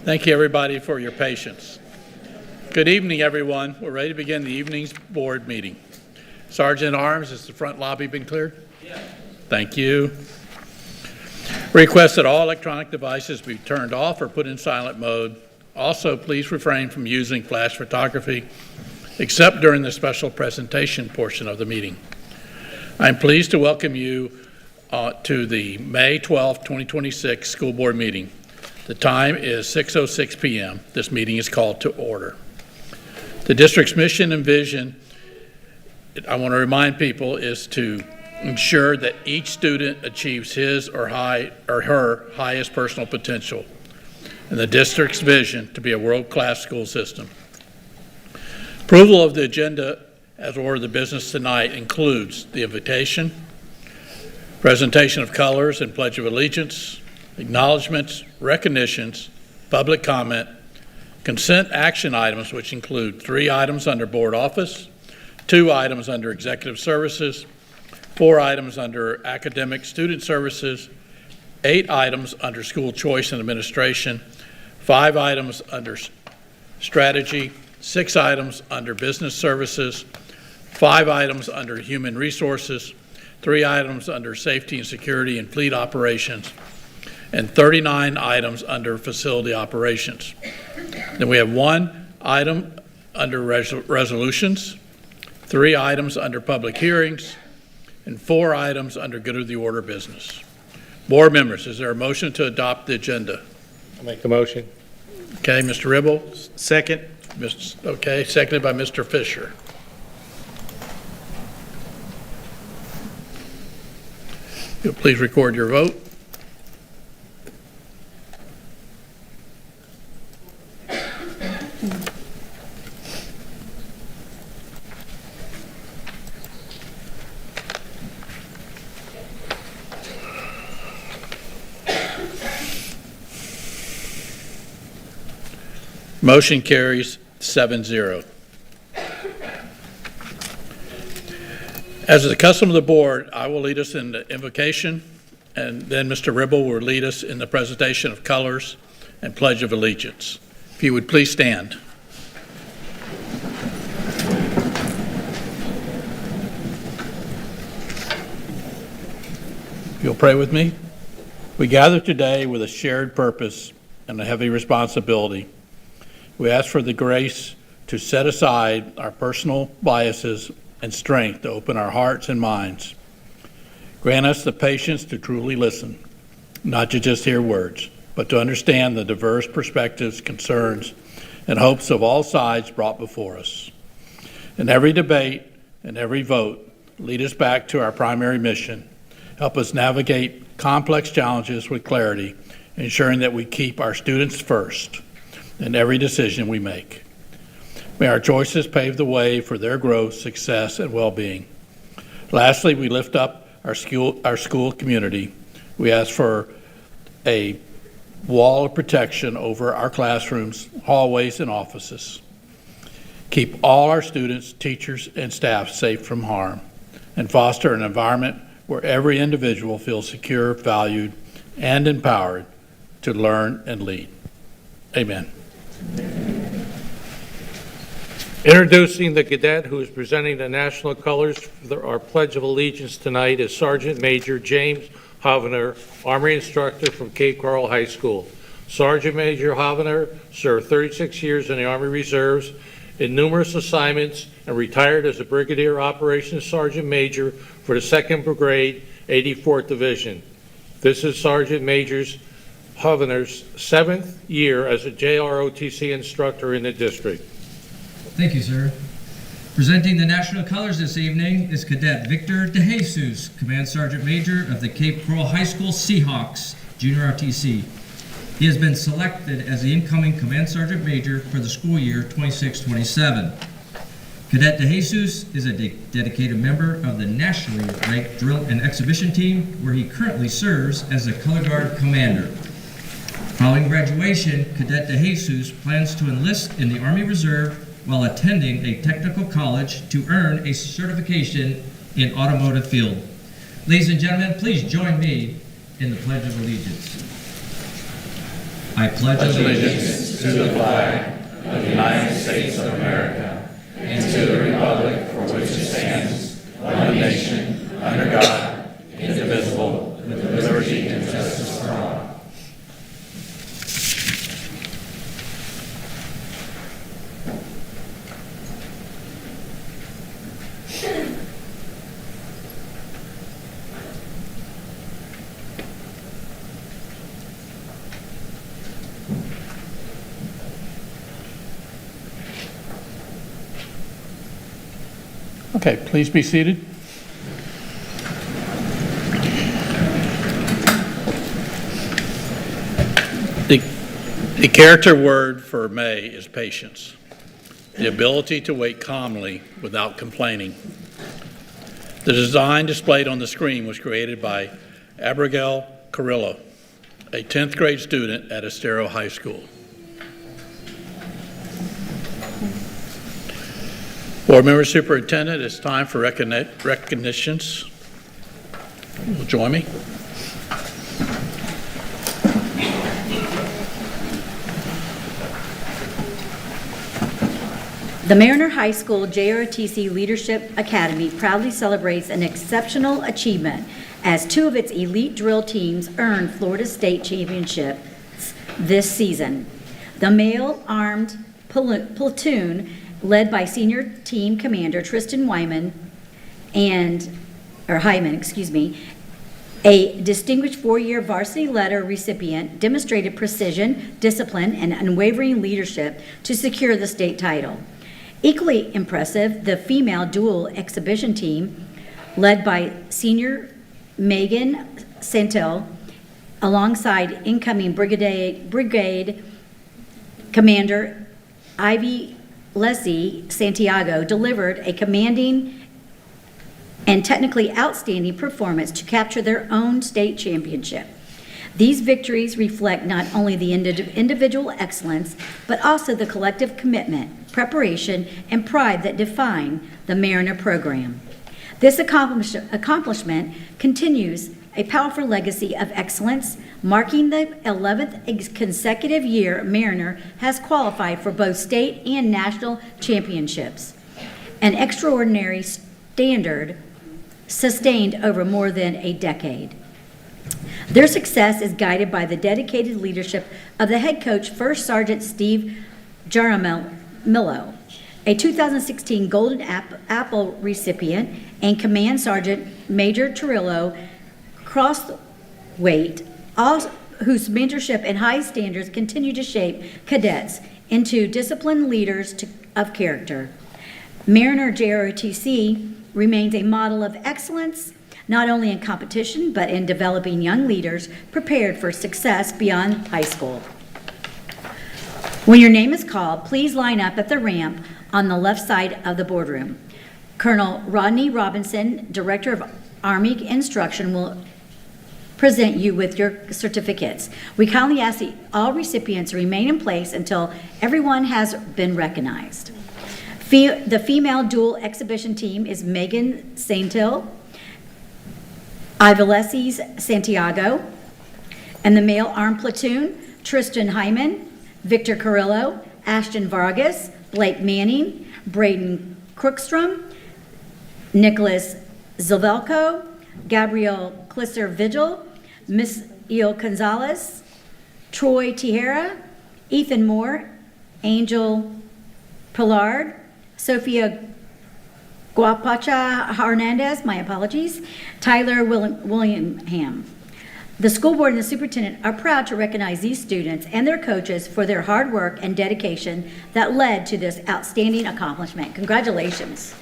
Thank you, everybody, for your patience. Good evening, everyone. We're ready to begin the evening's board meeting. Sergeant at Arms, has the front lobby been cleared? Yes. Thank you. Request that all electronic devices be turned off or put in silent mode. Also, please refrain from using flash photography, except during the special presentation portion of the meeting. I'm pleased to welcome you to the May 12, 2026 school board meeting. The time is 6:06 p.m. This meeting is called to order. The district's mission and vision, I want to remind people, is to ensure that each student achieves his or her highest personal potential, and the district's vision to be a world-class school system. Approval of the agenda as order of the business tonight includes the invitation, presentation of colors and Pledge of Allegiance, acknowledgments, recognitions, public comment, consent action items, which include 3 items under board office, 2 items under executive services, 4 items under academic student services, 8 items under school choice and administration, 5 items under strategy, 6 items under business services, 5 items under human resources, 3 items under safety and security and fleet operations, and 39 items under facility operations. Then we have 1 item under resolutions, 3 items under public hearings, and 4 items under good of the order business. Board members, is there a motion to adopt the agenda? I'll make the motion. Okay, Mr. Ribble. Second. Okay, seconded by Mr. Fisher. You'll please record your vote. Motion carries 7-0. As is the custom of the board, I will lead us in the invocation, and then Mr. Ribble will lead us in the presentation of colors and Pledge of Allegiance. If you would please stand. You'll pray with me? We gather today with a shared purpose and a heavy responsibility. We ask for the grace to set aside our personal biases and strength to open our hearts and minds. Grant us the patience to truly listen, not to just hear words, but to understand the diverse perspectives, concerns, and hopes of all sides brought before us. In every debate and every vote, lead us back to our primary mission. Help us navigate complex challenges with clarity, ensuring that we keep our students first in every decision we make. May our choices pave the way for their growth, success, and well-being. Lastly, we lift up our school community. We ask for a wall of protection over our classrooms, hallways, and offices. Keep all our students, teachers, and staff safe from harm, and foster an environment where every individual feels secure, valued, and empowered to learn and lead. Amen. Introducing the cadet who is presenting the national colors for our Pledge of Allegiance tonight is Sergeant Major James Hovner, Army instructor from Cape Coral High School. Sergeant Major Hovner served 36 years in the Army Reserves in numerous assignments and retired as a Brigadier Operations Sergeant Major for the 2nd Brigade, 84th Division. This is Sergeant Major Hovner's 7th year as a JROTC instructor in the district. Thank you, sir. Presenting the national colors this evening is Cadet Victor DeJesus, Command Sergeant Major of the Cape Coral High School Seahawks, Junior RTC. He has been selected as the incoming Command Sergeant Major for the school year 26-27. Cadet DeJesus is a dedicated member of the nationally ranked drill and exhibition team, where he currently serves as the Color Guard Commander. Following graduation, Cadet DeJesus plans to enlist in the Army Reserve while attending a technical college to earn a certification in automotive field. Ladies and gentlemen, please join me in the Pledge of Allegiance. I pledge allegiance Okay, please be seated. The character word for May is patience, the ability to wait calmly without complaining. The design displayed on the screen was created by Abigail Carrillo, a 10th grade student at Estero High School. Board Member Superintendent, it's time for recognitions. Will join me. The Mariner High School JROTC Leadership Academy proudly celebrates an exceptional achievement as two of its elite drill teams earned Florida State Championships this season. The male armed platoon, led by senior team commander Tristan Hyman, a distinguished four-year varsity letter recipient, demonstrated precision, discipline, and unwavering leadership to secure the state title. Equally impressive, the female dual exhibition team, led by senior Megan Santel, alongside incoming brigade commander Ivy Leslie Santiago, delivered a commanding and technically outstanding performance to capture their own state championship. These victories reflect not only the individual excellence, but also the collective commitment, preparation, and pride that define the Mariner program. This accomplishment continues a powerful legacy of excellence, marking the 11th consecutive year Mariner has qualified for both state and national championships, an extraordinary standard sustained over more than a decade. Their success is guided by the dedicated leadership of the head coach, First Sergeant Steve Jaramillo, a 2016 Golden Apple recipient, and Command Sergeant Major Trillo Crosswaite, whose mentorship and high standards continue to shape cadets into disciplined leaders of character. Mariner JROTC remains a model of excellence, not only in competition, but in developing young leaders prepared for success beyond high school. When your name is called, please line up at the ramp on the left side of the boardroom. Colonel Rodney Robinson, Director of Army Instruction, will present you with your certificates. We kindly ask that all recipients remain in place until everyone has been recognized. The female dual exhibition team is Megan Saintil, Ivalessis Santiago, and the male armed platoon, Tristan Hyman, Victor Carrillo, Ashton Vargas, Blake Manning, Braden Crookstrom, Nicholas Zilvelko, Gabriel Clisser Vigil, Miss Io Gonzalez, Troy Tijera, Ethan Moore, Angel Pillard, Sophia Guapacha Hernandez, my apologies, Tyler Willingham. The school board and the superintendent are proud to recognize these students and their coaches for their hard work and dedication that led to this outstanding accomplishment. Congratulations.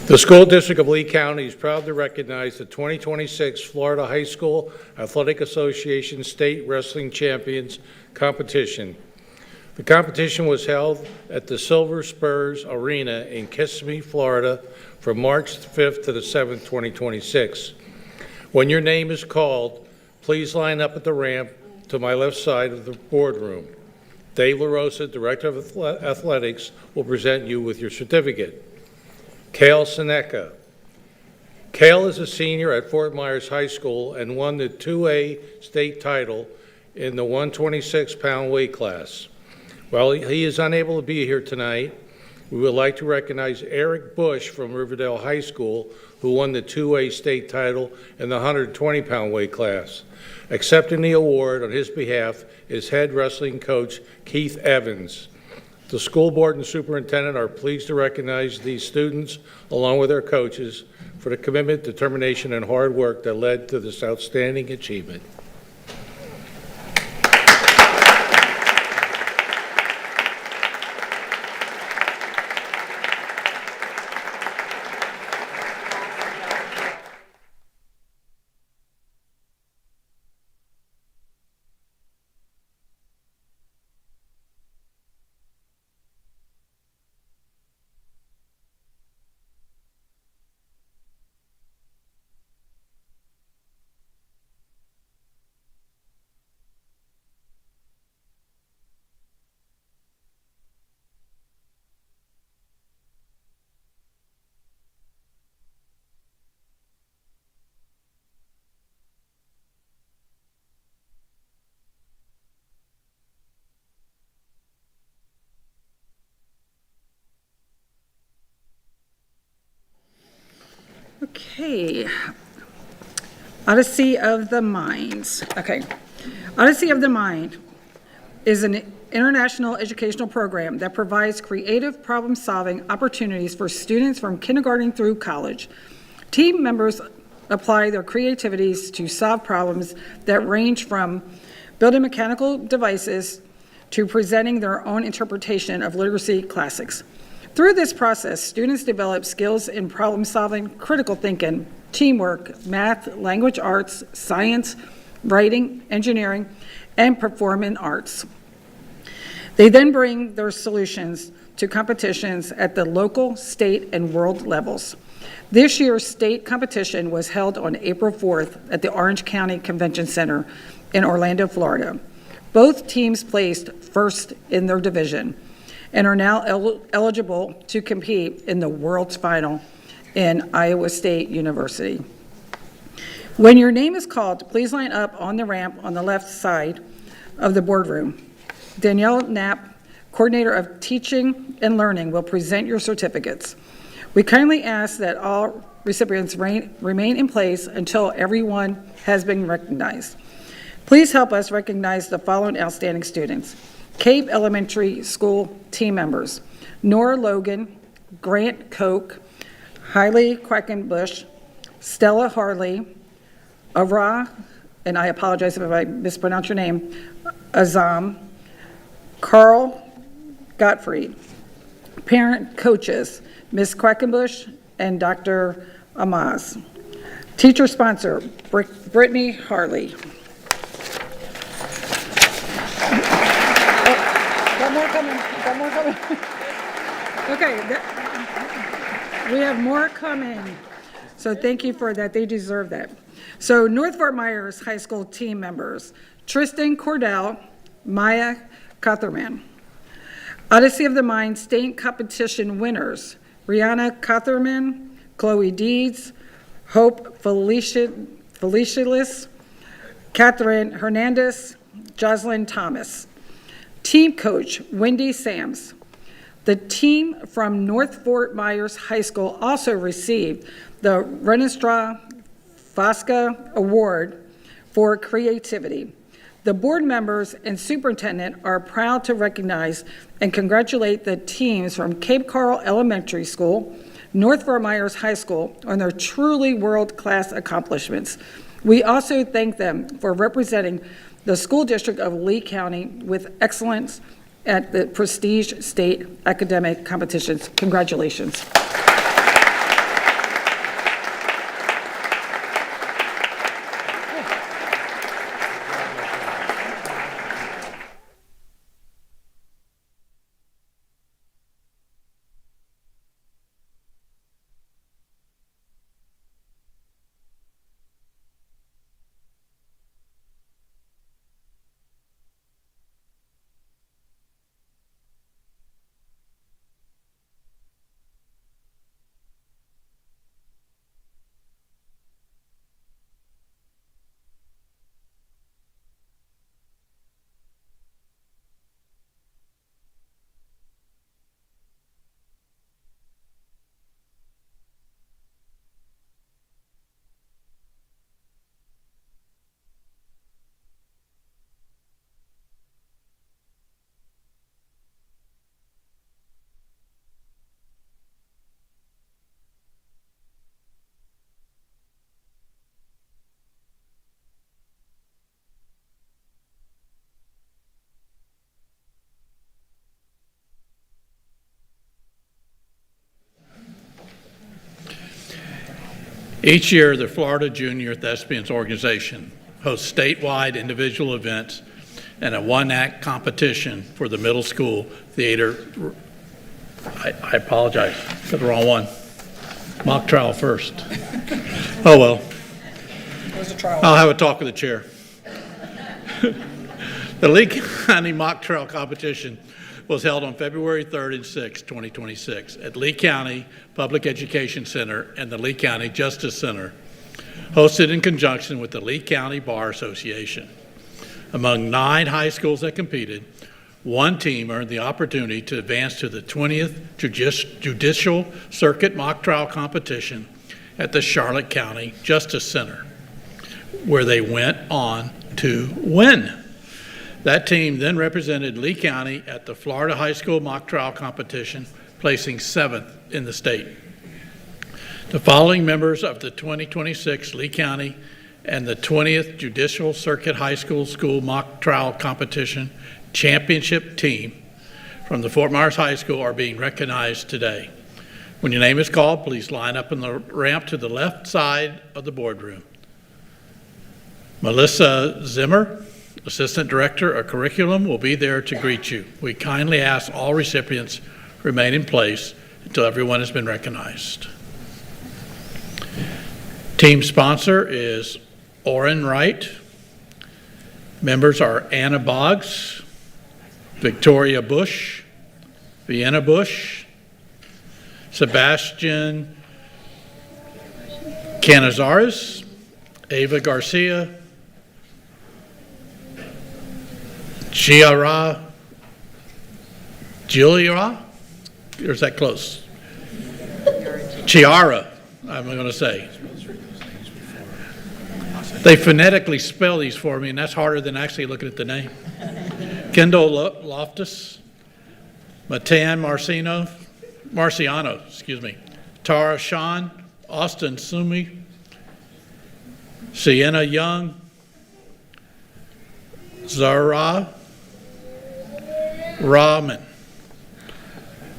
The School District of Lee County is proud to recognize the 2026 Florida High School Athletic Association State Wrestling Champions Competition. The competition was held at the Silver Spurs Arena in Kissimmee, Florida, from March 5th to the 7th, 2026. When your name is called, please line up at the ramp to my left side of the boardroom. Dave LaRosa, Director of Athletics, will present you with your certificate. Kale Seneca. Kale is a senior at Fort Myers High School and won the 2A state title in the 126-pound weight class. While he is unable to be here tonight, we would like to recognize Eric Bush from Riverdale High School, who won the 2A state title in the 120-pound weight class. Accepting the award on his behalf is head wrestling coach Keith Evans. The school board and superintendent are pleased to recognize these students, along with their coaches, for the commitment, determination, and hard work that led to this outstanding achievement. Okay. Odyssey of the Minds. Okay. Odyssey of the Mind is an international educational program that provides creative problem-solving opportunities for students from kindergarten through college. Team members apply their creativities to solve problems that range from building mechanical devices to presenting their own interpretation of literacy classics. Through this process, students develop skills in problem-solving, critical thinking, teamwork, math, language arts, science, writing, engineering, and performing arts. They then bring their solutions to competitions at the local, state, and world levels. This year's state competition was held on April 4th at the Orange County Convention Center in Orlando, Florida. Both teams placed first in their division and are now eligible to compete in the world's final in Iowa State University. When your name is called, please line up on the ramp on the left side of the boardroom. Danielle Knapp, Coordinator of Teaching and Learning, will present your certificates. We kindly ask that all recipients remain in place until everyone has been recognized. Please help us recognize the following outstanding students. Cape Elementary School team members: Nora Logan, Grant Koch, Hailey Quackenbush, Stella Harley, Avra, and I apologize if I mispronounce your name, Azam, Carl Gottfried. Parent coaches, Ms. Quackenbush and Dr. Amaz. Teacher sponsor, Brittany Harley. Got more coming. Okay, we have more coming. So thank you for that. They deserve that. So North Fort Myers High School team members: Tristan Cordell, Maya Cotherman. Odyssey of the Mind state competition winners: Rihanna Cotherman, Chloe Deeds, Hope Felicialis, Catherine Hernandez, Jocelyn Thomas. Team coach, Wendy Sams. The team from North Fort Myers High School also received the Renistra Fosca Award for creativity. The board members and superintendent are proud to recognize and congratulate the teams from Cape Coral Elementary School, North Fort Myers High School on their truly world-class accomplishments. We also thank them for representing the school district of Lee County with excellence at the prestige state academic competitions. Congratulations. Each year, the Florida Junior Thespians Organization hosts statewide individual events and a one-act competition for the middle school theater. I apologize, got the wrong one. Mock trial first. Oh, well. I'll have a talk with the chair. The Lee County Mock Trial Competition was held on February 3rd and 6th, 2026 at Lee County Public Education Center and the Lee County Justice Center, hosted in conjunction with the Lee County Bar Association. Among 9 high schools that competed, one team earned the opportunity to advance to the 20th Judicial Circuit Mock Trial Competition at the Charlotte County Justice Center, where they went on to win. That team then represented Lee County at the Florida High School Mock Trial Competition, placing 7th in the state. The following members of the 2026 Lee County and the 20th Judicial Circuit High School Mock Trial Competition championship team from the Fort Myers High School are being recognized today. When your name is called, please line up in the ramp to the left side of the boardroom. Melissa Zimmer, Assistant Director of Curriculum, will be there to greet you. We kindly ask all recipients remain in place until everyone has been recognized. Team sponsor is Orrin Wright. Members are Anna Boggs, Victoria Bush, Vienna Bush, Sebastian Canizares, Ava Garcia, Giulia, or is that close? Chiara, I'm going to say. They phonetically spell these for me, and that's harder than actually looking at the name. Kendall Loftus, Matan Marciano, Tara Sean, Austin Sumi, Sienna Young, Zara Rahman.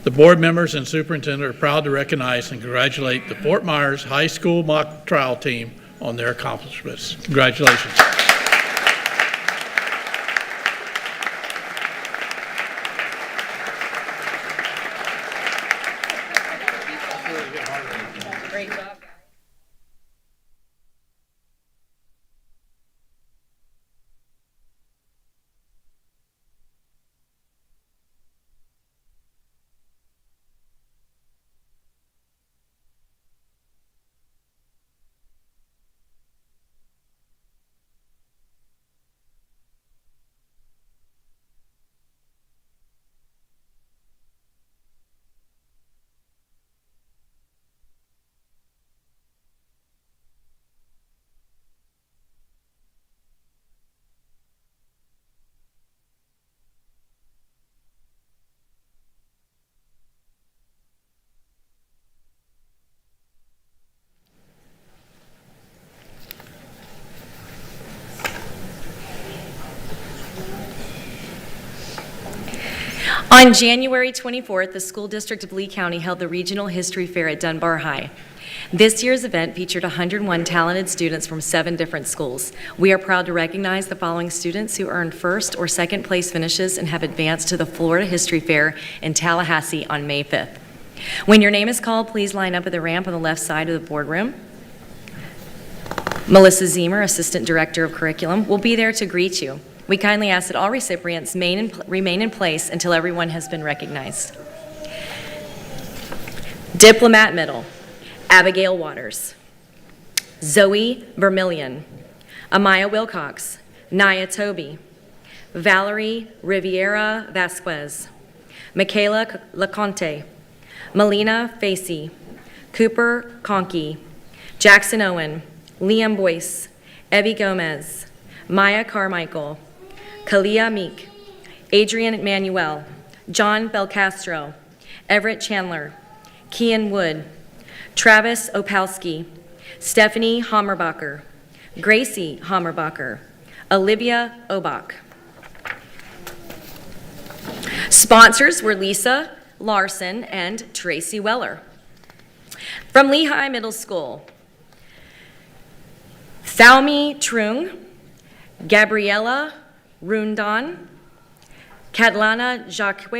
The board members and superintendent are proud to recognize and congratulate the Fort Myers High School Mock Trial team on their accomplishments. Congratulations. Great job. On January 24th, the School District of Lee County held the Regional History Fair at Dunbar High. This year's event featured 101 talented students from 7 different schools. We are proud to recognize the following students who earned first or second place finishes and have advanced to the Florida History Fair in Tallahassee on May 5th. When your name is called, please line up at the ramp on the left side of the boardroom. Melissa Zimmer, Assistant Director of Curriculum, will be there to greet you. We kindly ask that all recipients remain in place until everyone has been recognized. Diplomat Medal, Abigail Waters, Zoe Vermillion, Amaya Wilcox, Naya Toby, Valerie Riviera Vasquez, Michaela LaConte, Melina Facey, Cooper Conkey, Jackson Owen, Liam Boyce, Evie Gomez, Maya Carmichael, Kalia Meek, Adrian Manuel, John Belcastro, Everett Chandler, Kian Wood, Travis Opalski, Stephanie Hammerbacher, Gracie Hammerbacher, Olivia Obach. Sponsors were Lisa Larson and Tracy Weller. From Lehigh Middle School, Thaumi Trung, Gabriela Rundon, Catalana Jacques,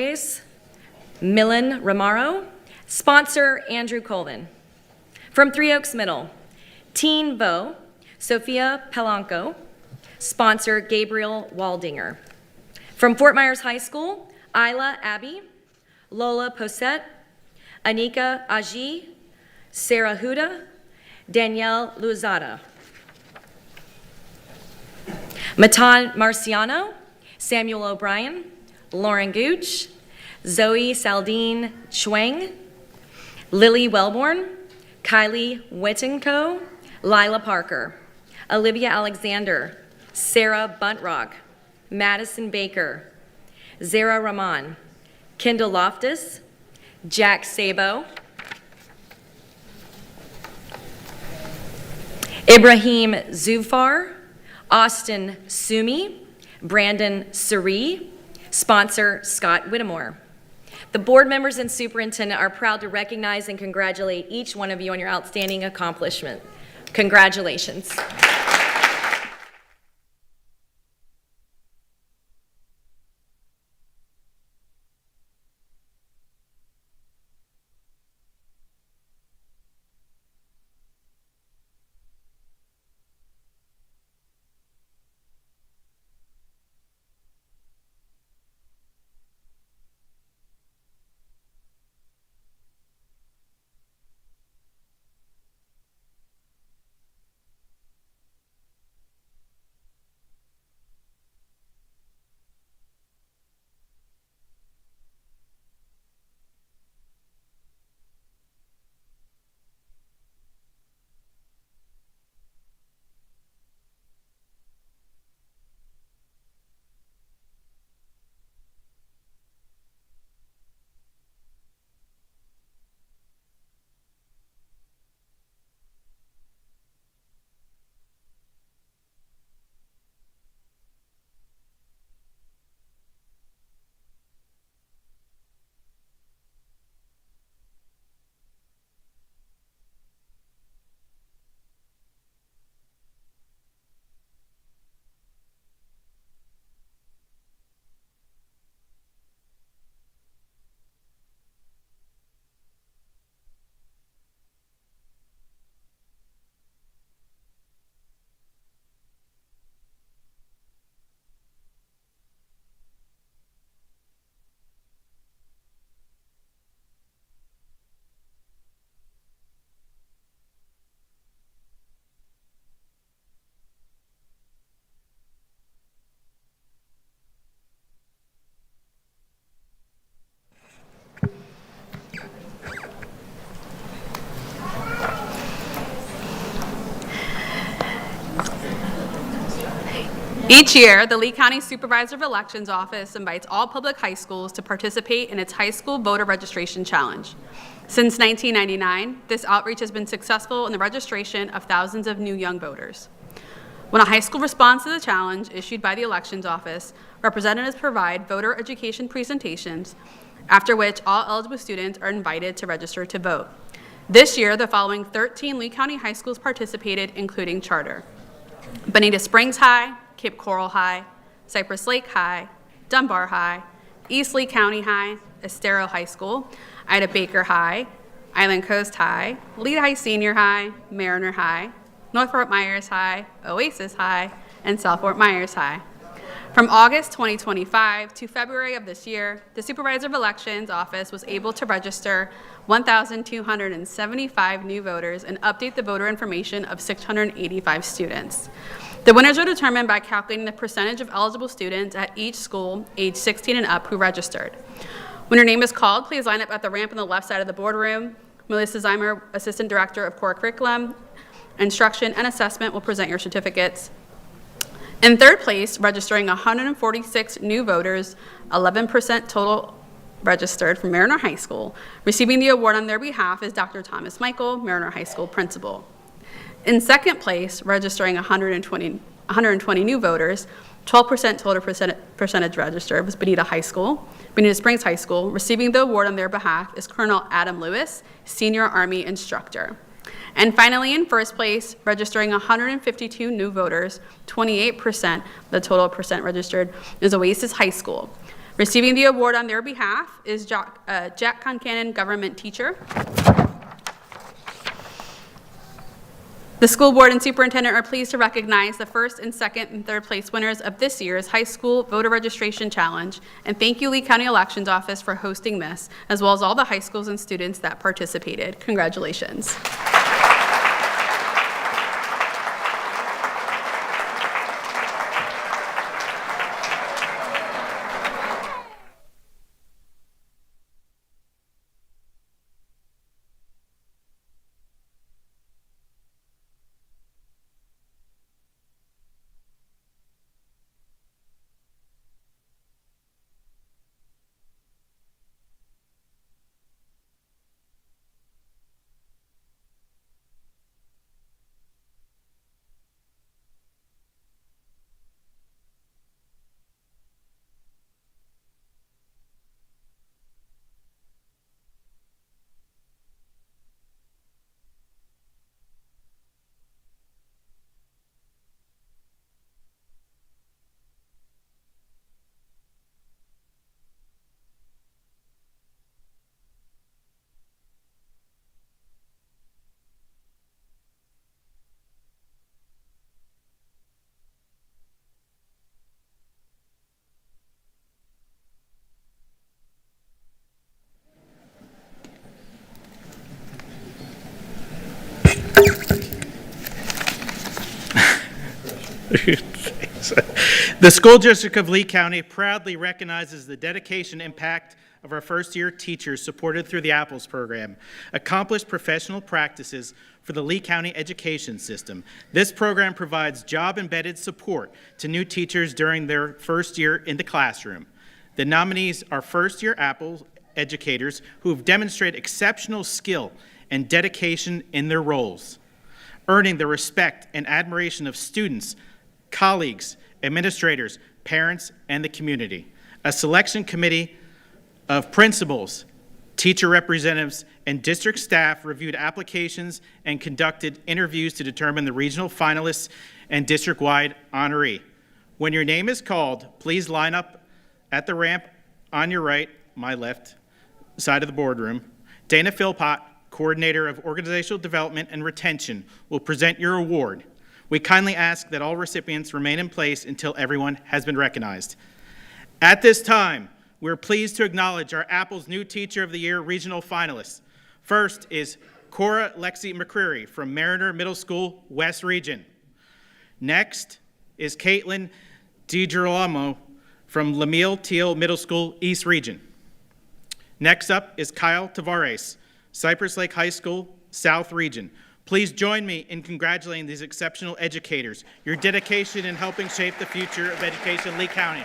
Milan Romaro. Sponsor, Andrew Colvin. From Three Oaks Middle, Teen Vo, Sophia Pelanco. Sponsor, Gabriel Waldinger. From Fort Myers High School, Isla Abbey, Lola Posette, Anika Aji, Sarah Huda, Danielle Luzada. Matan Marciano, Samuel O'Brien, Lauren Gooch, Zoe Saldine Chuang, Lily Wellborn, Kylie Wittenko, Lila Parker, Olivia Alexander, Sarah Buntrock, Madison Baker, Zara Rahman, Kendall Loftus, Jack Sabo, Ibrahim Zufar, Austin Sumi, Brandon Suri. Sponsor, Scott Whittemore. The board members and superintendent are proud to recognize and congratulate each one of you on your outstanding accomplishment. Congratulations. Each year, the Lee County Supervisor of Elections Office invites all public high schools to participate in its High School Voter Registration Challenge. Since 1999, this outreach has been successful in the registration of thousands of new young voters. When a high school responds to the challenge issued by the Elections Office, representatives provide voter education presentations, after which all eligible students are invited to register to vote. This year, the following 13 Lee County high schools participated, including charter: Bonita Springs High, Cape Coral High, Cypress Lake High, Dunbar High, East Lee County High, Estero High School, Ida Baker High, Island Coast High, Lehigh Senior High, Mariner High, North Fort Myers High, Oasis High, and South Fort Myers High. From August 2025 to February of this year, the Supervisor of Elections Office was able to register 1,275 new voters and update the voter information of 685 students. The winners are determined by calculating the percentage of eligible students at each school age 16 and up who registered. When your name is called, please line up at the ramp on the left side of the boardroom. Melissa Zeimer, Assistant Director of Core Curriculum, Instruction and Assessment, will present your certificates. In third place, registering 146 new voters, 11% total registered from Mariner High School. Receiving the award on their behalf is Dr. Thomas Michael, Mariner High School Principal. In second place, registering 120 new voters, 12% total percentage registered, was Bonita Springs High School. Receiving the award on their behalf is Colonel Adam Lewis, Senior Army Instructor. And finally, in first place, registering 152 new voters, 28% of the total percent registered, is Oasis High School. Receiving the award on their behalf is Jack Concannon, government teacher. The school board and superintendent are pleased to recognize the first and second and third place winners of this year's high school voter registration challenge, and thank you Lee County Elections Office for hosting this, as well as all the high schools and students that participated. Congratulations. The School District of Lee County proudly recognizes the dedication and impact of our first-year teachers supported through the APPLES program, accomplished professional practices for the Lee County education system. This program provides job-embedded support to new teachers during their first year in the classroom. The nominees are first-year APPLES educators who have demonstrated exceptional skill and dedication in their roles, earning the respect and admiration of students, colleagues, administrators, parents, and the community. A selection committee of principals, teacher representatives, and district staff reviewed applications and conducted interviews to determine the regional finalists and district-wide honoree. When your name is called, please line up at the ramp on your right, my left, side of the boardroom. Dana Philpott, Coordinator of Organizational Development and Retention, will present your award. We kindly ask that all recipients remain in place until everyone has been recognized. At this time, we're pleased to acknowledge our APPLES New Teacher of the Year regional finalists. First is Cora Lexi McCreary from Mariner Middle School, West Region. Next is Caitlin DiGirolamo from Lemuel Teal Middle School, East Region. Next up is Kyle Tavares, Cypress Lake High School, South Region. Please join me in congratulating these exceptional educators. Your dedication in helping shape the future of education in Lee County.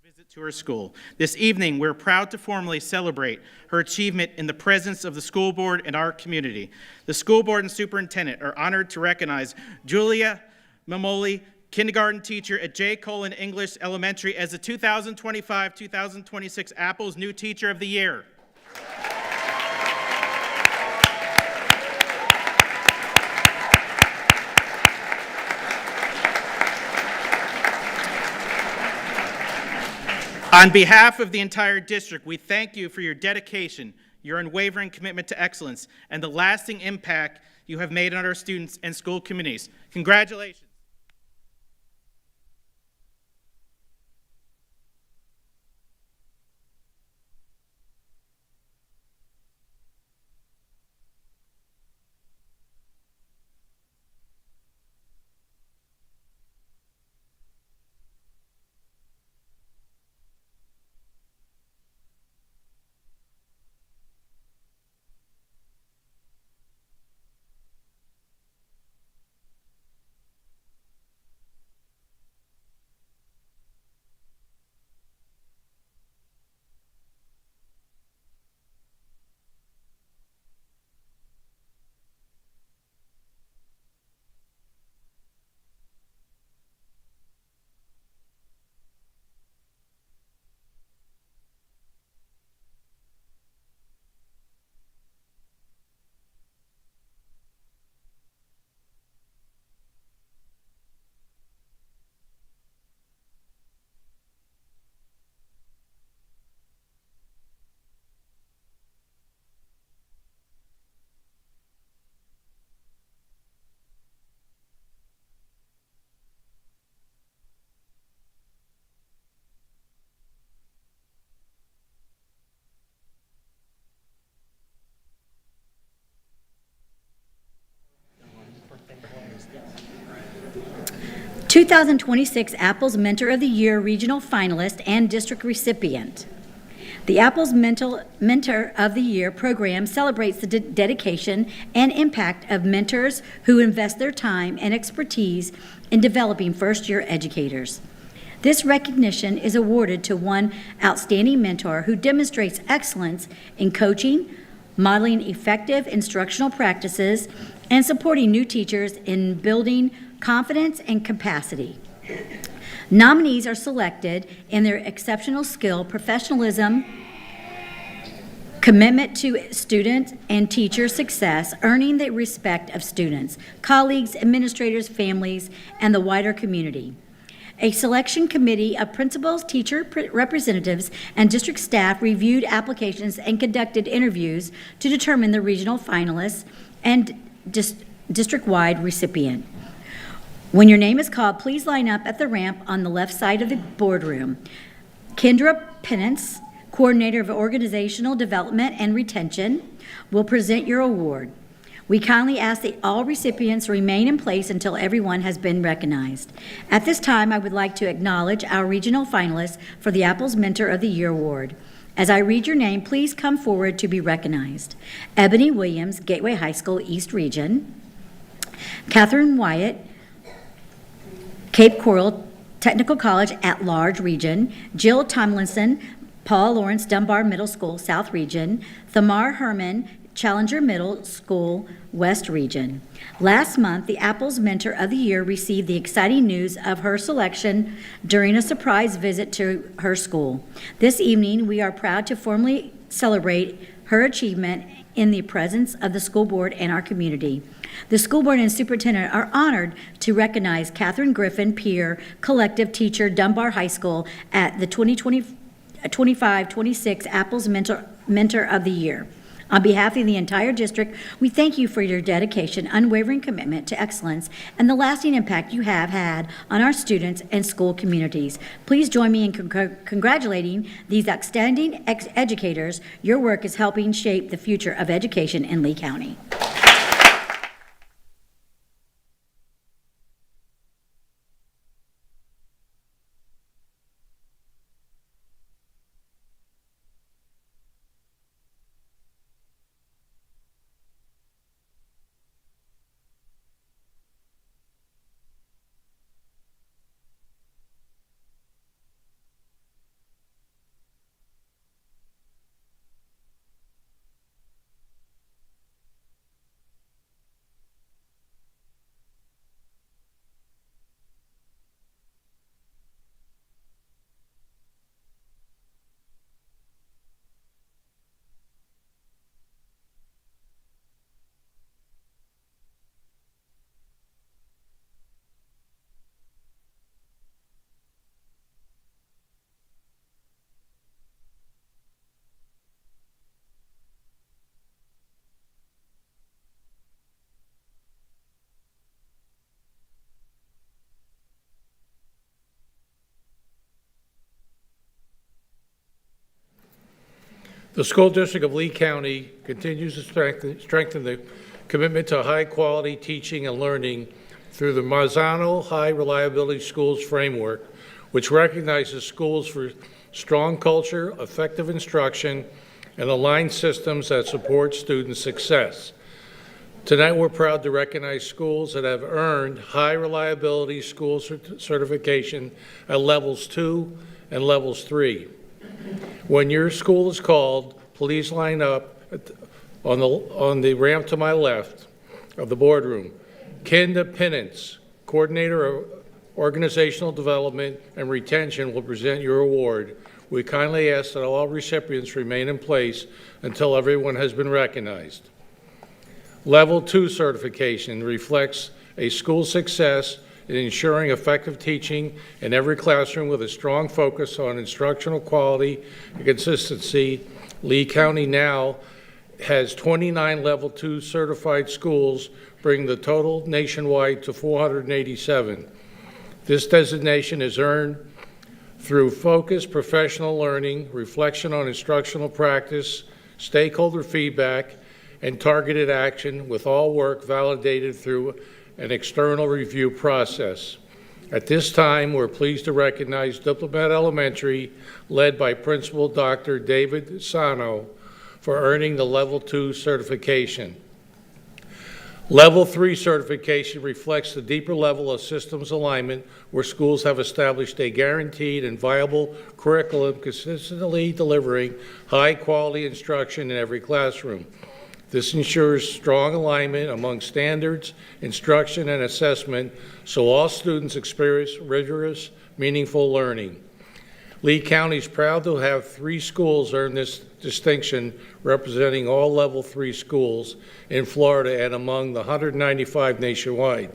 Visit to her school. This evening, we're proud to formally celebrate her achievement in the presence of the school board and our community. The school board and superintendent are honored to recognize Julia Mamoli, kindergarten teacher at J. Colon English Elementary, as the 2025-2026 APPLES New Teacher of the Year. On behalf of the entire district, we thank you for your dedication, your unwavering commitment to excellence, and the lasting impact you have made on our students and school communities. Congratulations. 2026 Apples Mentor of the Year regional finalist and district recipient. The Apples Mentor of the Year program celebrates the dedication and impact of mentors who invest their time and expertise in developing first-year educators. This recognition is awarded to one outstanding mentor who demonstrates excellence in coaching, modeling effective instructional practices, and supporting new teachers in building confidence and capacity. Nominees are selected in their exceptional skill, professionalism, commitment to student and teacher success, earning the respect of students, colleagues, administrators, families, and the wider community. A selection committee of principals, teacher representatives, and district staff reviewed applications and conducted interviews to determine the regional finalists and district-wide recipient. When your name is called, please line up at the ramp on the left side of the boardroom. Kendra Penance, Coordinator of Organizational Development and Retention, will present your award. We kindly ask that all recipients remain in place until everyone has been recognized. At this time, I would like to acknowledge our regional finalists for the Apples Mentor of the Year Award. As I read your name, please come forward to be recognized. Ebony Williams, Gateway High School East Region. Catherine Wyatt, Cape Coral Technical College at-large region. Jill Tomlinson, Paul Lawrence Dunbar Middle School South Region. Thamar Herman, Challenger Middle School West Region. Last month, the Apples Mentor of the Year received the exciting news of her selection during a surprise visit to her school. This evening, we are proud to formally celebrate her achievement in the presence of the school board and our community. The school board and superintendent are honored to recognize Catherine Griffin Peer, collective teacher, Dunbar High School, at the 2025-26 Apples Mentor of the Year. On behalf of the entire district, we thank you for your dedication, unwavering commitment to excellence, and the lasting impact you have had on our students and school communities. Please join me in congratulating these outstanding educators. Your work is helping shape the future of education in Lee County. The School District of Lee County continues to strengthen the commitment to high-quality teaching and learning through the Marzano High Reliability Schools Framework, which recognizes schools for strong culture, effective instruction, and aligned systems that support student success. Tonight, we're proud to recognize schools that have earned high reliability school certification at levels 2 and levels 3. When your school is called, please line up on the ramp to my left of the boardroom. Kendra Penance, Coordinator of Organizational Development and Retention, will present your award. We kindly ask that all recipients remain in place until everyone has been recognized. Level 2 certification reflects a school's success in ensuring effective teaching in every classroom with a strong focus on instructional quality and consistency. Lee County now has 29 Level 2 certified schools, bringing the total nationwide to 487. This designation is earned through focused professional learning, reflection on instructional practice, stakeholder feedback, and targeted action, with all work validated through an external review process. At this time, we're pleased to recognize Diplomat Elementary, led by Principal Dr. David Sano, for earning the Level 2 certification. Level 3 certification reflects the deeper level of systems alignment where schools have established a guaranteed and viable curriculum consistently delivering high-quality instruction in every classroom. This ensures strong alignment among standards, instruction, and assessment so all students experience rigorous, meaningful learning. Lee County is proud to have 3 schools earn this distinction, representing all Level 3 schools in Florida and among the 195 nationwide.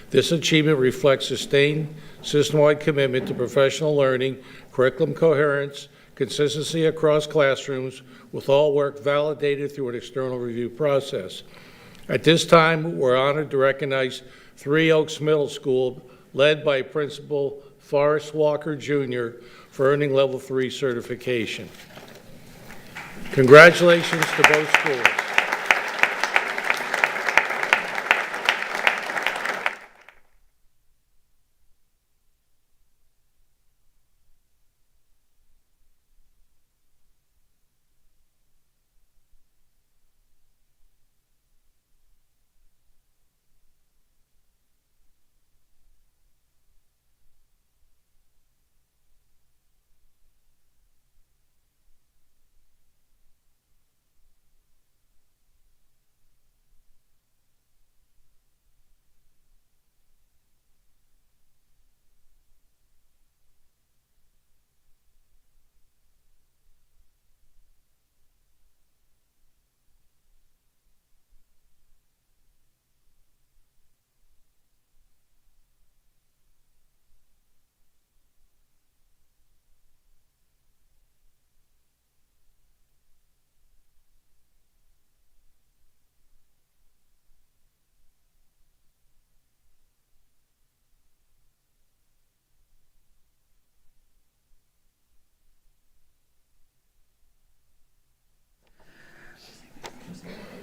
This achievement reflects sustained system-wide commitment to professional learning, curriculum coherence, consistency across classrooms, with all work validated through an external review process. At this time, we're honored to recognize Three Oaks Middle School, led by Principal Forrest Walker Jr., for earning Level 3 certification. Congratulations to both schools.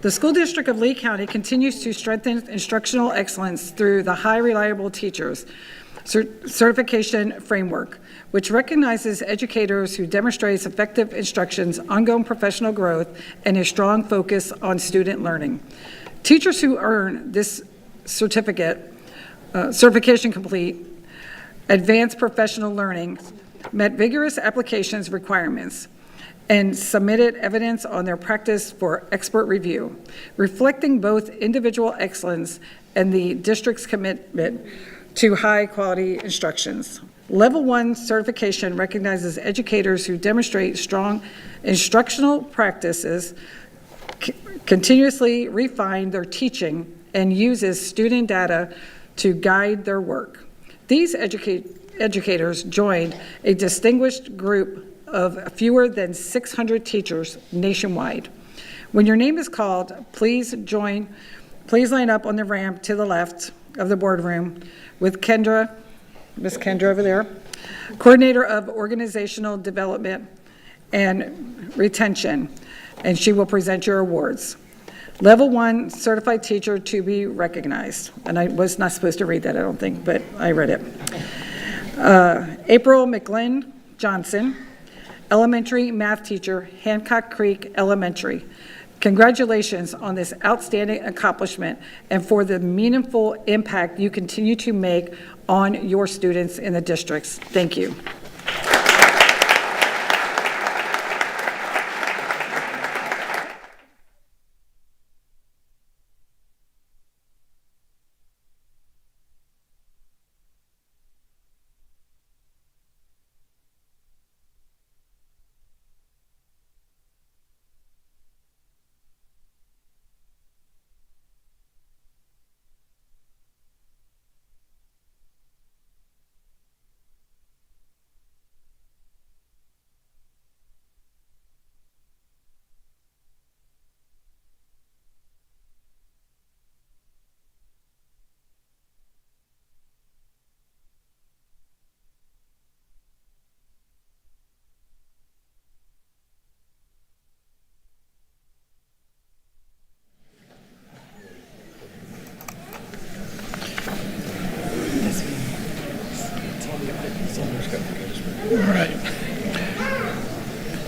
The School District of Lee County continues to strengthen instructional excellence through the High Reliable Teachers Certification Framework, which recognizes educators who demonstrate effective instructions, ongoing professional growth, and a strong focus on student learning. Teachers who earn this certification complete, advanced professional learning, met vigorous applications requirements, and submitted evidence on their practice for expert review, reflecting both individual excellence and the district's commitment to high-quality instructions. Level 1 certification recognizes educators who demonstrate strong instructional practices, continuously refine their teaching, and uses student data to guide their work. These educators joined a distinguished group of fewer than 600 teachers nationwide. When your name is called, please line up on the ramp to the left of the boardroom with Kendra, Miss Kendra over there, Coordinator of Organizational Development and Retention, and she will present your awards. Level 1 certified teacher to be recognized. And I was not supposed to read that, I don't think, but I read it. April McGlynn Johnson, elementary math teacher, Hancock Creek Elementary. Congratulations on this outstanding accomplishment and for the meaningful impact you continue to make on your students in the districts. Thank you.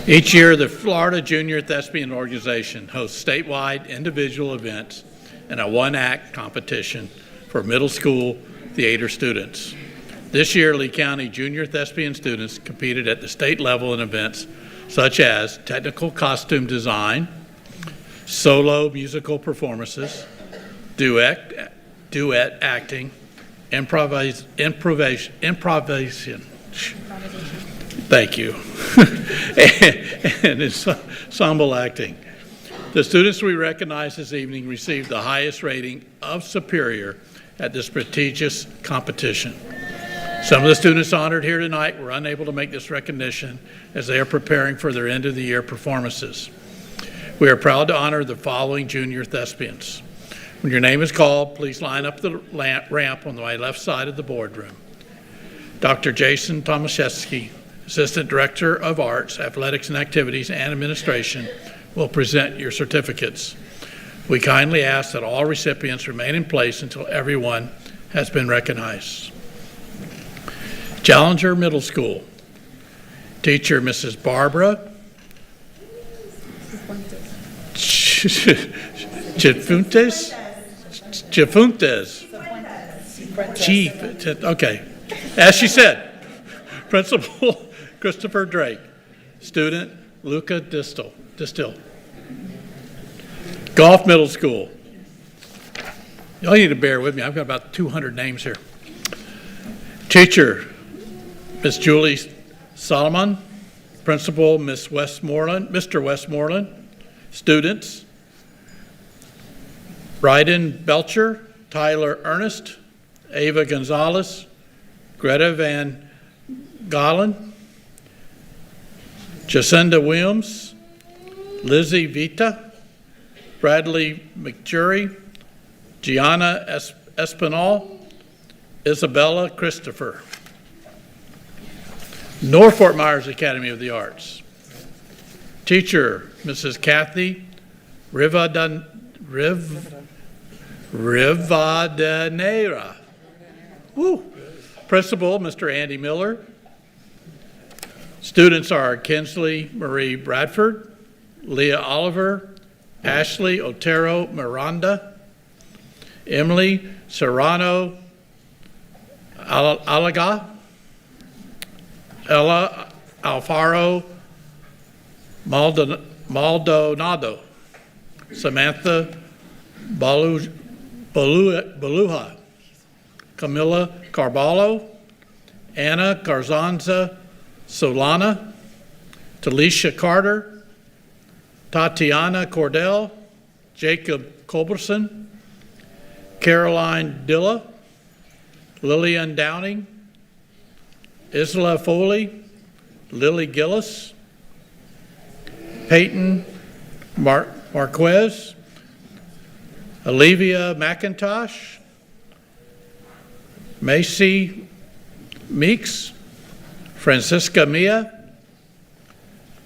Each year, the Florida Junior Thespian Organization hosts statewide individual events and a one-act competition for middle school theater students. This year, Lee County Junior Thespian students competed at the state level in events such as technical costume design, solo musical performances, duet acting, improvisation. Thank you. and ensemble acting. The students we recognize this evening received the highest rating of superior at this prestigious competition. Some of the students honored here tonight were unable to make this recognition as they are preparing for their end of the year performances. We are proud to honor the following junior thespians. When your name is called, please line up the ramp on the left side of the boardroom. Dr. Jason Tomaszewski, Assistant Director of Arts, Athletics and Activities and Administration, will present your certificates. We kindly ask that all recipients remain in place until everyone has been recognized. Challenger Middle School. Teacher Mrs. Barbara Chifuntes? Chief, okay. As she said, Principal Christopher Drake. Student Luca Distill. Gulf Middle School. Y'all need to bear with me. I've got about 200 names here. Teacher, Miss Julie Solomon. Principal, Mr. Westmoreland. Students, Bryden Belcher, Tyler Ernest, Ava Gonzalez, Greta Van Galen, Jacinda Williams, Lizzie Vita, Bradley McJury, Gianna Espinal, Isabella Christopher. North Myers Academy of the Arts. Teacher, Mrs. Kathy Rivadeneira. Woo. Principal, Mr. Andy Miller. Students are Kinsley Marie Bradford, Leah Oliver, Ashley Otero Miranda, Emily Serrano Alaga, Ella Alfaro Maldonado, Samantha Baluha, Camila Carballo, Anna Garzanza Solana, Talisha Carter, Tatiana Cordell, Jacob Culberson, Caroline Dilla, Lillian Downing, Isla Foley, Lily Gillis, Peyton Marquez, Olivia McIntosh, Macy Meeks, Francisca Mia,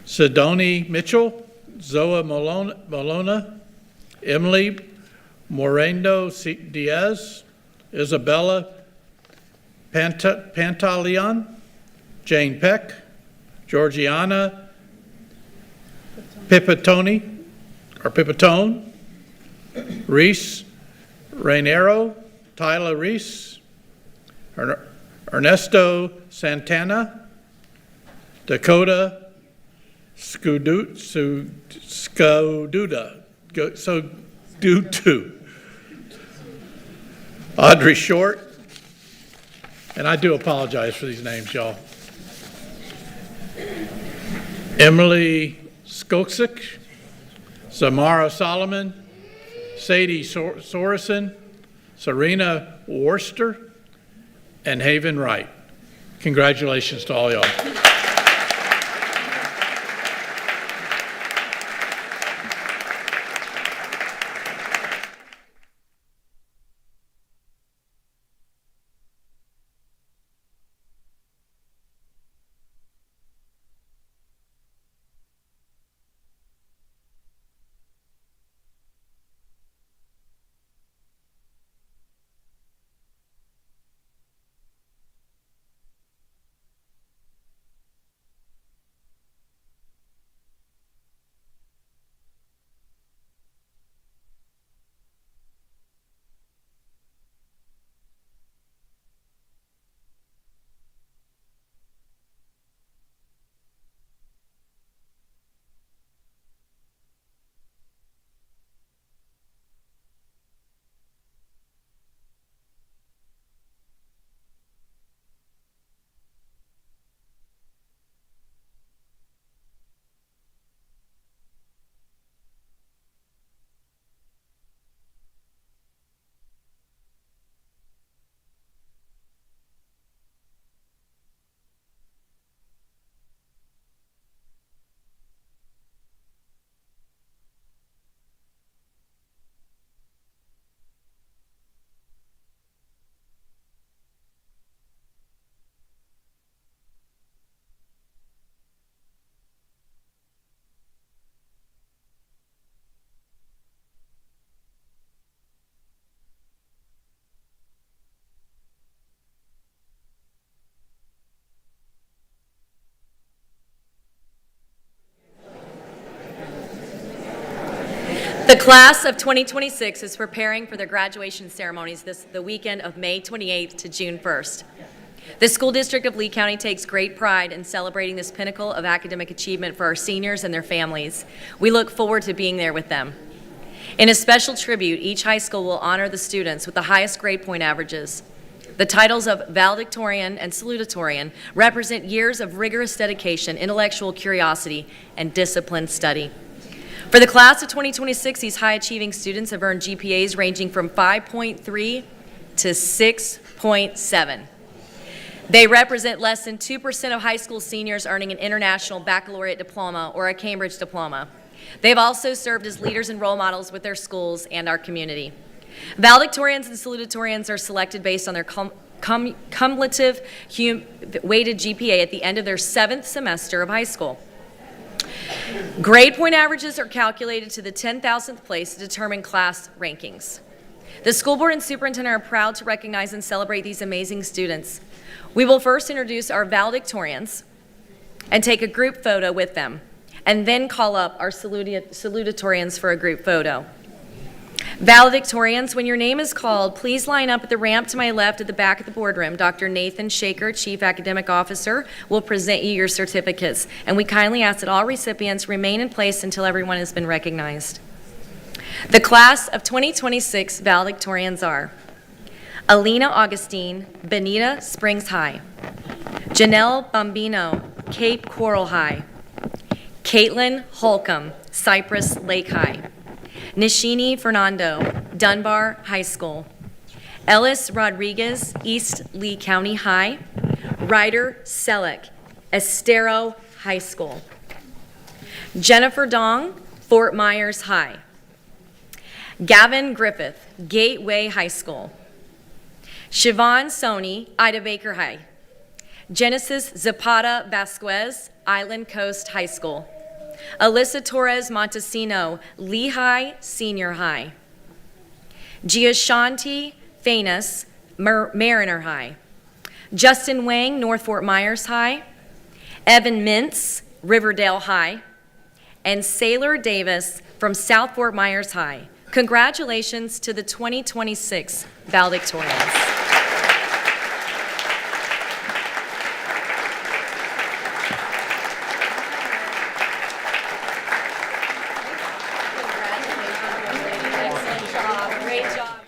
Sidoni Mitchell, Zoa Molona, Emily Moreno Diaz, Isabella Pantaleon, Jane Peck, Georgiana Pipitone, Reese Rainero, Tyler Reese, Ernesto Santana, Dakota Skodutu, Audrey Short, and I do apologize for these names, y'all. Emily Skoksik, Samara Solomon, Sadie Sorensen, Serena Worcester, and Haven Wright. Congratulations to all y'all. The class of 2026 is preparing for their graduation ceremonies the weekend of May 28th to June 1st. The School District of Lee County takes great pride in celebrating this pinnacle of academic achievement for our seniors and their families. We look forward to being there with them. In a special tribute, each high school will honor the students with the highest grade point averages. The titles of valedictorian and salutatorian represent years of rigorous dedication, intellectual curiosity, and disciplined study. For the class of 2026, these high-achieving students have earned GPAs ranging from 5.3 to 6.7. They represent less than 2% of high school seniors earning an international baccalaureate diploma or a Cambridge diploma. They've also served as leaders and role models with their schools and our community. Valedictorians and salutatorians are selected based on their cumulative weighted GPA at the end of their 7th semester of high school. Grade point averages are calculated to the 10,000th place to determine class rankings. The school board and superintendent are proud to recognize and celebrate these amazing students. We will first introduce our valedictorians and take a group photo with them, and then call up our salutatorians for a group photo. Valedictorians, when your name is called, please line up at the ramp to my left at the back of the boardroom. Dr. Nathan Shaker, Chief Academic Officer, will present you your certificates, and we kindly ask that all recipients remain in place until everyone has been recognized. The class of 2026 valedictorians are Alina Augustine, Bonita Springs High; Janelle Bombino, Cape Coral High; Caitlin Holcomb, Cypress Lake High; Nishini Fernando, Dunbar High School; Ellis Rodriguez, East Lee County High; Ryder Selleck, Estero High School; Jennifer Dong, Fort Myers High; Gavin Griffith, Gateway High School; Siobhan Soni, Ida Baker High; Genesis Zapata Vasquez, Island Coast High School; Alyssa Torres Montesino, Lehigh Senior High; Giashanti Fainus, Mariner High; Justin Wang, North Fort Myers High; Evan Mintz, Riverdale High; and Sailor Davis from South Fort Myers High. Congratulations to the 2026 valedictorians. Great job.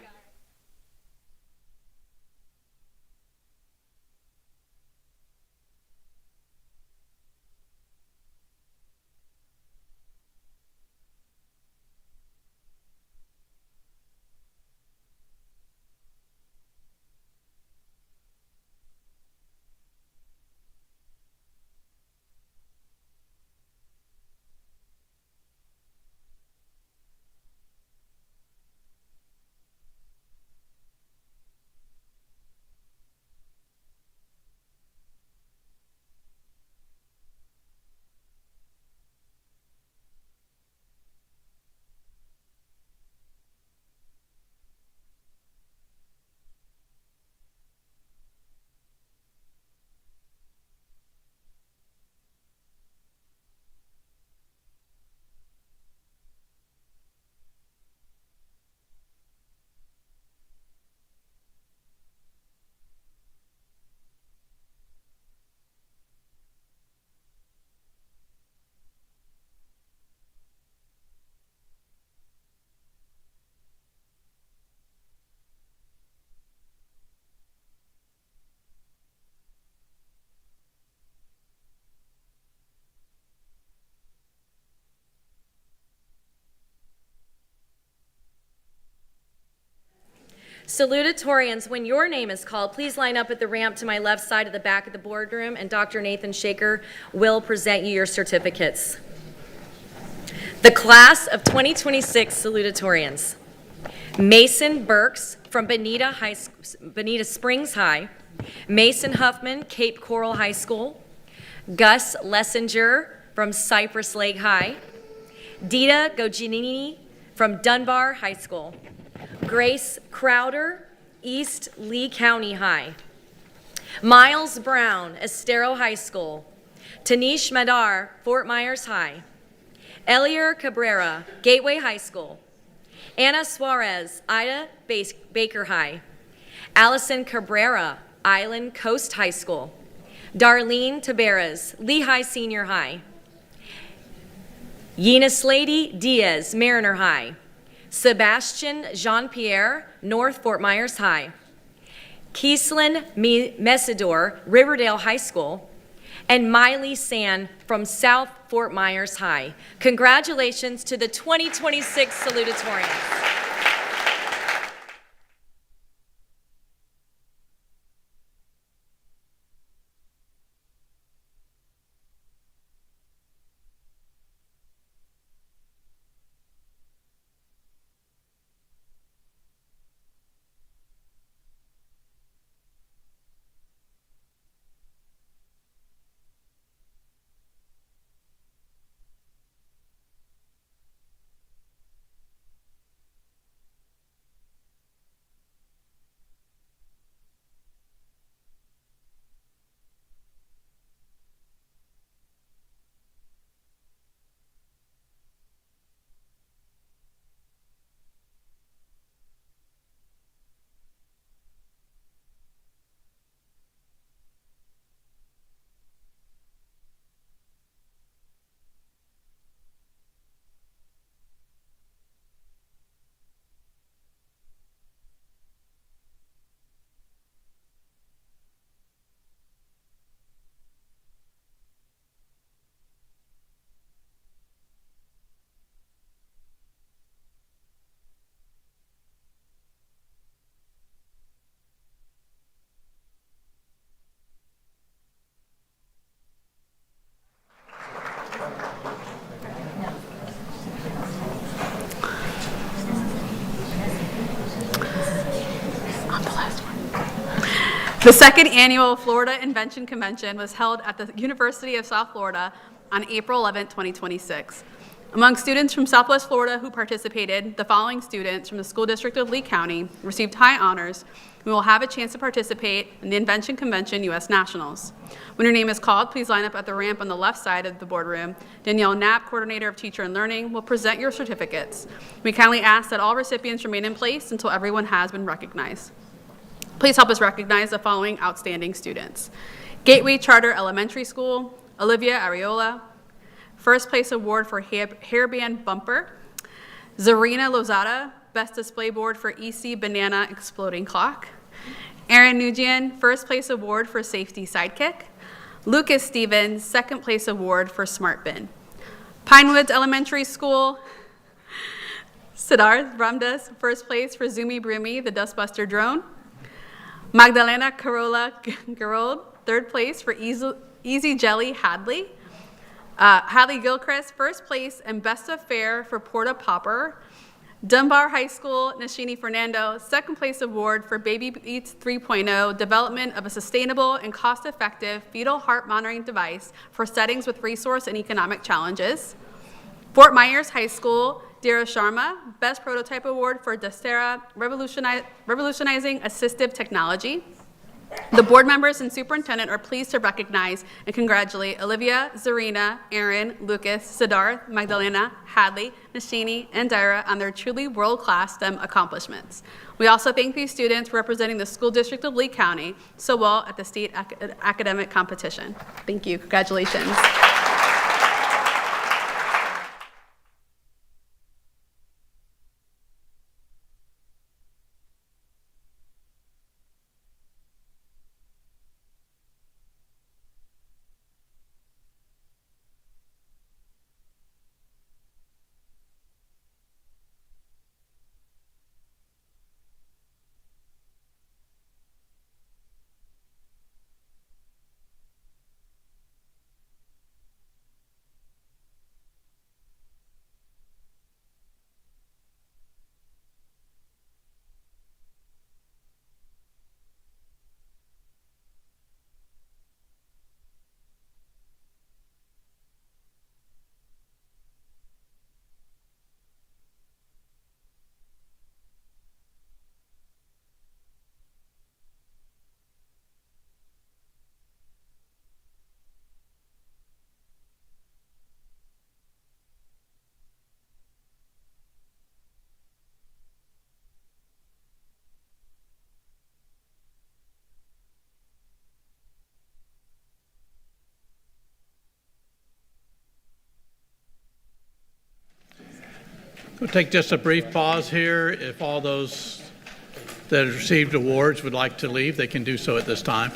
Salutatorians, when your name is called, please line up at the ramp to my left side at the back of the boardroom, and Dr. Nathan Shaker will present you your certificates. The class of 2026 salutatorians: Mason Burks from Bonita Springs High; Mason Huffman, Cape Coral High School; Gus Lessinger from Cypress Lake High; Dita Goginini from Dunbar High School; Grace Crowder, East Lee County High; Miles Brown, Estero High School; Tanish Madar, Fort Myers High; Elier Cabrera, Gateway High School; Anna Suarez, Ida Baker High. Allison Cabrera, Island Coast High School. Darlene Taveras, Lehigh Senior High. Yinaslady Diaz, Mariner High. Sebastian Jean-Pierre, North Fort Myers High. Kieslyn Mesidor, Riverdale High School. And Miley Sand from South Fort Myers High. Congratulations to the 2026 salutatorians. The second annual Florida Invention Convention was held at the University of South Florida on April 11, 2026. Among students from Southwest Florida who participated, the following students from the School District of Lee County received high honors and will have a chance to participate in the Invention Convention U.S. Nationals. When your name is called, please line up at the ramp on the left side of the boardroom. Danielle Knapp, Coordinator of Teacher and Learning, will present your certificates. We kindly ask that all recipients remain in place until everyone has been recognized. Please help us recognize the following outstanding students. Gateway Charter Elementary School, Olivia Areola. First place award for hairband bumper. Zarina Lozada, best display board for EC Banana Exploding Clock. Aaron Nujian, first place award for safety sidekick. Lucas Stevens, second place award for smart bin. Pinewoods Elementary School, Siddharth Ramdas, first place for Zoomy Broomy, the Dustbuster drone. Magdalena Carola Garold, third place for Easy Jelly Hadley. Hadley Gilchrist, first place and best of fair for Porta Popper. Dunbar High School, Nashini Fernando, second place award for Baby Beats 3.0, development of a sustainable and cost-effective fetal heart monitoring device for settings with resource and economic challenges. Fort Myers High School, Dira Sharma, Best Prototype Award for Dastera, Revolutionizing Assistive Technology. The board members and superintendent are pleased to recognize and congratulate Olivia, Zarina, Aaron, Lucas, Siddharth, Magdalena, Hadley, Nashini, and Dira on their truly world-class STEM accomplishments. We also thank these students for representing the School District of Lee County so well at the state academic competition. Thank you. Congratulations. We'll take just a brief pause here. If all those that have received awards would like to leave, they can do so at this time.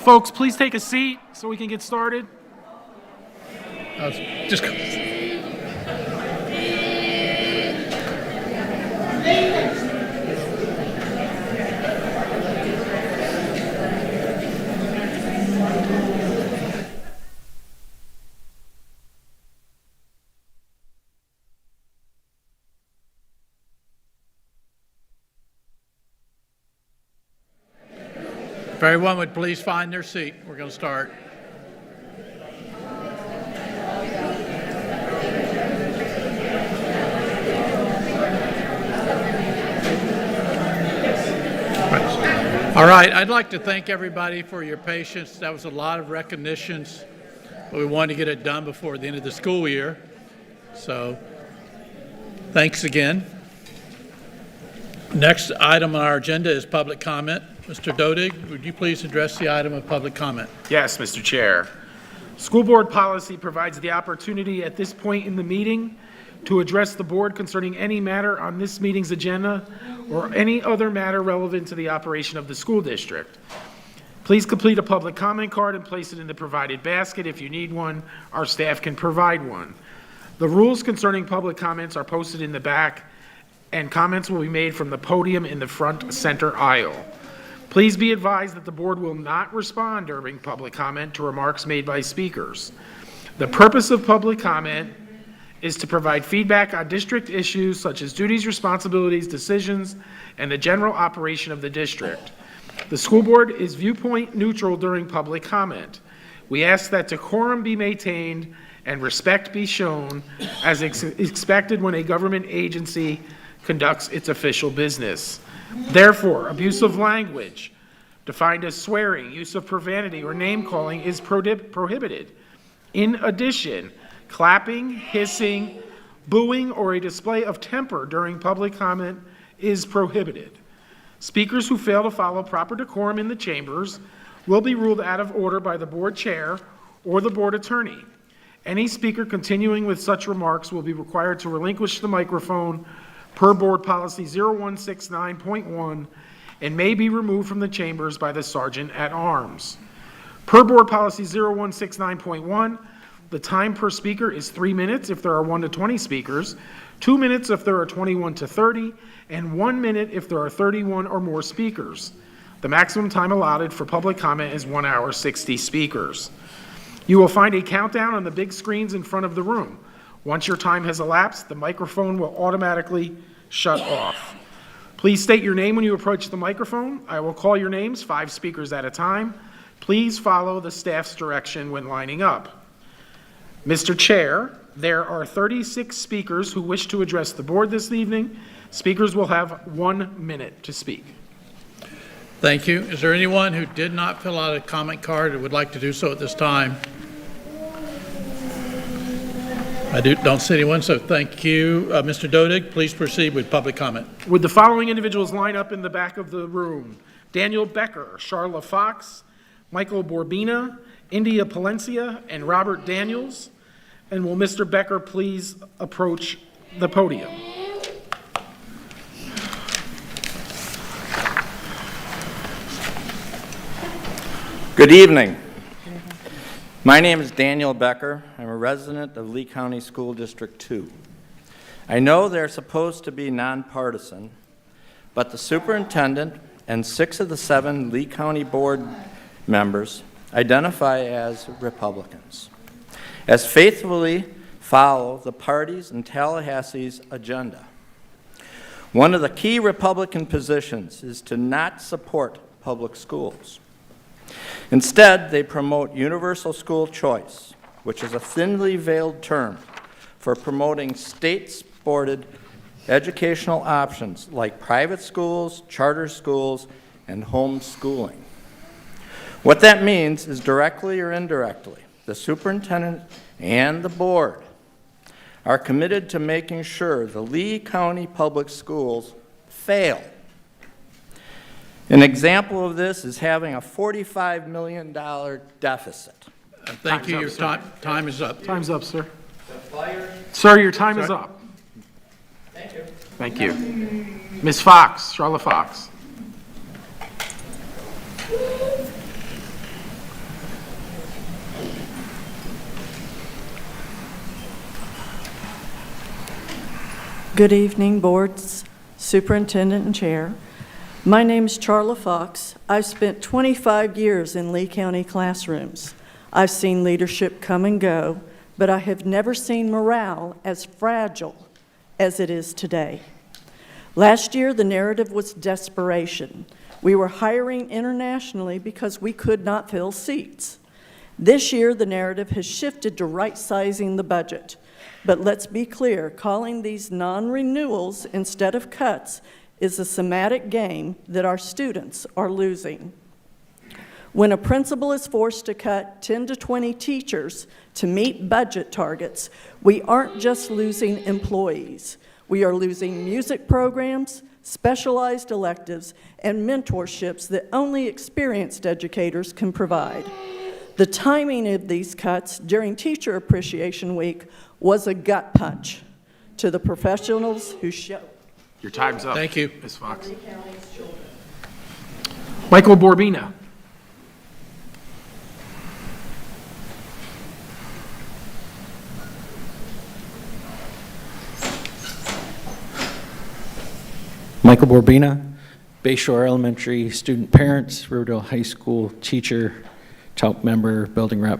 Folks, please take a seat so we can get started. Just if everyone would please find their seat, we're going to start. All right, I'd like to thank everybody for your patience. That was a lot of recognitions, but we wanted to get it done before the end of the school year. So thanks again. Next item on our agenda is public comment. Mr. Dodig, would you please address the item of public comment? Yes, Mr. Chair. School board policy provides the opportunity at this point in the meeting to address the board concerning any matter on this meeting's agenda or any other matter relevant to the operation of the school district. Please complete a public comment card and place it in the provided basket. If you need one, our staff can provide one. The rules concerning public comments are posted in the back, and comments will be made from the podium in the front center aisle. Please be advised that the board will not respond during public comment to remarks made by speakers. The purpose of public comment is to provide feedback on district issues such as duties, responsibilities, decisions, and the general operation of the district. The school board is viewpoint neutral during public comment. We ask that decorum be maintained and respect be shown as expected when a government agency conducts its official business. Therefore, abusive language, defined as swearing, use of profanity, or name-calling is prohibited. In addition, clapping, hissing, booing, or a display of temper during public comment is prohibited. Speakers who fail to follow proper decorum in the chambers will be ruled out of order by the board chair or the board attorney. Any speaker continuing with such remarks will be required to relinquish the microphone per Board Policy 0169.1 and may be removed from the chambers by the Sergeant at Arms. Per Board Policy 0169.1, the time per speaker is 3 minutes if there are 1 to 20 speakers, 2 minutes if there are 21 to 30, and 1 minute if there are 31 or more speakers. The maximum time allotted for public comment is 1 hour, 60 speakers. You will find a countdown on the big screens in front of the room. Once your time has elapsed, the microphone will automatically shut off. Please state your name when you approach the microphone. I will call your names, 5 speakers at a time. Please follow the staff's direction when lining up. Mr. Chair, there are 36 speakers who wish to address the board this evening. Speakers will have 1 minute to speak. Thank you. Is there anyone who did not fill out a comment card and would like to do so at this time? I don't see anyone, so thank you. Mr. Dodig, please proceed with public comment. Would the following individuals line up in the back of the room? Daniel Becker, Charla Fox, Michael Borbina, India Palencia, and Robert Daniels. And will Mr. Becker please approach the podium? Good evening. My name is Daniel Becker. I'm a resident of Lee County School District 2. I know they're supposed to be nonpartisan, but the superintendent and 6 of the 7 Lee County board members identify as Republicans, as faithfully follow the party's and Tallahassee's agenda. One of the key Republican positions is to not support public schools. Instead, they promote universal school choice, which is a thinly veiled term for promoting state-supported educational options like private schools, charter schools, and homeschooling. What that means is, directly or indirectly, the superintendent and the board are committed to making sure the Lee County Public Schools fail. An example of this is having a $45 million deficit. Thank you. Your time is up. Time's up, sir. Sir, your time is up. Thank you. Thank you. Ms. Fox, Charla Fox. Good evening, boards, superintendent, and chair. My name is Charla Fox. I've spent 25 years in Lee County classrooms. I've seen leadership come and go, but I have never seen morale as fragile as it is today. Last year, the narrative was desperation. We were hiring internationally because we could not fill seats. This year, the narrative has shifted to right-sizing the budget. But let's be clear, calling these non-renewals instead of cuts is a semantic game that our students are losing. When a principal is forced to cut 10 to 20 teachers to meet budget targets, we aren't just losing employees. We are losing music programs, specialized electives, and mentorships that only experienced educators can provide. The timing of these cuts during Teacher Appreciation Week was a gut punch to the professionals who show. Your time's up. Thank you. Ms. Fox. Michael Borbina. Michael Borbina, Bayshore Elementary student parents, Riverdale High School teacher, TALP member, building rep.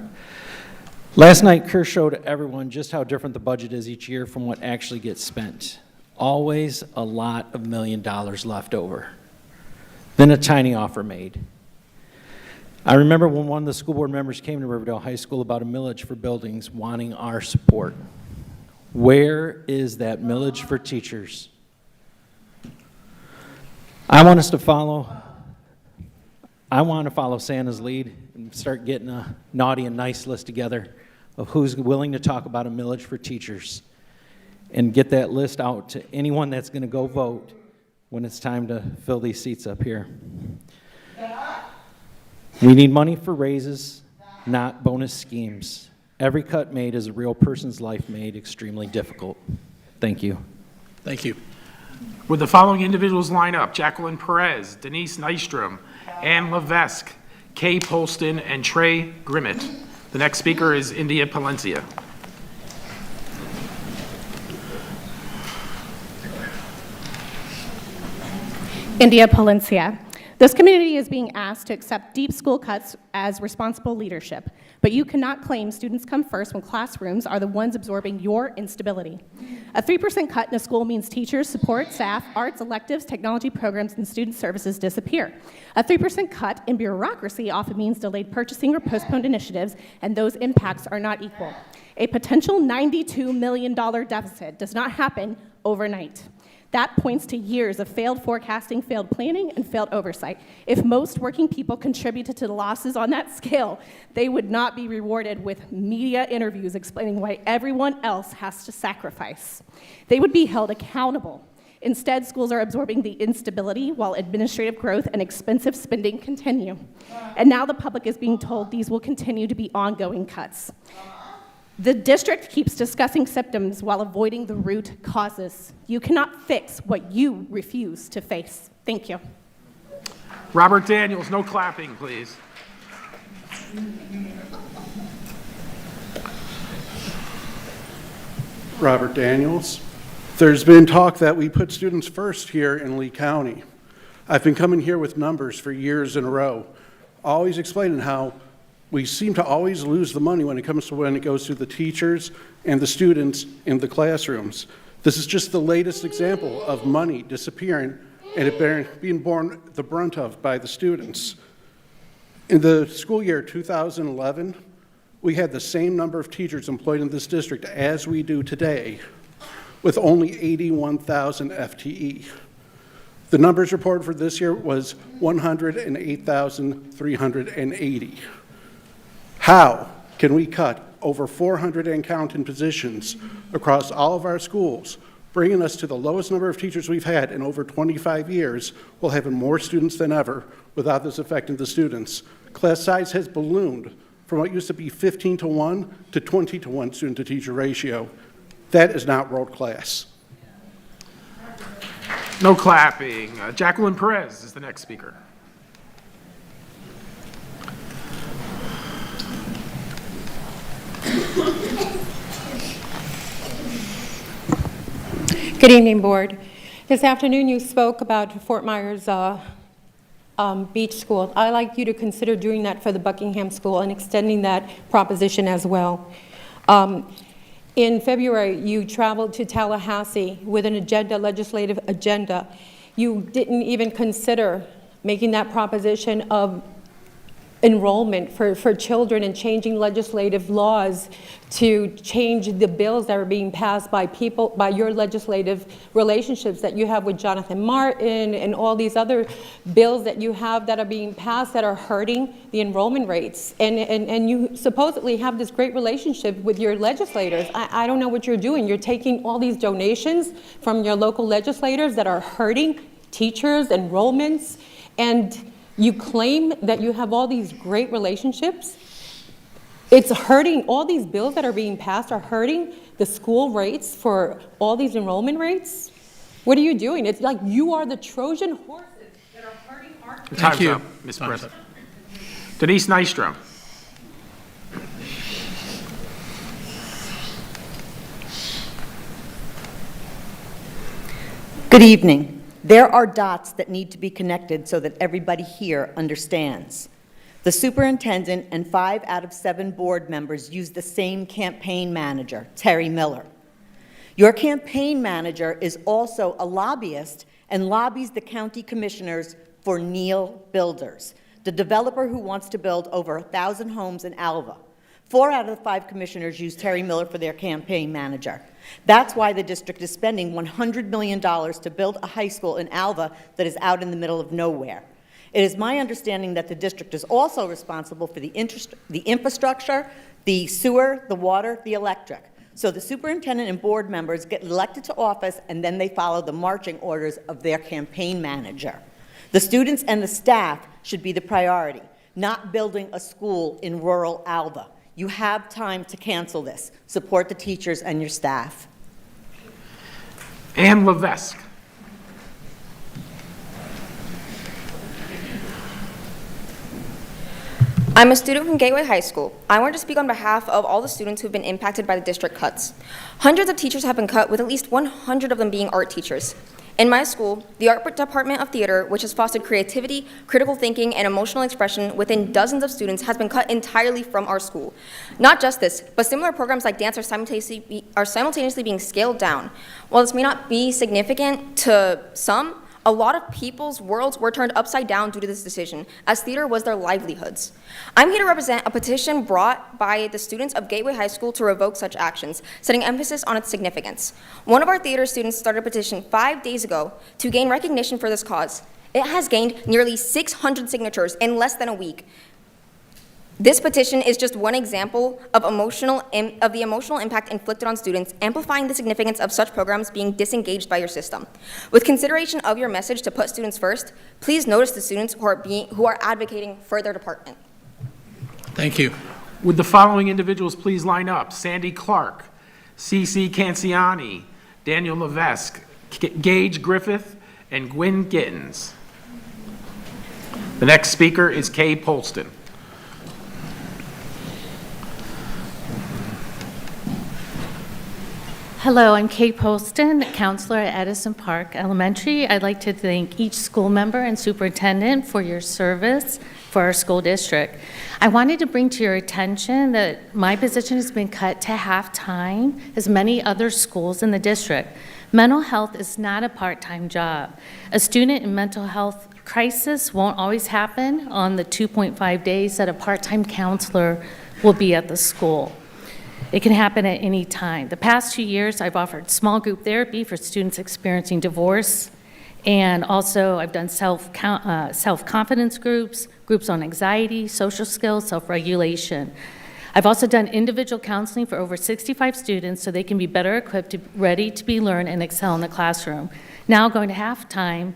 Last night, Kerr showed everyone just how different the budget is each year from what actually gets spent. Always a lot of $1 million left over. Then a tiny offer made. I remember when one of the school board members came to Riverdale High School about a millage for buildings wanting our support. Where is that millage for teachers? I want to follow Santa's lead and start getting a naughty and nice list together of who's willing to talk about a millage for teachers and get that list out to anyone that's going to go vote when it's time to fill these seats up here. We need money for raises, not bonus schemes. Every cut made is a real person's life made extremely difficult. Thank you. Thank you. Would the following individuals line up? Jacqueline Perez, Denise Nystrom, Ann Levesque, Kay Polston, and Trey Grimmett. The next speaker is India Palencia. India Palencia. This community is being asked to accept deep school cuts as responsible leadership, but you cannot claim students come first when classrooms are the ones absorbing your instability. A 3% cut in a school means teachers, support, staff, arts, electives, technology programs, and student services disappear. A 3% cut in bureaucracy often means delayed purchasing or postponed initiatives, and those impacts are not equal. A potential $92 million deficit does not happen overnight. That points to years of failed forecasting, failed planning, and failed oversight. If most working people contributed to the losses on that scale, they would not be rewarded with media interviews explaining why everyone else has to sacrifice. They would be held accountable. Instead, schools are absorbing the instability while administrative growth and expensive spending continue. And now the public is being told these will continue to be ongoing cuts. The district keeps discussing symptoms while avoiding the root causes. You cannot fix what you refuse to face. Thank you. Robert Daniels, no clapping, please. Robert Daniels. There's been talk that we put students first here in Lee County. I've been coming here with numbers for years in a row, always explaining how we seem to always lose the money when it goes to the teachers and the students in the classrooms. This is just the latest example of money disappearing and it being borne the brunt of by the students. In the school year 2011, we had the same number of teachers employed in this district as we do today, with only 81,000 FTE. The numbers reported for this year was 108,380. How can we cut over 400 and counting positions across all of our schools, bringing us to the lowest number of teachers we've had in over 25 years, while having more students than ever without this affecting the students? Class size has ballooned from what used to be 15-to-1 to 20-to-1 student-to-teacher ratio. That is not world class. No clapping. Jacqueline Perez is the next speaker. Good evening, Board. This afternoon you spoke about Fort Myers Beach School. I'd like you to consider doing that for the Buckingham School and extending that proposition as well. In February, you traveled to Tallahassee with an agenda, legislative agenda. You didn't even consider making that proposition of enrollment for children and changing legislative laws to change the bills that are being passed by people, by your legislative relationships that you have with Jonathan Martin and all these other bills that you have that are being passed that are hurting the enrollment rates. And you supposedly have this great relationship with your legislators. I don't know what you're doing. You're taking all these donations from your local legislators that are hurting teachers, enrollments, and you claim that you have all these great relationships. It's hurting, all these bills that are being passed are hurting the school rates for all these enrollment rates. What are you doing? It's like you are the Trojan horses that are hurting our kids. Time's up, Ms. President. Denise Nystrom. Good evening. There are dots that need to be connected so that everybody here understands. The superintendent and 5 out of 7 board members use the same campaign manager, Terry Miller. Your campaign manager is also a lobbyist and lobbies the county commissioners for Neil Builders, the developer who wants to build over 1,000 homes in Alva. 4 out of the 5 commissioners use Terry Miller for their campaign manager. That's why the district is spending $100 million to build a high school in Alva that is out in the middle of nowhere. It is my understanding that the district is also responsible for the infrastructure, the sewer, the water, the electric. So the superintendent and board members get elected to office, and then they follow the marching orders of their campaign manager. The students and the staff should be the priority, not building a school in rural Alva. You have time to cancel this. Support the teachers and your staff. Ann Levesque. I'm a student from Gateway High School. I want to speak on behalf of all the students who have been impacted by the district cuts. Hundreds of teachers have been cut, with at least 100 of them being art teachers. In my school, the Art Department of Theater, which has fostered creativity, critical thinking, and emotional expression within dozens of students, has been cut entirely from our school. Not just this, but similar programs like dance are simultaneously being scaled down. While this may not be significant to some, a lot of people's worlds were turned upside down due to this decision, as theater was their livelihoods. I'm here to represent a petition brought by the students of Gateway High School to revoke such actions, setting emphasis on its significance. One of our theater students started a petition 5 days ago to gain recognition for this cause. It has gained nearly 600 signatures in less than a week. This petition is just one example of the emotional impact inflicted on students, amplifying the significance of such programs being disengaged by your system. With consideration of your message to put students first, please notice the students who are advocating for their department. Thank you. Would the following individuals please line up? Sandy Clark, C.C. Canciani, Daniel Levesque, Gage Griffith, and Gwyn Gittins. The next speaker is Kay Polston. Hello, I'm Kate Poston, counselor at Edison Park Elementary. I'd like to thank each school member and superintendent for your service for our school district. I wanted to bring to your attention that my position has been cut to half-time, as many other schools in the district. Mental health is not a part-time job. A student in mental health crisis won't always happen on the 2.5 days that a part-time counselor will be at the school. It can happen at any time. The past 2 years, I've offered small group therapy for students experiencing divorce, and also I've done self-confidence groups, groups on anxiety, social skills, self-regulation. I've also done individual counseling for over 65 students so they can be better equipped, ready to be learned and excel in the classroom. Now going to halftime,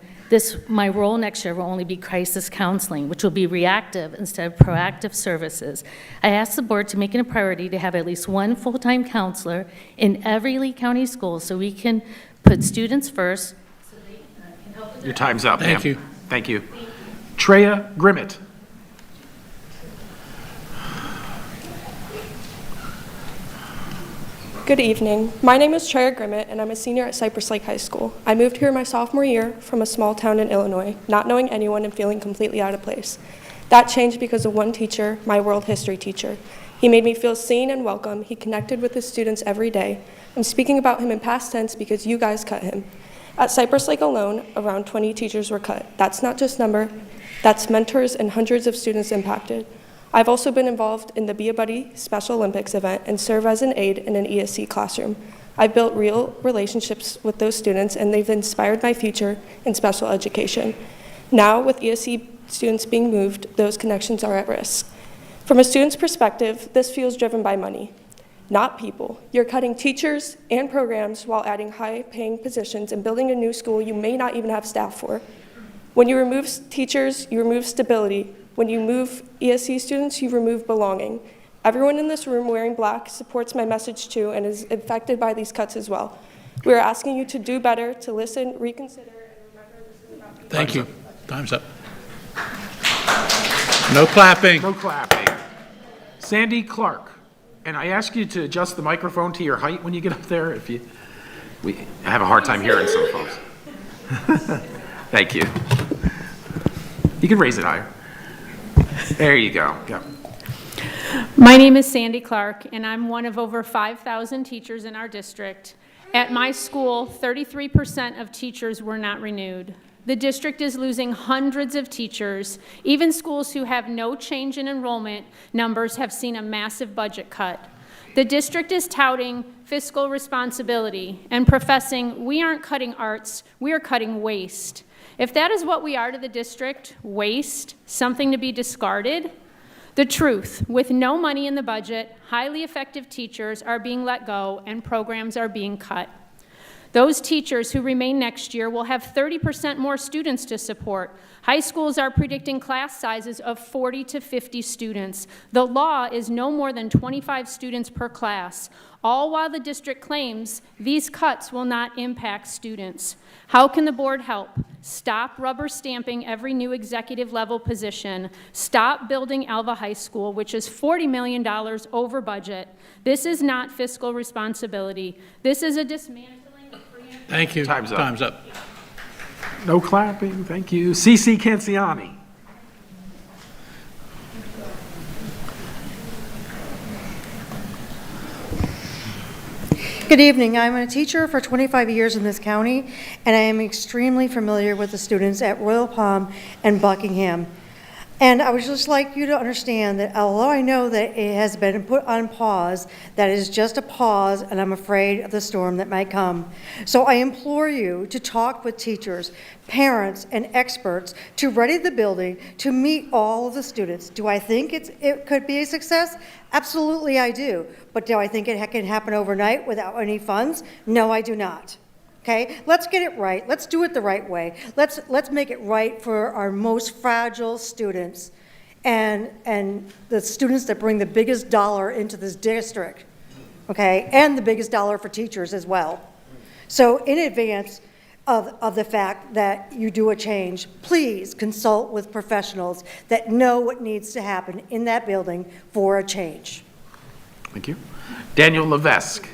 my role next year will only be crisis counseling, which will be reactive instead of proactive services. I asked the board to make it a priority to have at least one full-time counselor in every Lee County school so we can put students first. So they can help with Your time's up, Thank you. Thank you. Treya Grimmett. Good evening. My name is Treya Grimmett, and I'm a senior at Cypress Lake High School. I moved here my sophomore year from a small town in Illinois, not knowing anyone and feeling completely out of place. That changed because of one teacher, my world history teacher. He made me feel seen and welcome. He connected with his students every day. I'm speaking about him in past tense because you guys cut him. At Cypress Lake alone, around 20 teachers were cut. That's not just number, that's mentors and hundreds of students impacted. I've also been involved in the Be a Buddy Special Olympics event and serve as an aide in an ESC classroom. I've built real relationships with those students, and they've inspired my future in special education. Now, with ESC students being moved, those connections are at risk. From a student's perspective, this feels driven by money, not people. You're cutting teachers and programs while adding high-paying positions and building a new school you may not even have staff for. When you remove teachers, you remove stability. When you move ESC students, you remove belonging. Everyone in this room wearing black supports my message too and is affected by these cuts as well. We are asking you to do better, to listen, reconsider, and remember this is about people. Thank you. Time's up. No clapping. No clapping. Sandy Clark. And I ask you to adjust the microphone to your height when you get up there. I have a hard time hearing some folks. Thank you. You can raise it higher. There you go. Go. My name is Sandy Clark, and I'm one of over 5,000 teachers in our district. At my school, 33% of teachers were not renewed. The district is losing hundreds of teachers. Even schools who have no change in enrollment numbers have seen a massive budget cut. The district is touting fiscal responsibility and professing we aren't cutting arts, we are cutting waste. If that is what we are to the district, waste, something to be discarded, the truth, with no money in the budget, highly effective teachers are being let go and programs are being cut. Those teachers who remain next year will have 30% more students to support. High schools are predicting class sizes of 40 to 50 students. The law is no more than 25 students per class, all while the district claims these cuts will not impact students. How can the board help? Stop rubber stamping every new executive level position. Stop building Alva High School, which is $40 million over budget. This is not fiscal responsibility. This is a dismantling. Thank you. Time's up. Time's up. No clapping, thank you. CC Canziani. Good evening. I'm a teacher for 25 years in this county, and I am extremely familiar with the students at Royal Palm and Buckingham. And I would just like you to understand that although I know that it has been put on pause, that is just a pause, and I'm afraid of the storm that might come. So I implore you to talk with teachers, parents, and experts to ready the building to meet all of the students. Do I think it could be a success? Absolutely I do. But do I think it can happen overnight without any funds? No, I do not. Okay, let's get it right. Let's do it the right way. Let's make it right for our most fragile students and the students that bring the biggest dollar into this district, okay, and the biggest dollar for teachers as well. So in advance of the fact that you do a change, please consult with professionals that know what needs to happen in that building for a change. Thank you. Daniel Levesque.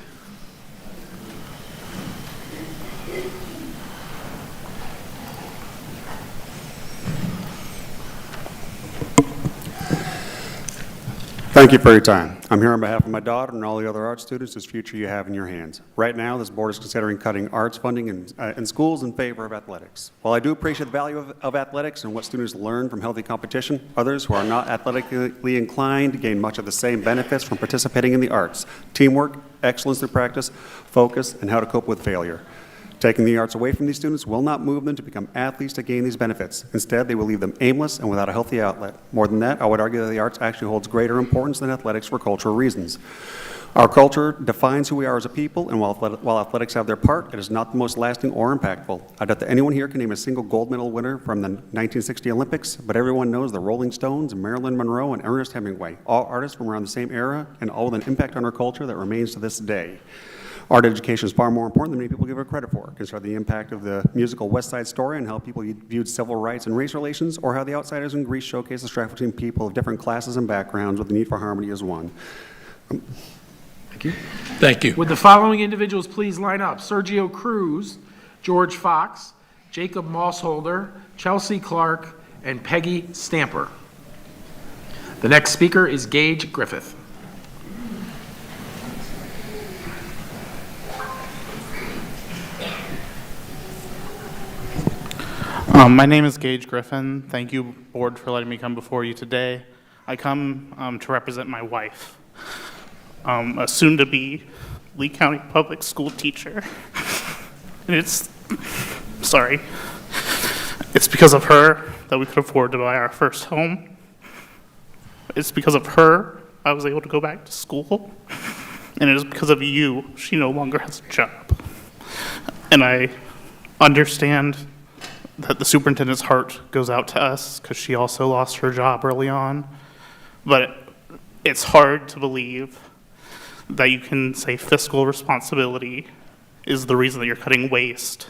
Thank you for your time. I'm here on behalf of my daughter and all the other art students whose future you have in your hands. Right now, this board is considering cutting arts funding in schools in favor of athletics. While I do appreciate the value of athletics and what students learn from healthy competition, others who are not athletically inclined gain much of the same benefits from participating in the arts: teamwork, excellence through practice, focus, and how to cope with failure. Taking the arts away from these students will not move them to become athletes to gain these benefits. Instead, they will leave them aimless and without a healthy outlet. More than that, I would argue that the arts actually holds greater importance than athletics for cultural reasons. Our culture defines who we are as a people, and while athletics have their part, it is not the most lasting or impactful. I doubt that anyone here can name a single gold medal winner from the 1960 Olympics, but everyone knows the Rolling Stones, Marilyn Monroe, and Ernest Hemingway, all artists from around the same era, and all with an impact on our culture that remains to this day. Art education is far more important than many people give it credit for. Consider the impact of the musical West Side Story and how people viewed civil rights and race relations, or how The Outsiders in Grease showcased the strife between people of different classes and backgrounds with the need for harmony as one. Thank you. Thank you. Would the following individuals please line up? Sergio Cruz, George Fox, Jacob Mossholder, Chelsea Clark, and Peggy Stamper. The next speaker is Gage Griffith. My name is Gage Griffin. Thank you, board, for letting me come before you today. I come to represent my wife, a soon-to-be Lee County Public School teacher. And it's because of her that we could afford to buy our first home. It's because of her I was able to go back to school. And it is because of you she no longer has a job. And I understand that the superintendent's heart goes out to us because she also lost her job early on. But it's hard to believe that you can say fiscal responsibility is the reason that you're cutting waste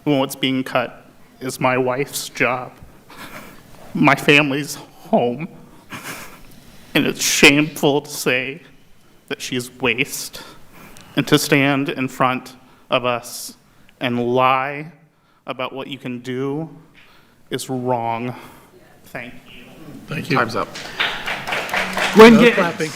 when what's being cut is my wife's job, my family's home. And it's shameful to say that she's waste and to stand in front of us and lie about what you can do is wrong. Thank you. Thank you. Time's up. Gwen No Gittens. clapping.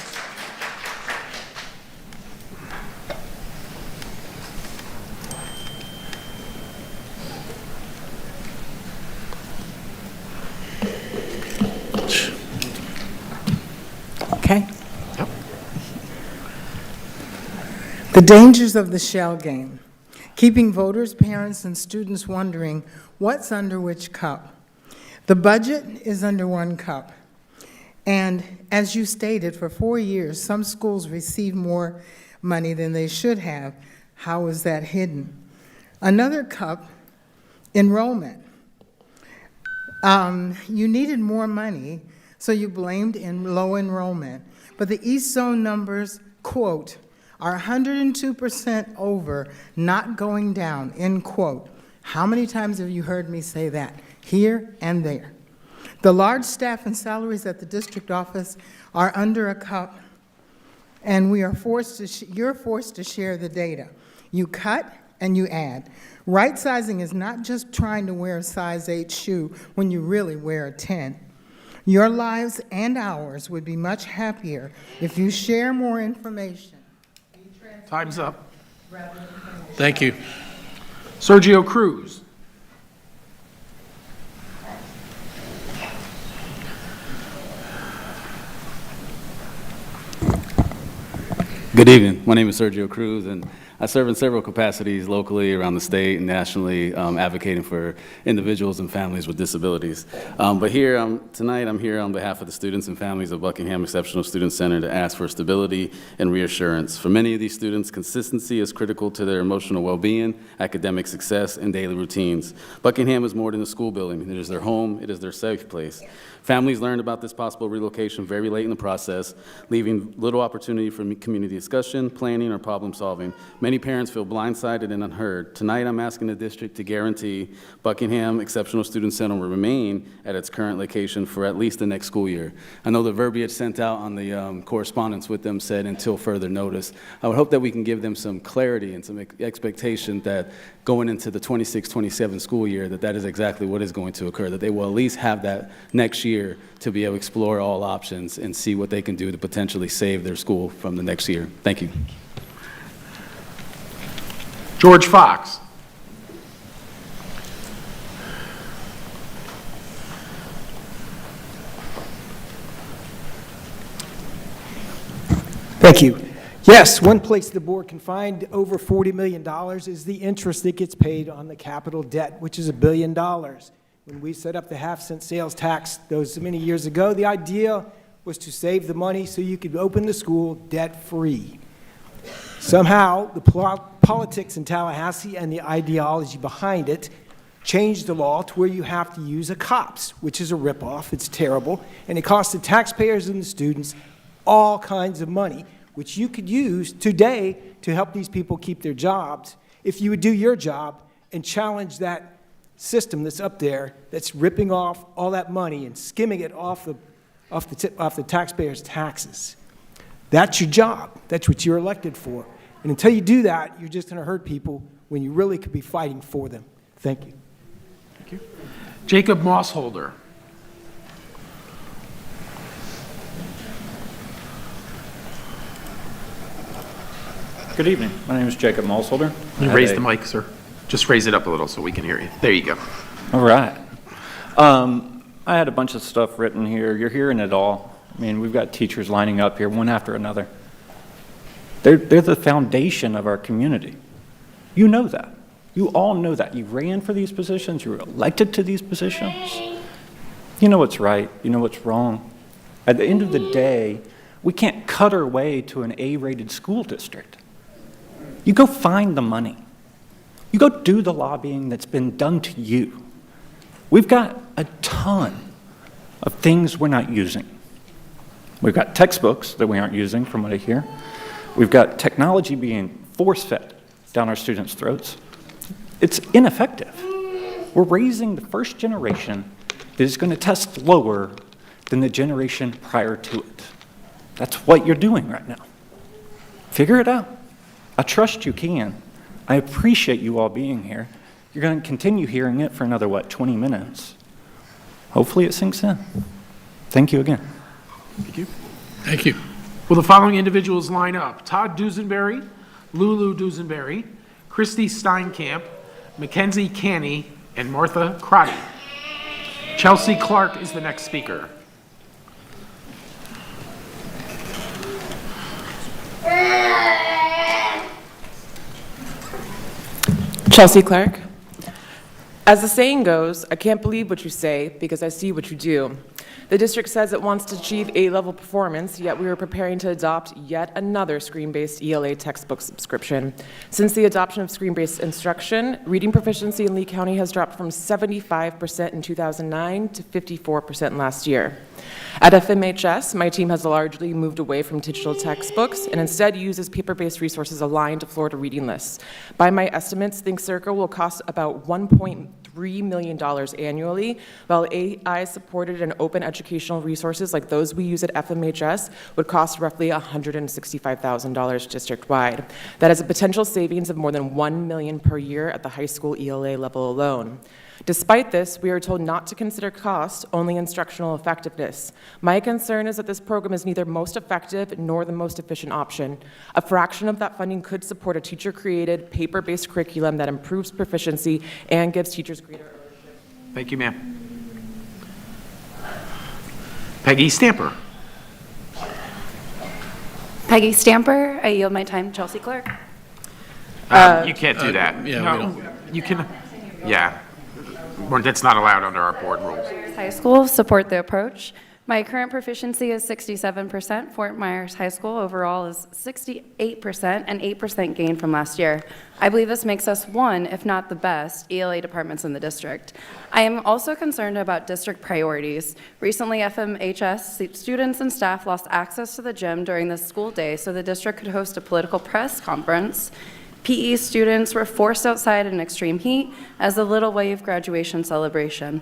The dangers of the shell game, keeping voters, parents, and students wondering what's under which cup. The budget is under one cup. And as you stated, for 4 years, some schools receive more money than they should have. How is that hidden? Another cup, enrollment. You needed more money, so you blamed in low enrollment. But the East Zone numbers, quote, are 102% over, not going down, end quote. How many times have you heard me say that? Here and there. The large staff and salaries at the district office are under a cup, and you're forced to share the data. You cut and you add. Right sizing is not just trying to wear a size 8 shoe when you really wear a 10. Your lives and ours would be much happier if you share more information. Time's up. Thank you. Sergio Cruz. Good evening. My name is Sergio Cruz, and I serve in several capacities locally, around the state, and nationally, advocating for individuals and families with disabilities. But here tonight, I'm here on behalf of the students and families of Buckingham Exceptional Student Center to ask for stability and reassurance. For many of these students, consistency is critical to their emotional well-being, academic success, and daily routines. Buckingham is more than a school building. It is their home. It is their safe place. Families learned about this possible relocation very late in the process, leaving little opportunity for community discussion, planning, or problem solving. Many parents feel blindsided and unheard. Tonight, I'm asking the district to guarantee Buckingham Exceptional Student Center will remain at its current location for at least the next school year. I know the verbiage sent out on the correspondence with them said until further notice. I would hope that we can give them some clarity and some expectation that going into the 26-27 school year, that is exactly what is going to occur, that they will at least have that next year to be able to explore all options and see what they can do to potentially save their school from the next year. Thank you. George Fox. Thank you. Yes, one place the board can find over $40 million is the interest that gets paid on the capital debt, which is $1 billion. When we set up the half-cent sales tax those many years ago, the idea was to save the money so you could open the school debt-free. Somehow, the politics in Tallahassee and the ideology behind it changed the law to where you have to use a COPS, which is a ripoff. It's terrible, and it costs the taxpayers and the students all kinds of money, which you could use today to help these people keep their jobs if you would do your job and challenge that system that's up there that's ripping off all that money and skimming it off the taxpayers' taxes. That's your job. That's what you're elected for. And until you do that, you're just going to hurt people when you really could be fighting for them. Thank you. Thank you. Jacob Mossholder. Good evening. My name is Jacob Mossholder. You raise the mic, sir. Just raise it up a little so we can hear you. There you go. All right. I had a bunch of stuff written here. You're hearing it all. I mean, we've got teachers lining up here one after another. They're the foundation of our community. You know that. You all know that. You ran for these positions. You were elected to these positions. You know what's right. You know what's wrong. At the end of the day, we can't cut our way to an A-rated school district. You go find the money. You go do the lobbying that's been done to you. We've got a ton of things we're not using. We've got textbooks that we aren't using, from what I hear. We've got technology being force-fed down our students' throats. It's ineffective. We're raising the first generation that is going to test lower than the generation prior to it. That's what you're doing right now. Figure it out. I trust you can. I appreciate you all being here. You're going to continue hearing it for another, 20 minutes. Hopefully it sinks in. Thank you again. Thank you. Thank you. Will the following individuals line up? Todd Dusenberry, Lulu Dusenberry, Christy Steinkamp, Mackenzie Canny, and Martha Crotty. Chelsea Clark is the next speaker. Chelsea Clark. As the saying goes, I can't believe what you say because I see what you do. The district says it wants to achieve A-level performance, yet we are preparing to adopt yet another screen-based ELA textbook subscription. Since the adoption of screen-based instruction, reading proficiency in Lee County has dropped from 75% in 2009 to 54% last year. At FMHS, my team has largely moved away from digital textbooks and instead uses paper-based resources aligned to Florida reading lists. By my estimates, Think Circle will cost about $1.3 million annually, while AI-supported and open educational resources like those we use at FMHS would cost roughly $165,000 district-wide. That is a potential savings of more than $1 million per year at the high school ELA level alone. Despite this, we are told not to consider cost, only instructional effectiveness. My concern is that this program is neither most effective nor the most efficient option. A fraction of that funding could support a teacher-created, paper-based curriculum that improves proficiency and gives teachers greater ownership. Thank you, ma'am. Peggy Stamper. Peggy Stamper. I yield my time. Chelsea Clark. You can't do that. No, you can. Yeah. Well, that's not allowed under our board rules. High School, support the approach. My current proficiency is 67%. Fort Myers High School overall is 68%, and 8% gain from last year. I believe this makes us one, if not the best, ELA departments in the district. I am also concerned about district priorities. Recently, FMHS students and staff lost access to the gym during the school day so the district could host a political press conference. PE students were forced outside in extreme heat as a Little Wave graduation celebration.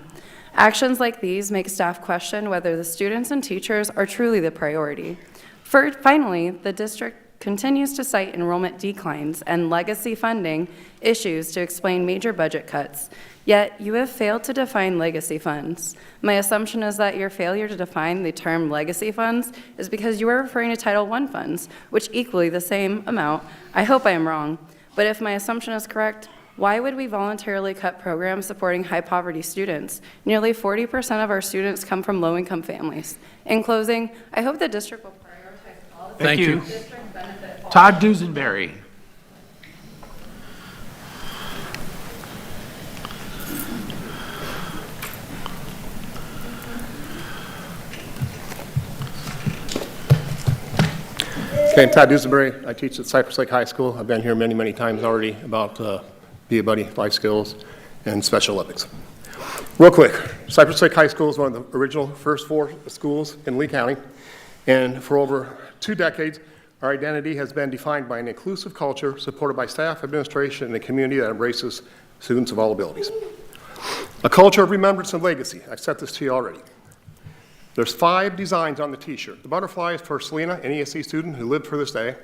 Actions like these make staff question whether the students and teachers are truly the priority. Finally, the district continues to cite enrollment declines and legacy funding issues to explain major budget cuts, yet you have failed to define legacy funds. My assumption is that your failure to define the term legacy funds is because you are referring to Title I funds, which equally the same amount. I hope I am wrong, but if my assumption is correct, why would we voluntarily cut programs supporting high-poverty students? Nearly 40% of our students come from low-income families. In closing, I hope the district will prioritize all the Thank you. district benefits. Todd Dusenberry. Okay, I'm Todd Dusenberry. I teach at Cypress Lake High School. I've been here many, many times already about Be a Buddy, life skills, and Special Olympics. Real quick, Cypress Lake High School is one of the original first 4 schools in Lee County, and for over 2 decades, our identity has been defined by an inclusive culture supported by staff, administration, and a community that embraces students of all abilities. A culture of remembrance and legacy. I've said this to you already. There's 5 designs on the t-shirt. The butterfly is for Selena, an ESC student who lived for this day.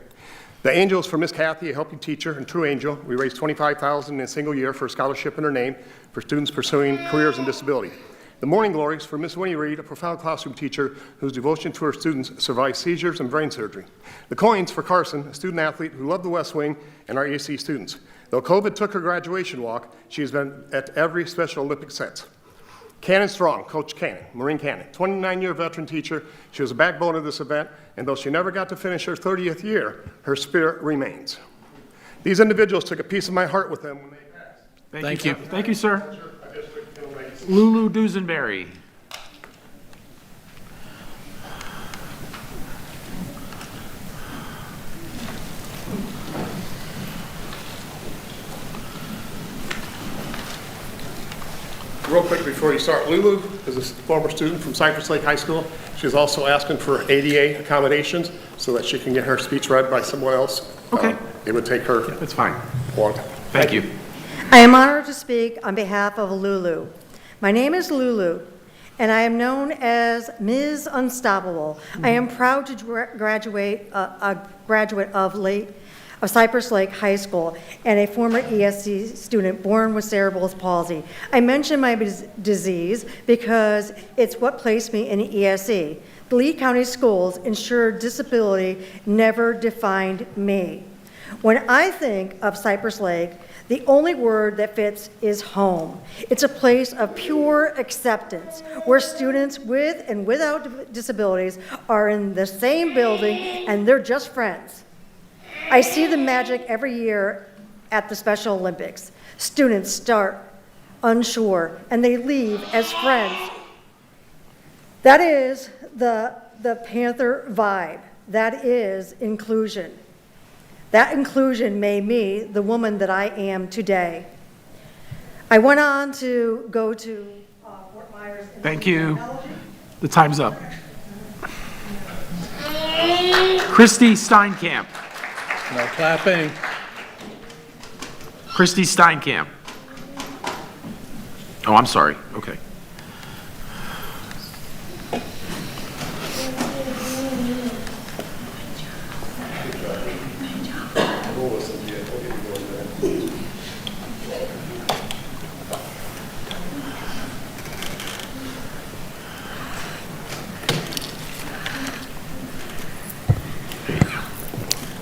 The angel is for Miss Kathy, a helping teacher and true angel. We raised $25,000 in a single year for a scholarship in her name for students pursuing careers in disability. The morning glory is for Miss Winnie Reed, a profound classroom teacher whose devotion to her students survived seizures and brain surgery. The coins for Carson, a student athlete who loved the West Wing and our ESC students. Though COVID took her graduation walk, she has been at every Special Olympics since. Cannon Strong, Coach Cannon, Maureen Cannon, 29-year veteran teacher. She was a backbone of this event, and though she never got to finish her 30th year, her spirit remains. These individuals took a piece of my heart with them when they passed. Thank you. Thank you, sir. Lulu Dusenberry. Real quick before you start, Lulu is a former student from Cypress Lake High School. She's also asking for ADA accommodations so that she can get her speech read by someone else. Okay. It would take her That's fine. a long time. Thank you. I am honored to speak on behalf of Lulu. My name is Lulu, and I am known as Ms. Unstoppable. I am proud to graduate of Cypress Lake High School and a former ESC student born with cerebral palsy. I mention my disease because it's what placed me in ESC. The Lee County schools ensure disability never defined me. When I think of Cypress Lake, the only word that fits is home. It's a place of pure acceptance where students with and without disabilities are in the same building and they're just friends. I see the magic every year at the Special Olympics. Students start unsure, and they leave as friends. That is the Panther vibe. That is inclusion. That inclusion made me the woman that I am today. I went on to go to Fort Myers. Thank you. The time's up. Christy Steinkamp. No clapping. Christy Steinkamp. Oh, I'm sorry. Okay.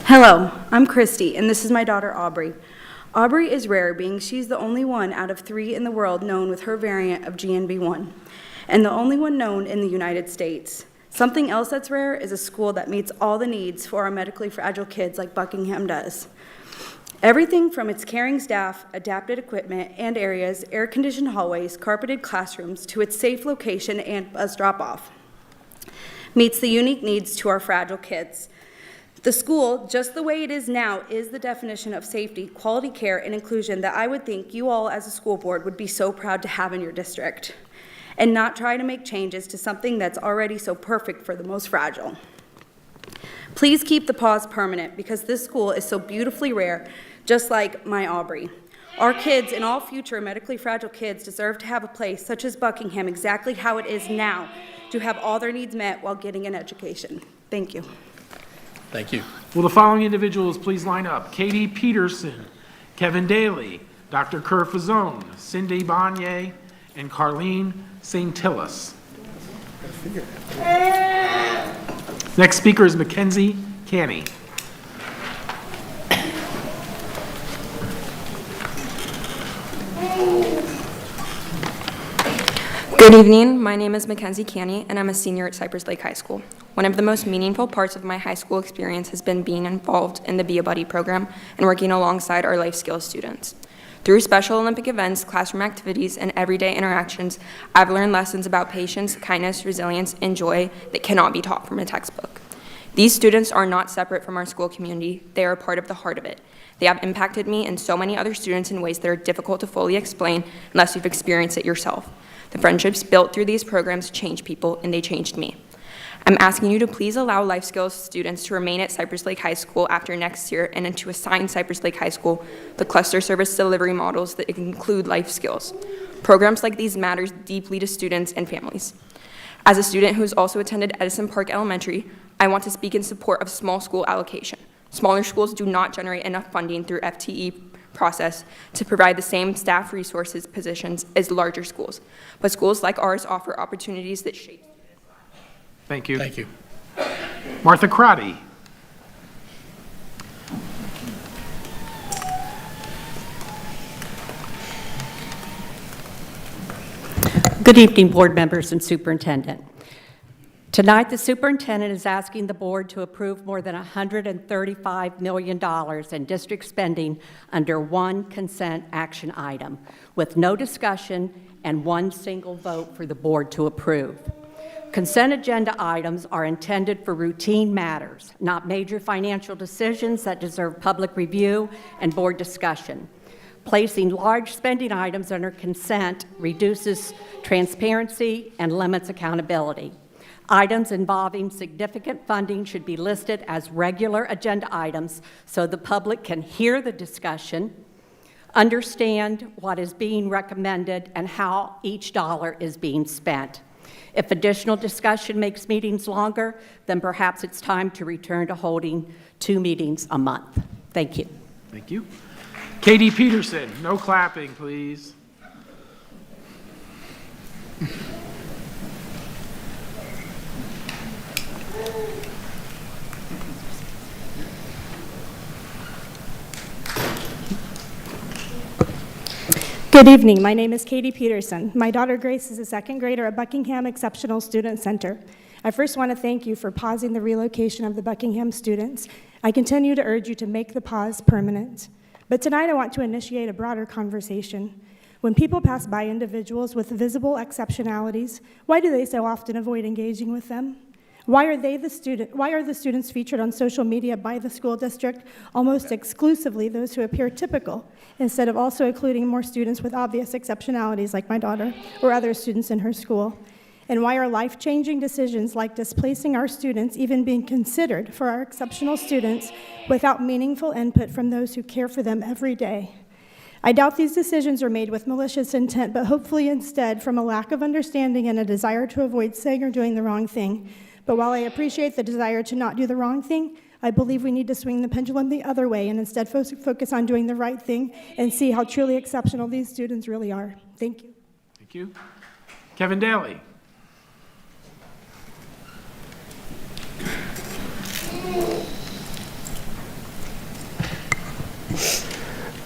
Hello, I'm Christy, and this is my daughter Aubrey. Aubrey is rare, being she's the only one out of 3 in the world known with her variant of GNB1, and the only one known in the United States. Something else that's rare is a school that meets all the needs for our medically fragile kids like Buckingham does. Everything from its caring staff, adapted equipment and areas, air-conditioned hallways, carpeted classrooms, to its safe location and bus drop-off, meets the unique needs to our fragile kids. The school, just the way it is now, is the definition of safety, quality care, and inclusion that I would think you all as a school board would be so proud to have in your district, and not try to make changes to something that's already so perfect for the most fragile. Please keep the pause permanent, because this school is so beautifully rare, just like my Aubrey. Our kids and all future medically fragile kids deserve to have a place such as Buckingham exactly how it is now, to have all their needs met while getting an education. Thank you. Thank you. Will the following individuals please line up? Katie Peterson, Kevin Daly, Dr. Kerr Fazone, Cindy Bonnier, and Carlene St. Tillis. Next speaker is Mackenzie Canny. Good evening, my name is Mackenzie Canny, and I'm a senior at Cypress Lake High School. One of the most meaningful parts of my high school experience has been being involved in the Be a Buddy program and working alongside our life skills students. Through Special Olympic events, classroom activities, and everyday interactions, I've learned lessons about patience, kindness, resilience, and joy that cannot be taught from a textbook. These students are not separate from our school community, they are a part of the heart of it. They have impacted me and so many other students in ways that are difficult to fully explain unless you've experienced it yourself. The friendships built through these programs change people, and they changed me. I'm asking you to please allow life skills students to remain at Cypress Lake High School after next year and to assign Cypress Lake High School the cluster service delivery models that include life skills. Programs like these matter deeply to students and families. As a student who has also attended Edison Park Elementary, I want to speak in support of small school allocation. Smaller schools do not generate enough funding through FTE process to provide the same staff resources positions as larger schools. But schools like ours offer opportunities that shape. Thank you. Thank you. Martha Crotty. Good evening, board members and superintendent. Tonight, the superintendent is asking the board to approve more than $135 million in district spending under one consent action item, with no discussion and one single vote for the board to approve. Consent agenda items are intended for routine matters, not major financial decisions that deserve public review and board discussion. Placing large spending items under consent reduces transparency and limits accountability. Items involving significant funding should be listed as regular agenda items so the public can hear the discussion, understand what is being recommended, and how each dollar is being spent. If additional discussion makes meetings longer, then perhaps it's time to return to holding 2 meetings a month. Thank you. Thank you. Katie Peterson, no clapping, please. Good evening. My name is Katie Peterson. My daughter Grace is a second grader at Buckingham Exceptional Student Center. I first want to thank you for pausing the relocation of the Buckingham students. I continue to urge you to make the pause permanent. But tonight I want to initiate a broader conversation. When people pass by individuals with visible exceptionalities, why do they so often avoid engaging with them? Why are the students featured on social media by the school district almost exclusively those who appear typical, instead of also including more students with obvious exceptionalities like my daughter or other students in her school? And why are life-changing decisions like displacing our students even being considered for our exceptional students without meaningful input from those who care for them every day? I doubt these decisions are made with malicious intent, but hopefully instead from a lack of understanding and a desire to avoid saying or doing the wrong thing. But while I appreciate the desire to not do the wrong thing, I believe we need to swing the pendulum the other way and instead focus on doing the right thing and see how truly exceptional these students really are. Thank you. Thank you. Kevin Daly.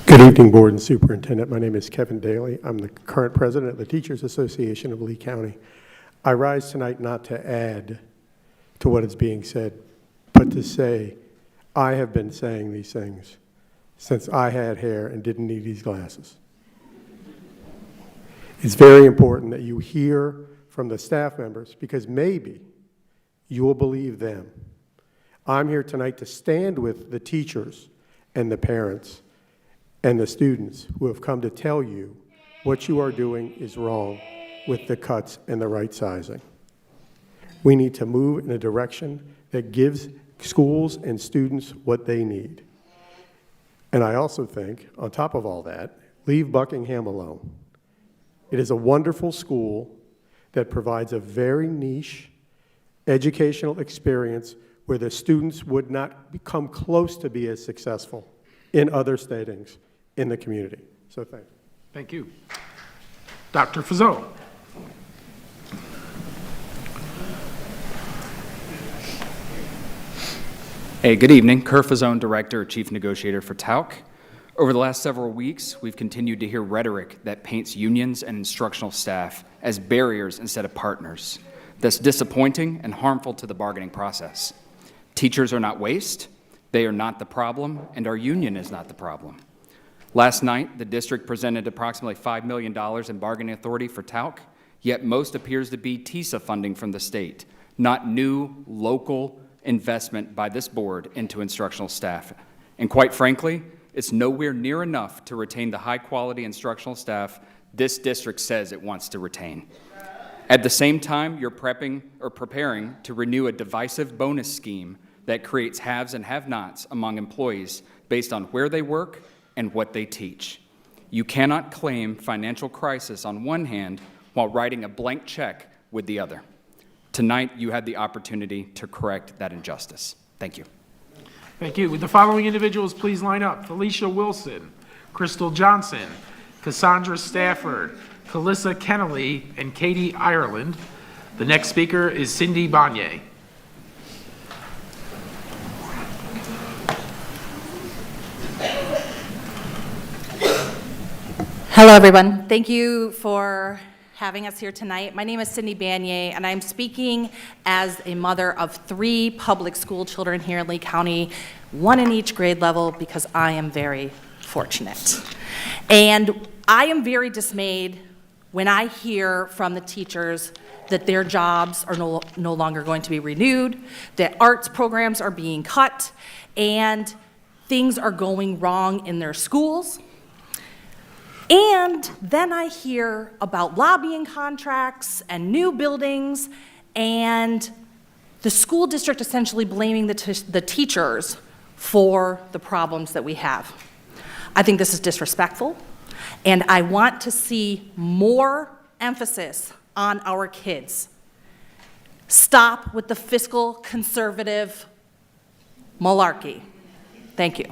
Good evening, Board and Superintendent. My name is Kevin Daly. I'm the current president of the Teachers Association of Lee County. I rise tonight not to add to what is being said, but to say I have been saying these things since I had hair and didn't need these glasses. It's very important that you hear from the staff members because maybe you will believe them. I'm here tonight to stand with the teachers and the parents and the students who have come to tell you what you are doing is wrong with the cuts and the right sizing. We need to move in a direction that gives schools and students what they need. And I also think, on top of all that, leave Buckingham alone. It is a wonderful school that provides a very niche educational experience where the students would not come close to be as successful in other settings in the community. So thank you. Thank you. Dr. Fazo. Hey, good evening. Kerr Fazzone, Director, Chief Negotiator for TALC. Over the last several weeks, we've continued to hear rhetoric that paints unions and instructional staff as barriers instead of partners. That's disappointing and harmful to the bargaining process. Teachers are not waste, they are not the problem, and our union is not the problem. Last night, the district presented approximately $5 million in bargaining authority for TALC, yet most appears to be TISA funding from the state, not new local investment by this board into instructional staff. And quite frankly, it's nowhere near enough to retain the high-quality instructional staff this district says it wants to retain. At the same time, you're preparing to renew a divisive bonus scheme that creates haves and have-nots among employees based on where they work and what they teach. You cannot claim financial crisis on one hand while writing a blank check with the other. Tonight, you had the opportunity to correct that injustice. Thank you. Thank you. Would the following individuals please line up? Felicia Wilson, Crystal Johnson, Cassandra Stafford, Calissa Kennelly, and Katie Ireland. The next speaker is Cindy Bonnier. Hello, everyone. Thank you for having us here tonight. My name is Cindy Banier, and I'm speaking as a mother of 3 public school children here in Lee County, 1 in each grade level, because I am very fortunate. And I am very dismayed when I hear from the teachers that their jobs are no longer going to be renewed, that arts programs are being cut, and things are going wrong in their schools. And then I hear about lobbying contracts and new buildings and the school district essentially blaming the teachers for the problems that we have. I think this is disrespectful, and I want to see more emphasis on our kids. Stop with the fiscal conservative malarkey. Thank you.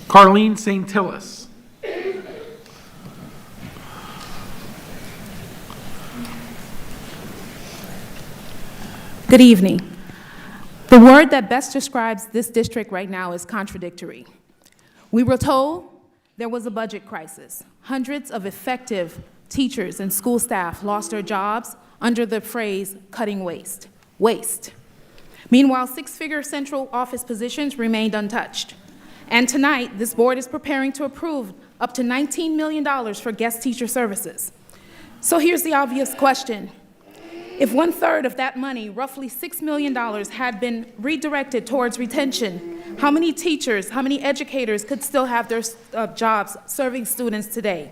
Carlene St. Tillis. Good evening. The word that best describes this district right now is contradictory. We were told there was a budget crisis. Hundreds of effective teachers and school staff lost their jobs under the phrase cutting waste. Waste. Meanwhile, 6-figure central office positions remained untouched. And tonight, this board is preparing to approve up to $19 million for guest teacher services. So here's the obvious question. If 1/3 of that money, roughly $6 million, had been redirected towards retention, how many teachers, how many educators could still have their jobs serving students today?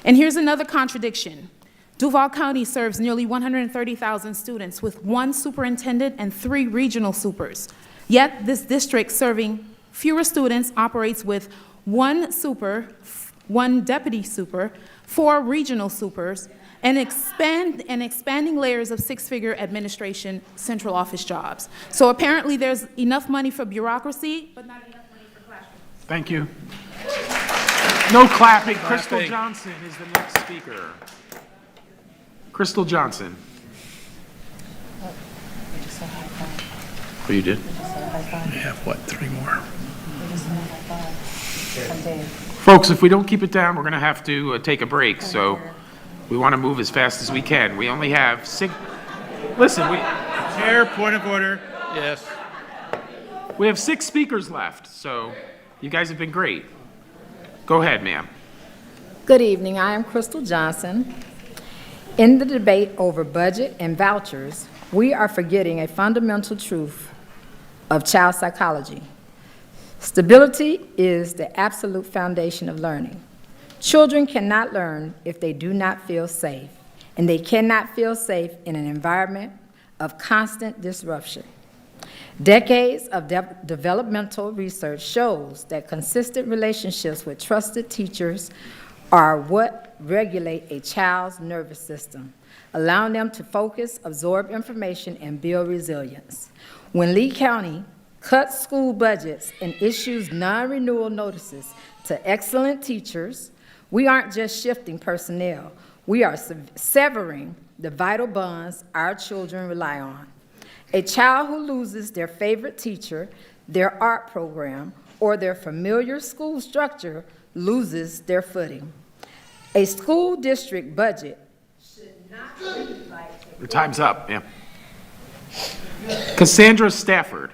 And here's another contradiction. Duval County serves nearly 130,000 students with 1 superintendent and 3 regional supers. Yet this district serving fewer students operates with 1 super, 1 deputy super, 4 regional supers, and expanding layers of 6-figure administration central office jobs. So apparently there's enough money for bureaucracy, but not enough money for classrooms. Thank you. No clapping. Crystal Johnson is the next speaker. Crystal Johnson. Oh, you did? We have, what, 3 more? Folks, if we don't keep it down, we're going to have to take a break, so we want to move as fast as we can. We only have 6, listen, Chair, point of order. Yes. we have 6 speakers left, so you guys have been great. Go ahead, ma'am. Good evening, I am Crystal Johnson. In the debate over budget and vouchers, we are forgetting a fundamental truth of child psychology. Stability is the absolute foundation of learning. Children cannot learn if they do not feel safe, and they cannot feel safe in an environment of constant disruption. Decades of developmental research shows that consistent relationships with trusted teachers are what regulate a child's nervous system, allowing them to focus, absorb information, and build resilience. When Lee County cuts school budgets and issues non-renewal notices to excellent teachers, we aren't just shifting personnel, we are severing the vital bonds our children rely on. A child who loses their favorite teacher, their art program, or their familiar school structure loses their footing. A school district budget should not be like... Your time's up, ma'am. Cassandra Stafford.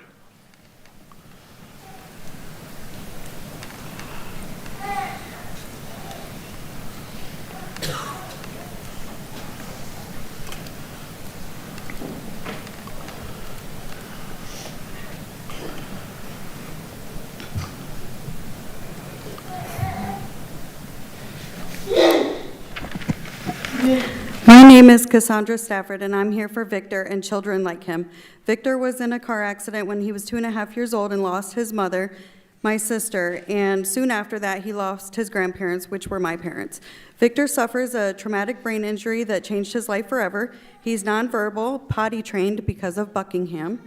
My name is Cassandra Stafford, and I'm here for Victor and children like him. Victor was in a car accident when he was 2.5 years old and lost his mother, my sister, and soon after that he lost his grandparents, which were my parents. Victor suffers a traumatic brain injury that changed his life forever. He's nonverbal, potty trained because of Buckingham,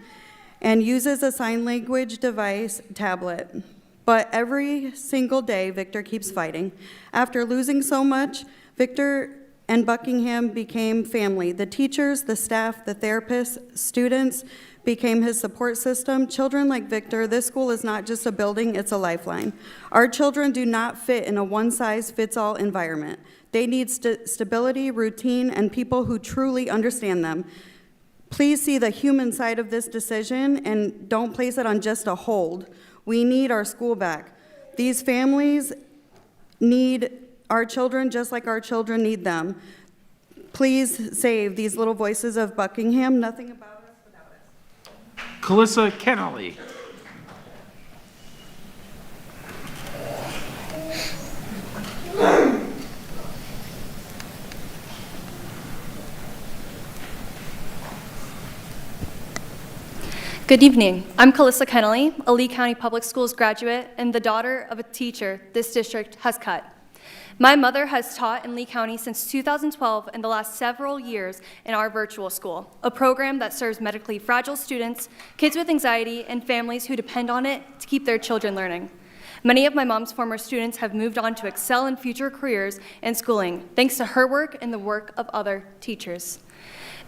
and uses a sign language device tablet. But every single day, Victor keeps fighting. After losing so much, Victor and Buckingham became family. The teachers, the staff, the therapists, students became his support system. Children like Victor, this school is not just a building, it's a lifeline. Our children do not fit in a one-size-fits-all environment. They need stability, routine, and people who truly understand them. Please see the human side of this decision and don't place it on just a hold. We need our school back. These families need our children just like our children need them. Please save these little voices of Buckingham. Nothing about us without us. Calissa Kennelly. Good evening. I'm Calissa Kennelly, a Lee County Public Schools graduate and the daughter of a teacher this district has cut. My mother has taught in Lee County since 2012 and the last several years in our virtual school, a program that serves medically fragile students, kids with anxiety, and families who depend on it to keep their children learning. Many of my mom's former students have moved on to excel in future careers and schooling, thanks to her work and the work of other teachers.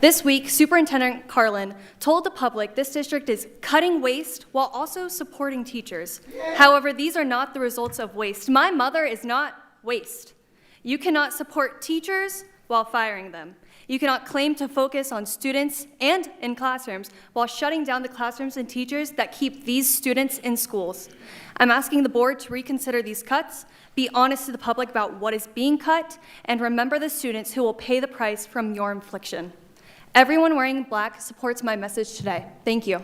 This week, Superintendent Carlin told the public this district is cutting waste while also supporting teachers. However, these are not the results of waste. My mother is not waste. You cannot support teachers while firing them. You cannot claim to focus on students and in classrooms while shutting down the classrooms and teachers that keep these students in schools. I'm asking the board to reconsider these cuts, be honest to the public about what is being cut, and remember the students who will pay the price from your infliction. Everyone wearing black supports my message today. Thank you.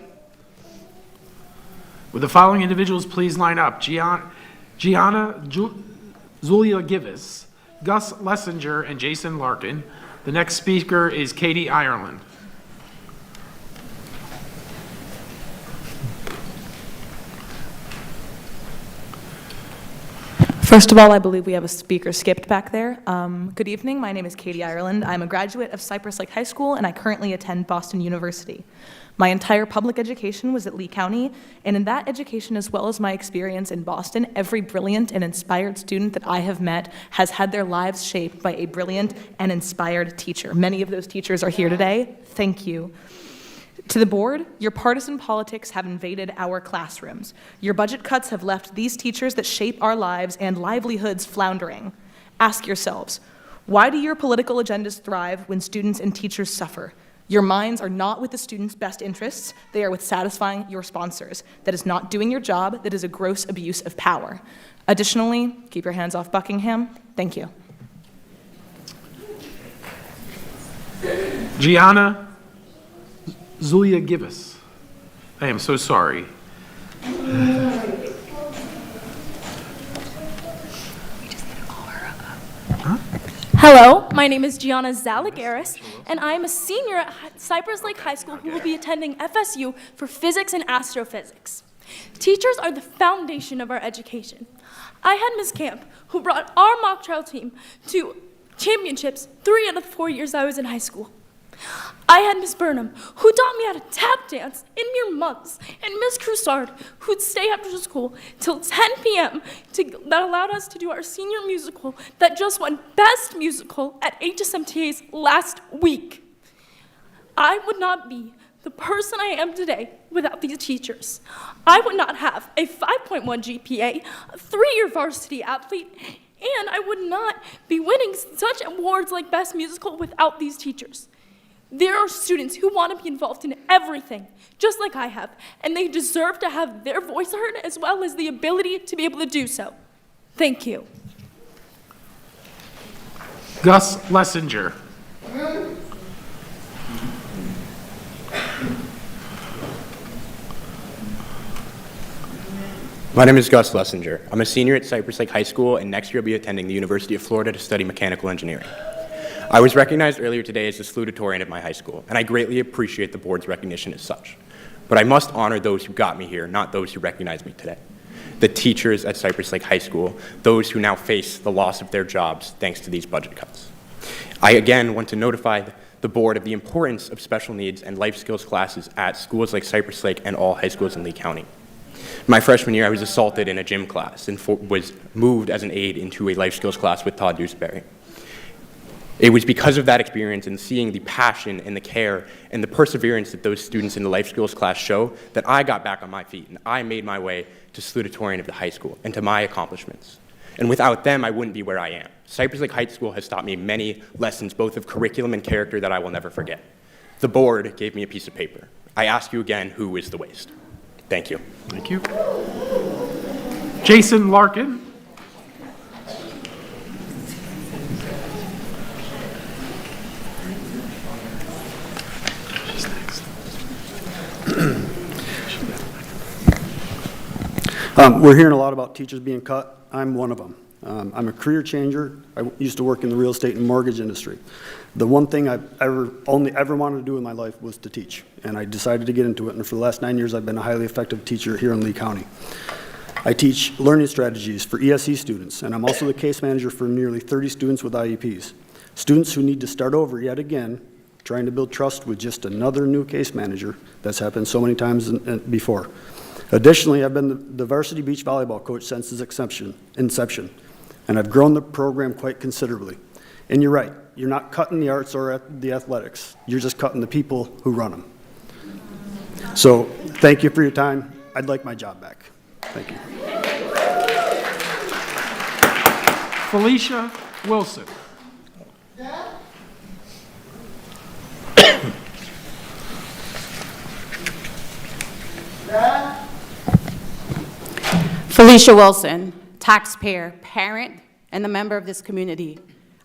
Would the following individuals please line up? Gianna Zulia Givas, Gus Lessinger, and Jason Larkin. The next speaker is Katie Ireland. First of all, I believe we have a speaker skipped back there. Good evening, my name is Katie Ireland. I'm a graduate of Cypress Lake High School, and I currently attend Boston University. My entire public education was at Lee County, and in that education, as well as my experience in Boston, every brilliant and inspired student that I have met has had their lives shaped by a brilliant and inspired teacher. Many of those teachers are here today. Thank you. To the board, your partisan politics have invaded our classrooms. Your budget cuts have left these teachers that shape our lives and livelihoods floundering. Ask yourselves, why do your political agendas thrive when students and teachers suffer? Your minds are not with the students' best interests, they are with satisfying your sponsors. That is not doing your job, that is a gross abuse of power. Additionally, keep your hands off Buckingham. Thank you. Gianna Zulia Givas. I am so sorry. Hello, my name is Gianna Zalagaris, and I am a senior at Cypress Lake High School who will be attending FSU for physics and astrophysics. Teachers are the foundation of our education. I had Ms. Camp, who brought our mock trial team to championships 3 out of the 4 years I was in high school. I had Miss Burnham, who taught me how to tap dance in mere months, and Miss Croussard, who'd stay after school till 10 p.m. That allowed us to do our senior musical that just won Best Musical at HSMTA's last week. I would not be the person I am today without these teachers. I would not have a 5.1 GPA, a 3-year varsity athlete, and I would not be winning such awards like Best Musical without these teachers. There are students who want to be involved in everything, just like I have, and they deserve to have their voice heard as well as the ability to be able to do so. Thank you. Gus Lessinger. My name is Gus Lessinger. I'm a senior at Cypress Lake High School, and next year I'll be attending the University of Florida to study mechanical engineering. I was recognized earlier today as the salutatorian at my high school, and I greatly appreciate the board's recognition as such. But I must honor those who got me here, not those who recognized me today. The teachers at Cypress Lake High School, those who now face the loss of their jobs thanks to these budget cuts. I again want to notify the board of the importance of special needs and life skills classes at schools like Cypress Lake and all high schools in Lee County. My freshman year, I was assaulted in a gym class and was moved as an aide into a life skills class with Todd Dewsbury. It was because of that experience and seeing the passion and the care and the perseverance that those students in the life skills class show that I got back on my feet and I made my way to salutatorian of the high school and to my accomplishments. And without them, I wouldn't be where I am. Cypress Lake High School has taught me many lessons, both of curriculum and character, that I will never forget. The board gave me a piece of paper. I ask you again, who is the waste? Thank you. Thank you. Jason Larkin. We're hearing a lot about teachers being cut. I'm one of them. I'm a career changer. I used to work in the real estate and mortgage industry. The one thing I only ever wanted to do in my life was to teach, and I decided to get into it, and for the last 9 years I've been a highly effective teacher here in Lee County. I teach learning strategies for ESE students, and I'm also the case manager for nearly 30 students with IEPs. Students who need to start over yet again, trying to build trust with just another new case manager. That's happened so many times before. Additionally, I've been the varsity beach volleyball coach since its inception, and I've grown the program quite considerably. And you're right, you're not cutting the arts or the athletics, you're just cutting the people who run them. So, thank you for your time. I'd like my job back. Thank you. Felicia Wilson. Felicia Wilson, taxpayer, parent, and a member of this community.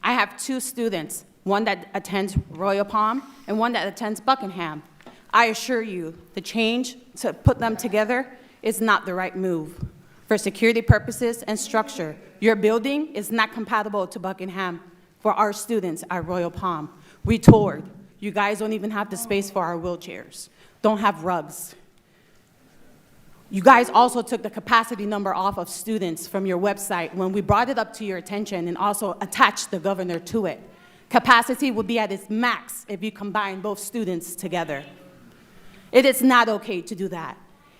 I have two students, one that attends Royal Palm and one that attends Buckingham. I assure you, the change to put them together is not the right move. For security purposes and structure, your building is not compatible to Buckingham for our students at Royal Palm. We toured. You guys don't even have the space for our wheelchairs. Don't have rugs. You guys also took the capacity number off of students from your website when we brought it up to your attention and also attached the governor to it. Capacity would be at its max if you combine both students together. It is not okay to do that.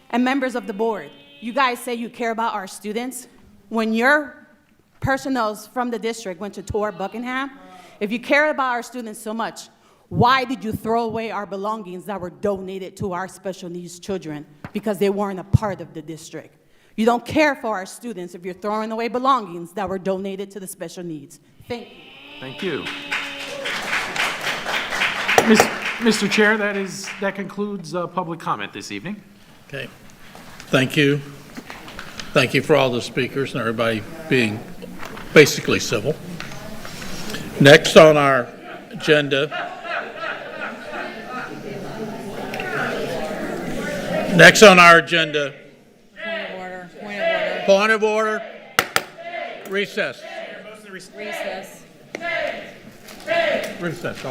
And members of the board, you guys say you care about our students. When your personnel from the district went to tour Buckingham, if you care about our students so much, why did you throw away our belongings that were donated to our special needs children because they weren't a part of the district? You don't care for our students if you're throwing away belongings that were donated to the special needs. Thank you. Thank you. Mr. Chair, that concludes public comment this evening. Okay. Thank you. Thank you for all the speakers and everybody being basically civil. Next on our agenda, point of order, recess. Recess. Recess.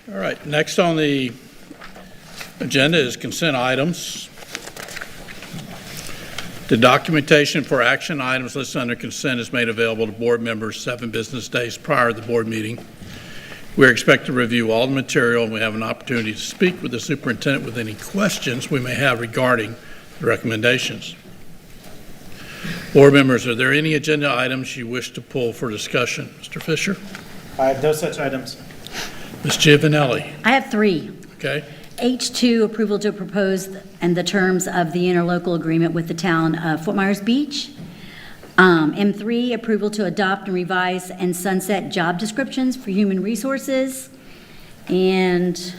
All right, next on the agenda is consent items. The documentation for action items listed under consent is made available to board members 7 business days prior to the board meeting. We expect to review all the material, and we have an opportunity to speak with the superintendent with any questions we may have regarding the recommendations. Board members, are there any agenda items you wish to pull for discussion? Mr. Fisher? I have no such items. Ms. Giovanelli? I have 3. Okay. H2, approval to propose and the terms of the interlocal agreement with the town of Fort Myers Beach. M3, approval to adopt and revise and sunset job descriptions for human resources. And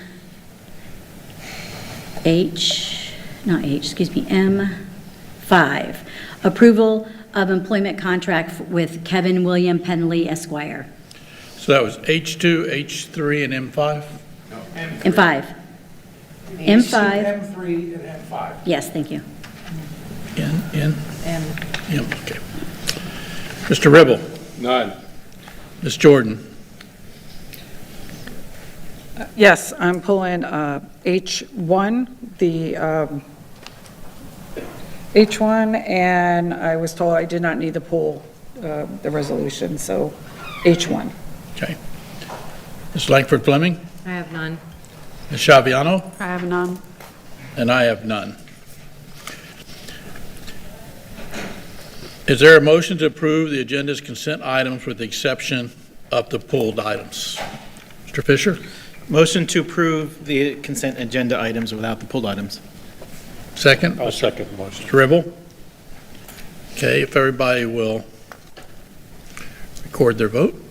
M5, approval of employment contract with Kevin William Penley Esquire. So that was H2, H3, and M5? No, M5. M5. M3 and M5. Yes, thank you. M, okay. Mr. Ribble? None. Ms. Jordan? Yes, I'm pulling H1, the H1, and I was told I did not need to pull the resolution, so H1. Okay. Ms. Langford Fleming? I have none. Ms. Shaviano? I have none. And I have none. Is there a motion to approve the agenda's consent items with the exception of the pulled items? Mr. Fisher? Motion to approve the consent agenda items without the pulled items. Second? I'll second the motion. Mr. Ribble? Okay, if everybody will record their vote.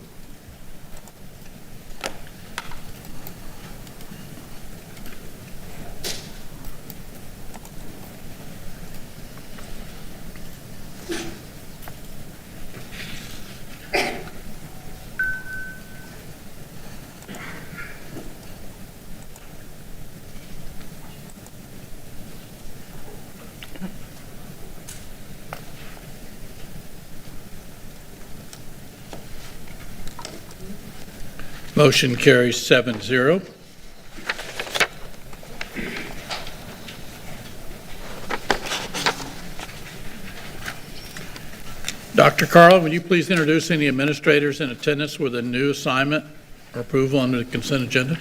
Motion carries 7-0. Dr. Carlin, would you please introduce any administrators in attendance with a new assignment or approval under the consent agenda?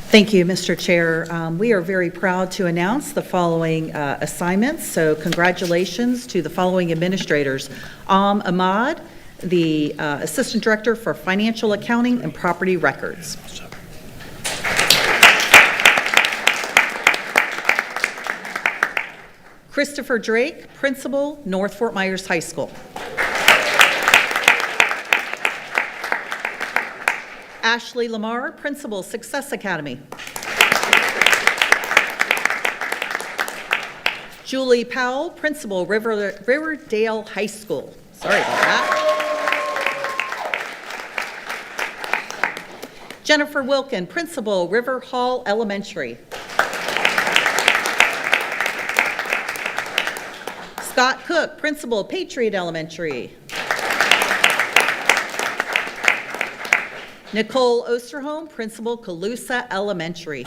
Thank you, Mr. Chair. We are very proud to announce the following assignments. So congratulations to the following administrators. Ahmad, the Assistant Director for Financial Accounting and Property Records. Christopher Drake, Principal, North Fort Myers High School. Ashley Lamar, Principal, Success Academy. Julie Powell, Principal, Riverdale High School. Sorry about that. Jennifer Wilkin, Principal, River Hall Elementary. Scott Cook, Principal, Patriot Elementary. Nicole Osterholm, Principal, Calusa Elementary.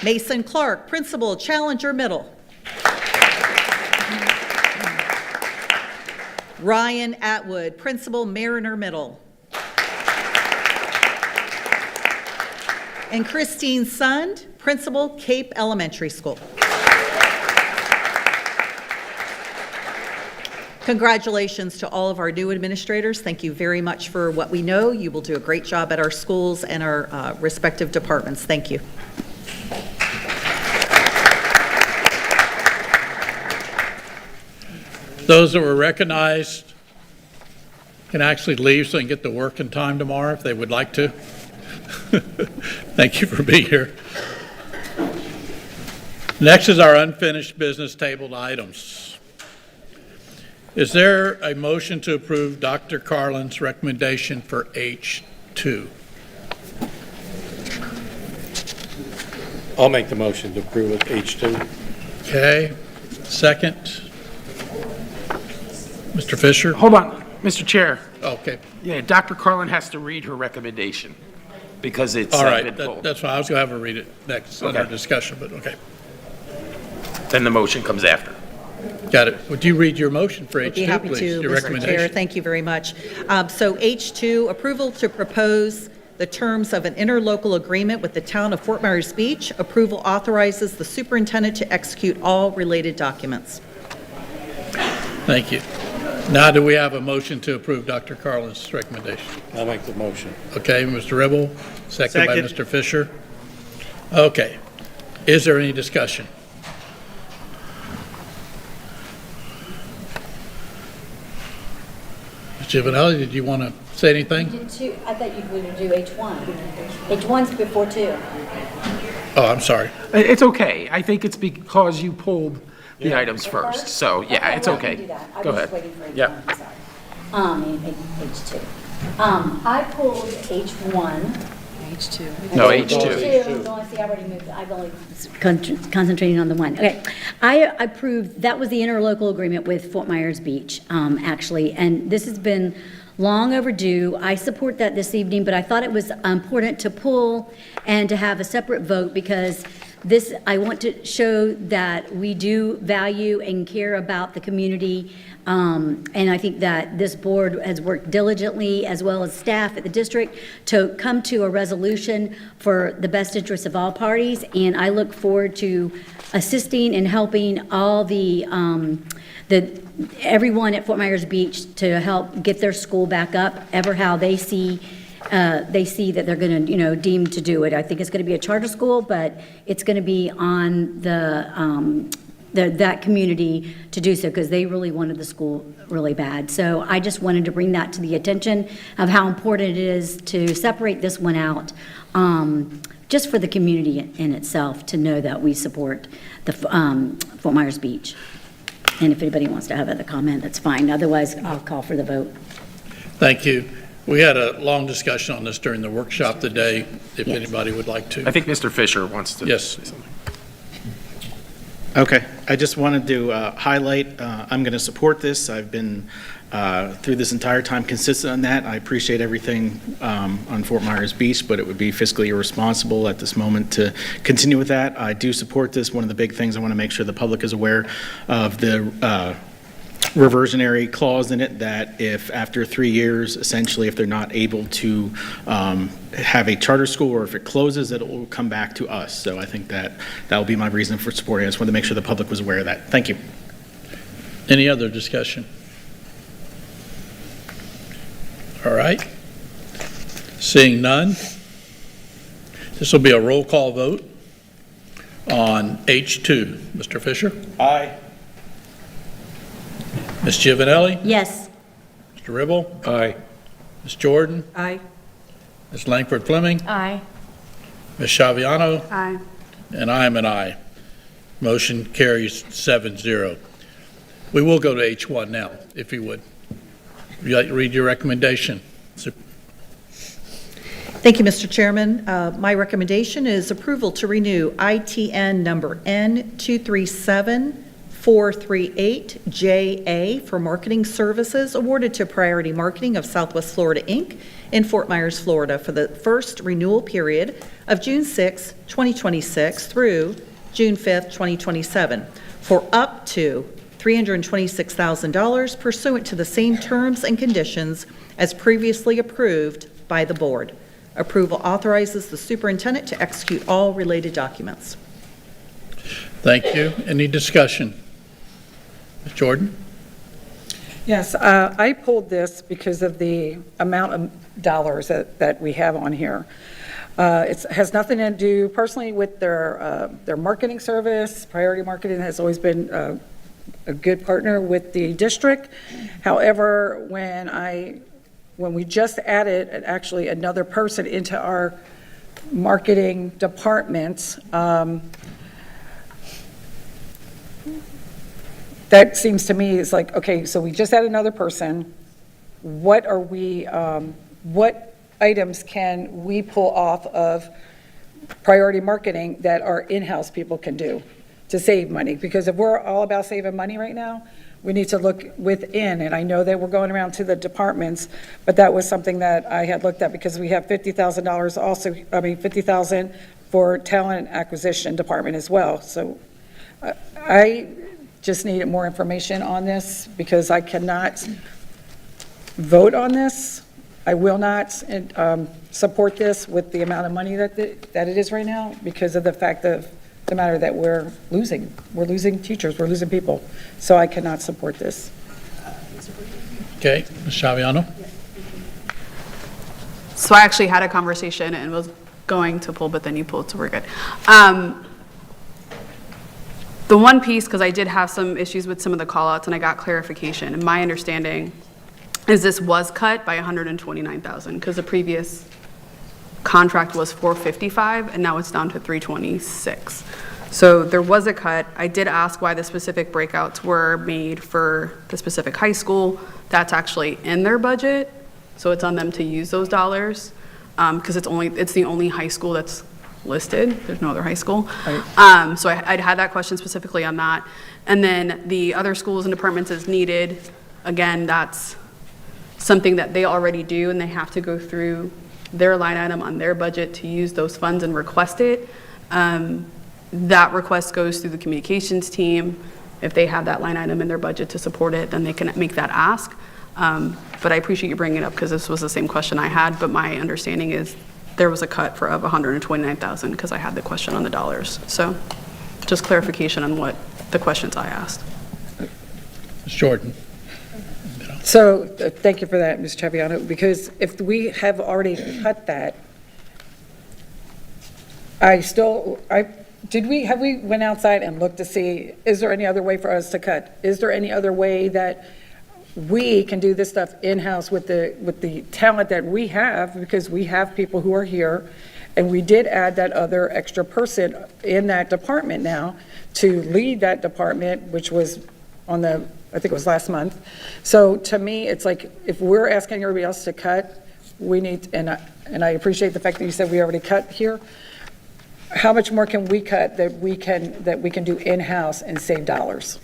Mason Clark, Principal, Challenger Middle. Ryan Atwood, Principal, Mariner Middle. And Christine Sund, Principal, Cape Elementary School. Congratulations to all of our new administrators. Thank you very much for what we know. You will do a great job at our schools and our respective departments. Thank you. Those that were recognized can actually leave so they can get to work in time tomorrow if they would like to. Thank you for being here. Next is our unfinished business tabled items. Is there a motion to approve Dr. Carlin's recommendation for H2? I'll make the motion to approve of H2. Okay, second. Mr. Fisher? Hold on. Mr. Chair, Okay, yeah, Dr. Carlin has to read her recommendation because it's all been right, pulled. that's fine. I was going to have her read it next in our Okay. discussion, but okay. Then the motion comes after. Got it. Would you read your motion for I'd be H2, happy please? to, Your Mr. Chair. recommendation. Thank you very much. So H2, approval to propose the terms of an interlocal agreement with the town of Fort Myers Beach. Approval authorizes the superintendent to execute all related documents. Thank you. Now, do we have a motion to approve Dr. Carlin's recommendation? I'll make the motion. Okay, Mr. Ribble, second by Second. Mr. Fisher. Okay. Is there any discussion? Ms. Giovanelli, did you want to say anything? I thought you were going to do H1. H1's before 2. Oh, I'm sorry. It's okay. I think it's because you pulled the items first. So, yeah, it's well, I can okay. do that. I Go was ahead. waiting for H1, Yeah. I'm sorry. H2. I pulled H1. H2. No, H2. See, I've already moved, I've only concentrating on the one. Okay. I approved, that was the interlocal agreement with Fort Myers Beach, actually, and this has been long overdue. I support that this evening, but I thought it was important to pull and to have a separate vote because this, I want to show that we do value and care about the community. And I think that this board has worked diligently, as well as staff at the district, to come to a resolution for the best interest of all parties. And I look forward to assisting and helping all everyone at Fort Myers Beach to help get their school back up, ever how they see that they're going to, deem to do it. I think it's going to be a charter school, but it's going to be on that community to do so because they really wanted the school really bad. So I just wanted to bring that to the attention of how important it is to separate this one out, just for the community in itself to know that we support the Fort Myers Beach. And if anybody wants to have a comment, that's fine. Otherwise, I'll call for the vote. Thank you. We had a long discussion on this during the workshop today, if anybody would like to. I think Mr. Fisher wants to Yes. say something. Okay, I just wanted to highlight, I'm going to support this. I've been, through this entire time, consistent on that. I appreciate everything on Fort Myers Beach, but it would be fiscally irresponsible at this moment to continue with that. I do support this. One of the big things I want to make sure the public is aware of the reversionary clause in it, that if after 3 years, essentially, if they're not able to have a charter school, or if it closes, it will come back to us. So I think that will be my reason for supporting it. I just wanted to make sure the public was aware of that. Thank you. Any other discussion? All right. Seeing none, this will be a roll call vote on H2. Mr. Fisher? Aye. Ms. Giovanelli? Yes. Mr. Ribble? Aye. Ms. Jordan? Aye. Ms. Langford Fleming? Aye. Ms. Shaviano? Aye. And I am an aye. Motion carries 7-0. We will go to H1 now, if you would. Would you like to read your recommendation? Thank you, Mr. Chairman. My recommendation is approval to renew ITN number N237438JA for marketing services awarded to Priority Marketing of Southwest Florida, Inc. in Fort Myers, Florida for the first renewal period of June 6, 2026 through June 5, 2027 for up to $326,000 pursuant to the same terms and conditions as previously approved by the board. Approval authorizes the superintendent to execute all related documents. Thank you. Any discussion? Ms. Jordan? Yes, I pulled this because of the amount of dollars that we have on here. It has nothing to do personally with their marketing service. Priority Marketing has always been a good partner with the district. However, when we just added actually another person into our marketing department, that seems to me is like, okay, so we just add another person. What items can we pull off of Priority Marketing that our in-house people can do to save money? Because if we're all about saving money right now, we need to look within, and I know that we're going around to the departments, but that was something that I had looked at because we have $50,000 also, $50,000 for talent acquisition department as well. So I just needed more information on this because I cannot vote on this. I will not support this with the amount of money that it is right now because of the fact of the matter that we're losing. We're losing teachers, we're losing people. So I cannot support this. Okay, Ms. Chaviano? So I actually had a conversation and was going to pull, but then you pulled, so we're good. The one piece, because I did have some issues with some of the callouts and I got clarification, and my understanding is this was cut by $129,000 because the previous contract was $455 and now it's down to $326. So there was a cut. I did ask why the specific breakouts were made for the specific high school. That's actually in their budget, so it's on them to use those dollars because it's the only high school that's listed. There's no other high school. Right. So I'd had that question specifically on that. And then the other schools and departments as needed, again, that's something that they already do and they have to go through their line item on their budget to use those funds and request it. That request goes through the communications team. If they have that line item in their budget to support it, then they can make that ask. But I appreciate you bringing it up because this was the same question I had, but my understanding is there was a cut of $129,000 because I had the question on the dollars. So just clarification on what the questions I asked. Ms. Jordan? So thank you for that, Ms. Chaviano, because if we have already cut that, have we went outside and looked to see, is there any other way for us to cut? Is there any other way that we can do this stuff in-house with the talent that we have, because we have people who are here, and we did add that other extra person in that department now to lead that department, which was on the, I think it was last month. So to me, it's like, if we're asking everybody else to cut, we need, and I appreciate the fact that you said we already cut here. How much more can we cut that we can do in-house and save dollars?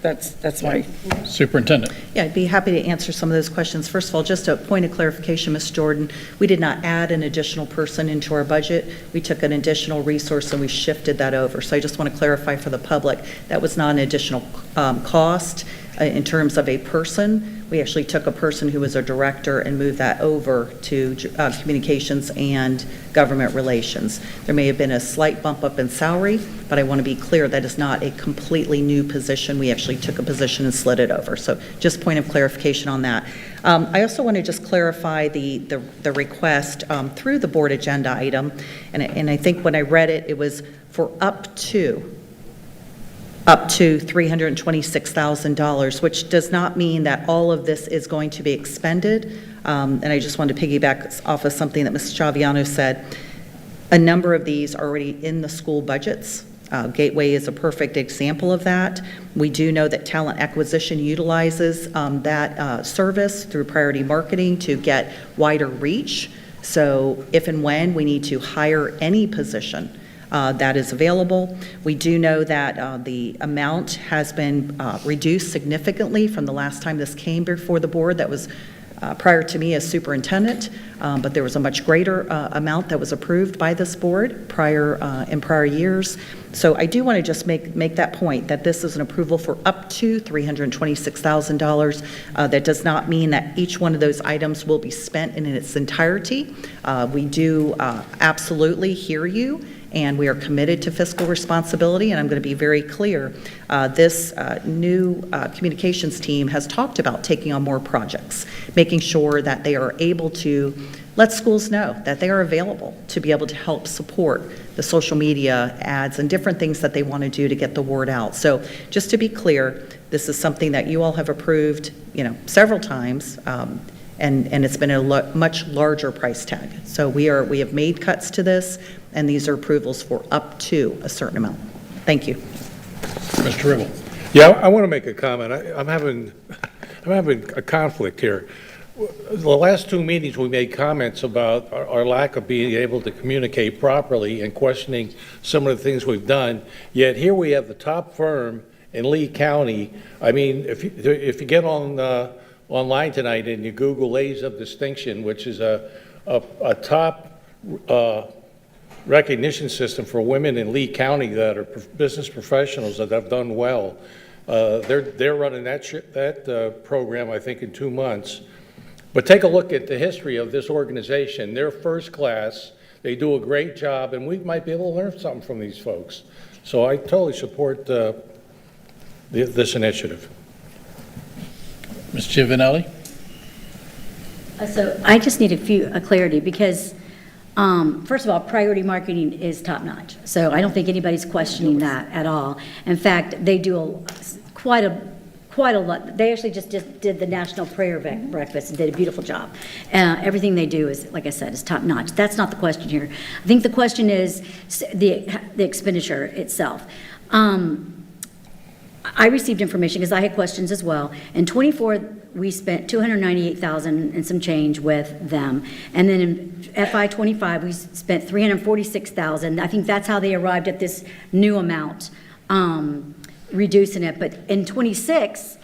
That's my... Superintendent. Yeah, I'd be happy to answer some of those questions. First of all, just a point of clarification, Ms. Jordan, we did not add an additional person into our budget. We took an additional resource and we shifted that over. So I just want to clarify for the public, that was not an additional cost in terms of a person. We actually took a person who was a director and moved that over to communications and government relations. There may have been a slight bump up in salary, but I want to be clear that is not a completely new position. We actually took a position and slid it over. So just point of clarification on that. I also want to just clarify the request through the board agenda item, and I think when I read it, it was for up to $326,000, which does not mean that all of this is going to be expended. And I just wanted to piggyback off of something that Ms. Chaviano said. A number of these are already in the school budgets. Gateway is a perfect example of that. We do know that talent acquisition utilizes that service through priority marketing to get wider reach. So if and when we need to hire any position, that is available. We do know that the amount has been reduced significantly from the last time this came before the board. That was prior to me as superintendent, but there was a much greater amount that was approved by this board in prior years. So I do want to just make that point, that this is an approval for up to $326,000. That does not mean that each one of those items will be spent in its entirety. We do absolutely hear you, and we are committed to fiscal responsibility, and I'm going to be very clear. This new communications team has talked about taking on more projects, making sure that they are able to let schools know that they are available to be able to help support the social media ads and different things that they want to do to get the word out. So just to be clear, this is something that you all have approved, several times, and it's been a much larger price tag. So we have made cuts to this, and these are approvals for up to a certain amount. Thank you. Mr. Ribble. Yeah, I want to make a comment. I'm having a conflict here. The last two meetings, we made comments about our lack of being able to communicate properly and questioning some of the things we've done. Yet here we have the top firm in Lee County. I mean, if you get on online tonight and you Google Ladies of Distinction, which is a top recognition system for women in Lee County that are business professionals that have done well. They're running that program, I think, in 2 months. But take a look at the history of this organization. They're first class. They do a great job, and we might be able to learn something from these folks. So I totally support this initiative. Ms. Giovanelli? So I just need a clarity because, first of all, priority marketing is top-notch. So I don't think anybody's questioning that at all. In fact, they do quite a lot. They actually just did the National Prayer Breakfast and did a beautiful job. Everything they do is, like I said, is top-notch. That's not the question here. I think the question is the expenditure itself. I received information because I had questions as well. In '24, we spent $298,000 and some change with them. And then in FY '25, we spent $346,000. I think that's how they arrived at this new amount, reducing it. But in '26,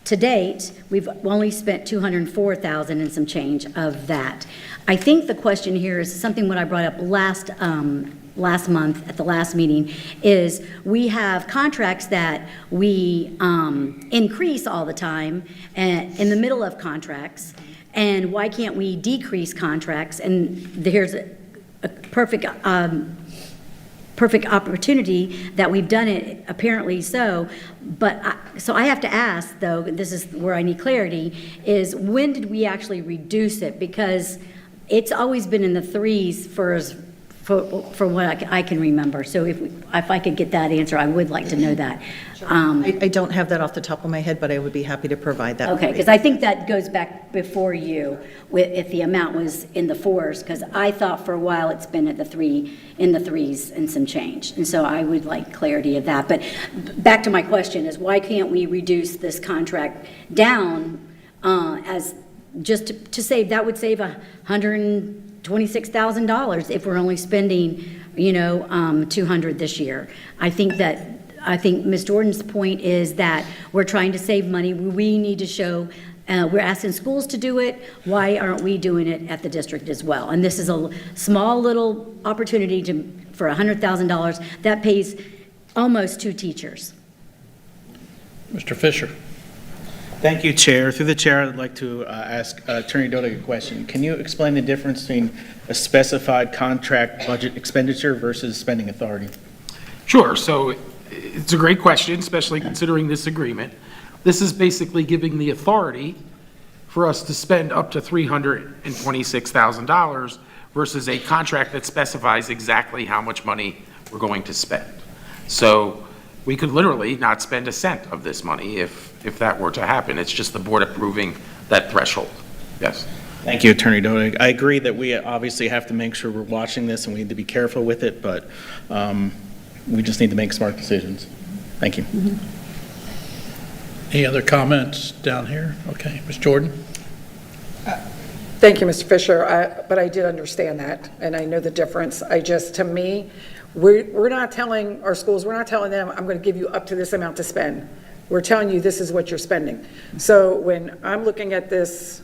to date, we've only spent $204,000 and some change of that. I think the question here is something what I brought up last month at the last meeting is we have contracts that we increase all the time in the middle of contracts, and why can't we decrease contracts? And here's a perfect opportunity that we've done it, apparently so. But so I have to ask, though, this is where I need clarity, is when did we actually reduce it? Because it's always been in the threes for what I can remember. So if I could get that answer, I would like to know that. I don't have that off the top of my head, but I would be happy to provide that. Okay, because I think that goes back before you, if the amount was in the fours, because I thought for a while it's been in the threes and some change. And so I would like clarity of that. But back to my question is, why can't we reduce this contract down as just to save, that would save $126,000 if we're only spending, $200 this year. I think Ms. Jordan's point is that we're trying to save money. We need to show, we're asking schools to do it. Why aren't we doing it at the district as well? And this is a small little opportunity for $100,000 that pays almost 2 teachers. Mr. Fisher? Thank you, Chair. Through the Chair, I'd like to ask Attorney Dodig a question. Can you explain the difference between a specified contract budget expenditure versus spending authority? Sure. So it's a great question, especially considering this agreement. This is basically giving the authority for us to spend up to $326,000 versus a contract that specifies exactly how much money we're going to spend. So we could literally not spend a cent of this money if that were to happen. It's just the board approving that threshold. Yes. Thank you, Attorney Dodig. I agree that we obviously have to make sure we're watching this and we need to be careful with it, but we just need to make smart decisions. Thank you. Any other comments down here? Okay, Ms. Jordan? Thank you, Mr. Fisher, but I did understand that, and I know the difference. To me, we're not telling our schools, we're not telling them, I'm going to give you up to this amount to spend. We're telling you this is what you're spending. So when I'm looking at this,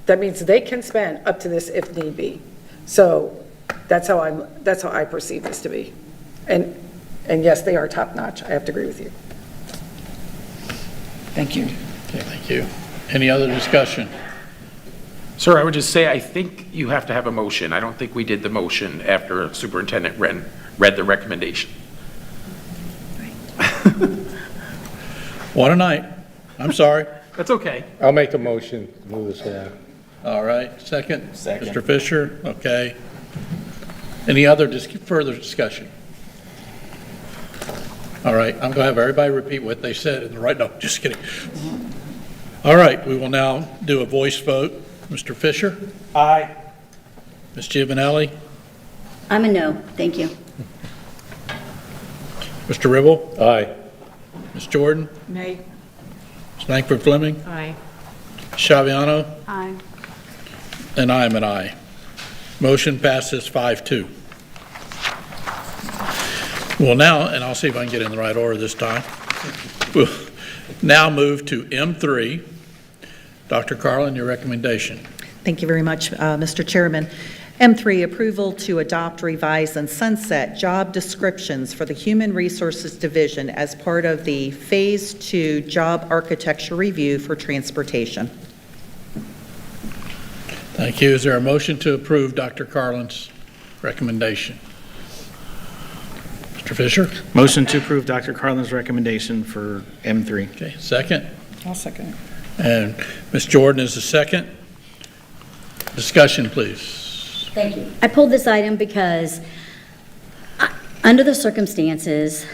that means they can spend up to this if need be. So that's how I perceive this to be. And yes, they are top notch. I have to agree with you. Thank you. Okay, thank you. Any other discussion? Sir, I would just say I think you have to have a motion. I don't think we did the motion after Superintendent Wren read the recommendation. What a night. I'm sorry. That's okay. I'll make the motion to move this along. All right, second? Second. Mr. Fisher, okay. Any other further discussion? All right, I'm going to have everybody repeat what they said in the right, no, just kidding. All right, we will now do a voice vote. Mr. Fisher? Aye. Ms. Giovanelli? I'm a no, thank you. Mr. Ribble? Aye. Ms. Jordan? Nay. Ms. Langford Fleming? Aye. Shaviano? Aye. And I am an aye. Motion passes 5-2. Well, now, and I'll see if I can get in the right order this time. We'll now move to M3. Dr. Carlin, your recommendation. Thank you very much, Mr. Chairman. M3, approval to adopt, revise, and sunset job descriptions for the Human Resources Division as part of the Phase 2 Job Architecture Review for Transportation. Thank you. Is there a motion to approve Dr. Carlin's recommendation? Mr. Fisher? Motion to approve Dr. Carlin's recommendation for M3. Okay, second. I'll second it. And Ms. Jordan is the second. Discussion, please. Thank you. I pulled this item because under the circumstances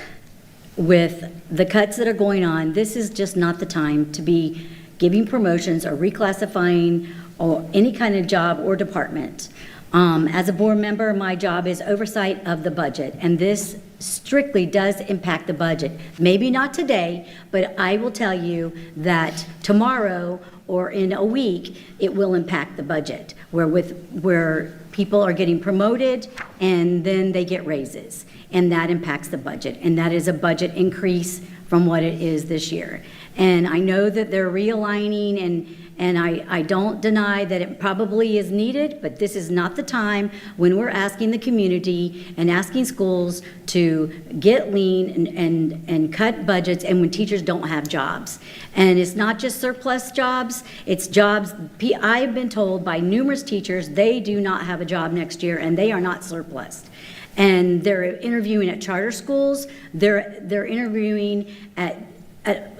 with the cuts that are going on, this is just not the time to be giving promotions or reclassifying or any kind of job or department. As a board member, my job is oversight of the budget, and this strictly does impact the budget. Maybe not today, but I will tell you that tomorrow or in a week, it will impact the budget, where people are getting promoted and then they get raises, and that impacts the budget, and that is a budget increase from what it is this year. And I know that they're realigning, and I don't deny that it probably is needed, but this is not the time when we're asking the community and asking schools to get lean and cut budgets, and when teachers don't have jobs. And it's not just surplus jobs, it's jobs. I've been told by numerous teachers they do not have a job next year, and they are not surplus. And they're interviewing at charter schools, they're interviewing at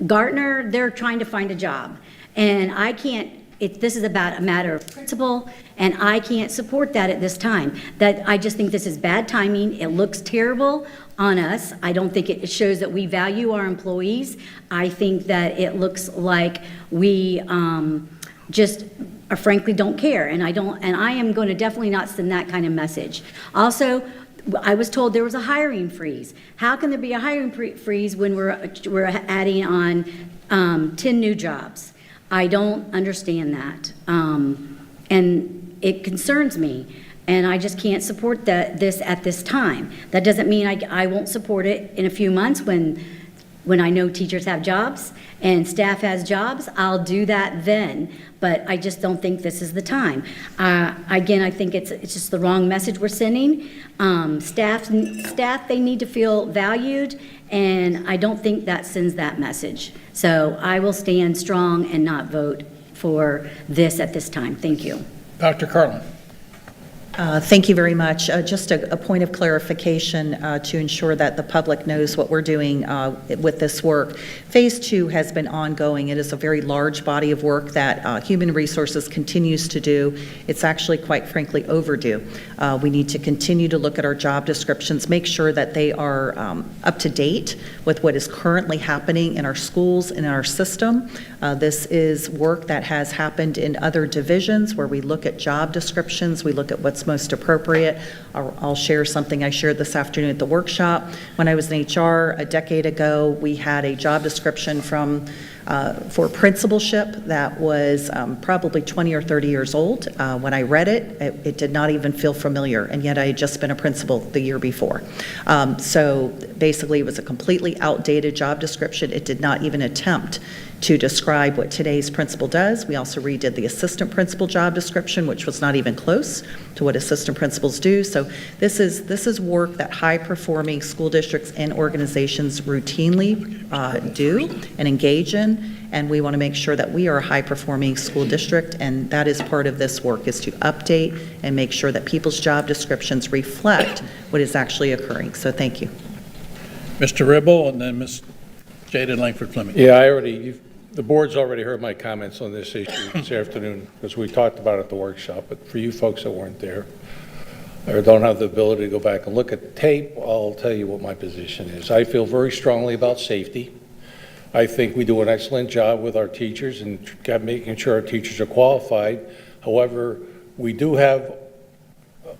Gartner, they're trying to find a job. And I can't, this is about a matter of principle, and I can't support that at this time. I just think this is bad timing. It looks terrible on us. I don't think it shows that we value our employees. I think that it looks like we just frankly don't care, and I am going to definitely not send that kind of message. Also, I was told there was a hiring freeze. How can there be a hiring freeze when we're adding on 10 new jobs? I don't understand that, and it concerns me, and I just can't support this at this time. That doesn't mean I won't support it in a few months when I know teachers have jobs and staff has jobs. I'll do that then, but I just don't think this is the time. Again, I think it's just the wrong message we're sending. Staff, they need to feel valued, and I don't think that sends that message. So I will stand strong and not vote for this at this time. Thank you. Dr. Carlin. Thank you very much. Just a point of clarification to ensure that the public knows what we're doing with this work. Phase 2 has been ongoing. It is a very large body of work that Human Resources continues to do. It's actually, quite frankly, overdue. We need to continue to look at our job descriptions, make sure that they are up to date with what is currently happening in our schools and in our system. This is work that has happened in other divisions where we look at job descriptions, we look at what's most appropriate. I'll share something I shared this afternoon at the workshop. When I was in HR a decade ago, we had a job description for principalship that was probably 20 or 30 years old. When I read it, it did not even feel familiar, and yet I had just been a principal the year before. So basically, it was a completely outdated job description. It did not even attempt to describe what today's principal does. We also redid the assistant principal job description, which was not even close to what assistant principals do. So this is work that high-performing school districts and organizations routinely do and engage in, and we want to make sure that we are a high-performing school district, and that is part of this work, is to update and make sure that people's job descriptions reflect what is actually occurring. So thank you. Mr. Ribble, and then Ms. Jada Langford-Fleming. Yeah, the board's already heard my comments on this issue this afternoon, because we talked about it at the workshop, but for you folks that weren't there, or don't have the ability to go back and look at the tape, I'll tell you what my position is. I feel very strongly about safety. I think we do an excellent job with our teachers and making sure our teachers are qualified. However, we do have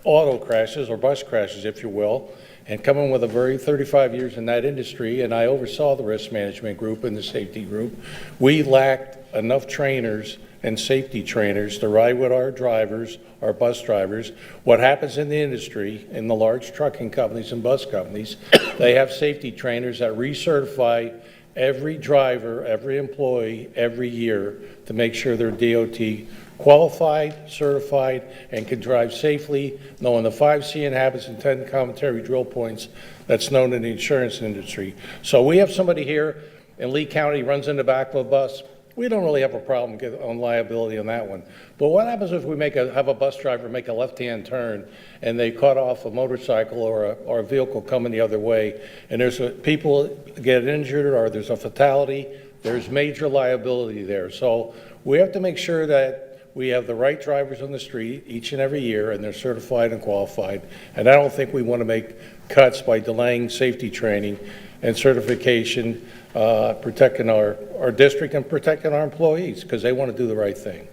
auto crashes or bus crashes, if you will, and coming with 35 years in that industry, and I oversaw the risk management group and the safety group, we lacked enough trainers and safety trainers to ride with our drivers, our bus drivers. What happens in the industry, in the large trucking companies and bus companies, they have safety trainers that recertify every driver, every employee, every year to make sure they're DOT qualified, certified, and can drive safely, knowing the 5 CN habits and 10 commentary drill points that's known in the insurance industry. So we have somebody here in Lee County runs in the back of a bus. We don't really have a problem on liability on that one. But what happens if we have a bus driver make a left-hand turn and they cut off a motorcycle or a vehicle coming the other way, and people get injured or there's a fatality? There's major liability there. So we have to make sure that we have the right drivers on the street each and every year, and they're certified and qualified. And I don't think we want to make cuts by delaying safety training and certification, protecting our district and protecting our employees, because they want to do the right thing.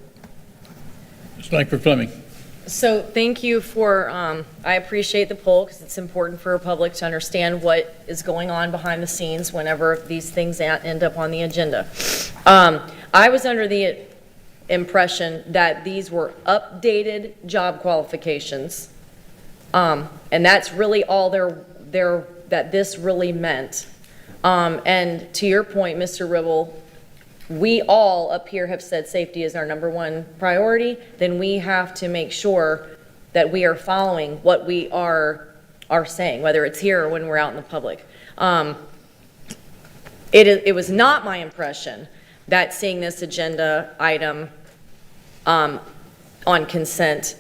Ms. Langford Fleming. So thank you for, I appreciate the poll because it's important for the public to understand what is going on behind the scenes whenever these things end up on the agenda. I was under the impression that these were updated job qualifications, and that's really all that this really meant. And to your point, Mr. Ribble, we all up here have said safety is our #1 priority. Then we have to make sure that we are following what we are saying, whether it's here or when we're out in the public. It was not my impression that seeing this agenda item on consent,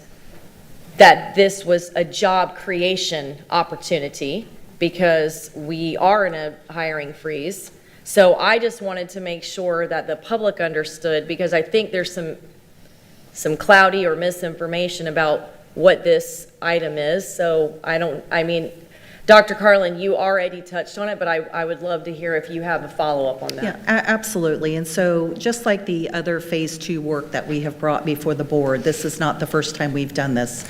that this was a job creation opportunity, because we are in a hiring freeze. So I just wanted to make sure that the public understood, because I think there's some cloudy or misinformation about what this item is. So I mean, Dr. Carlin, you already touched on it, but I would love to hear if you have a follow-up on that. Yeah, absolutely. And so just like the other Phase 2 work that we have brought before the board, this is not the first time we've done this.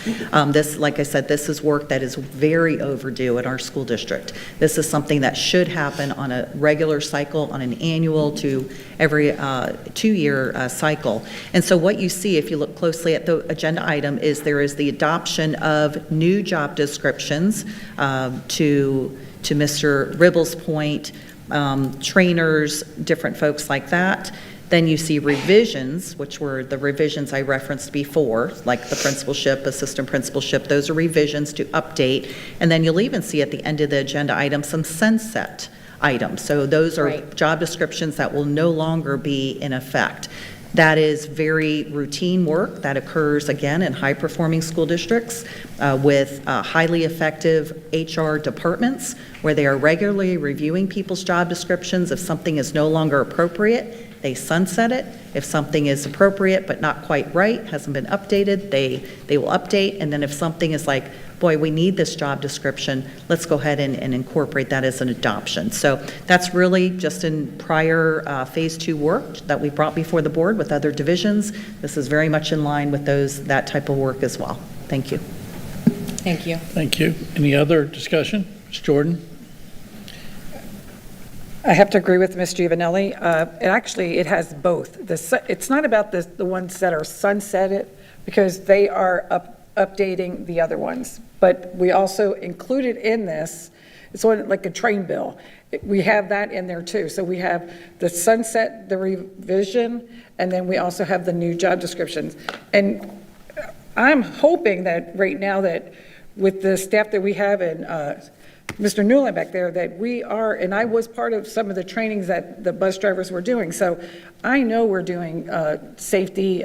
Like I said, this is work that is very overdue in our school district. This is something that should happen on a regular cycle, on an annual to every 2-year cycle. And so what you see, if you look closely at the agenda item, is there is the adoption of new job descriptions, to Mr. Ribble's point, trainers, different folks like that. Then you see revisions, which were the revisions I referenced before, like the principalship, assistant principalship. Those are revisions to update. And then you'll even see at the end of the agenda item some sunset items. So those are job descriptions that will no longer be in effect. That is very routine work that occurs, again, in high-performing school districts with highly effective HR departments where they are regularly reviewing people's job descriptions. If something is no longer appropriate, they sunset it. If something is appropriate but not quite right, hasn't been updated, they will update. And then if something is like, boy, we need this job description, let's go ahead and incorporate that as an adoption. So that's really just in prior Phase 2 work that we brought before the board with other divisions. This is very much in line with that type of work as well. Thank you. Thank you. Thank you. Any other discussion? Ms. Jordan? I have to agree with Ms. Giovanelli. It has both. It's not about the ones that are sunsetted, because they are updating the other ones. But we also included in this, it's like a train bill. We have that in there too. So we have the sunset, the revision, and then we also have the new job descriptions. And I'm hoping that right now that with the staff that we have and Mr. Newland back there, that we are, and I was part of some of the trainings that the bus drivers were doing. So I know we're doing safety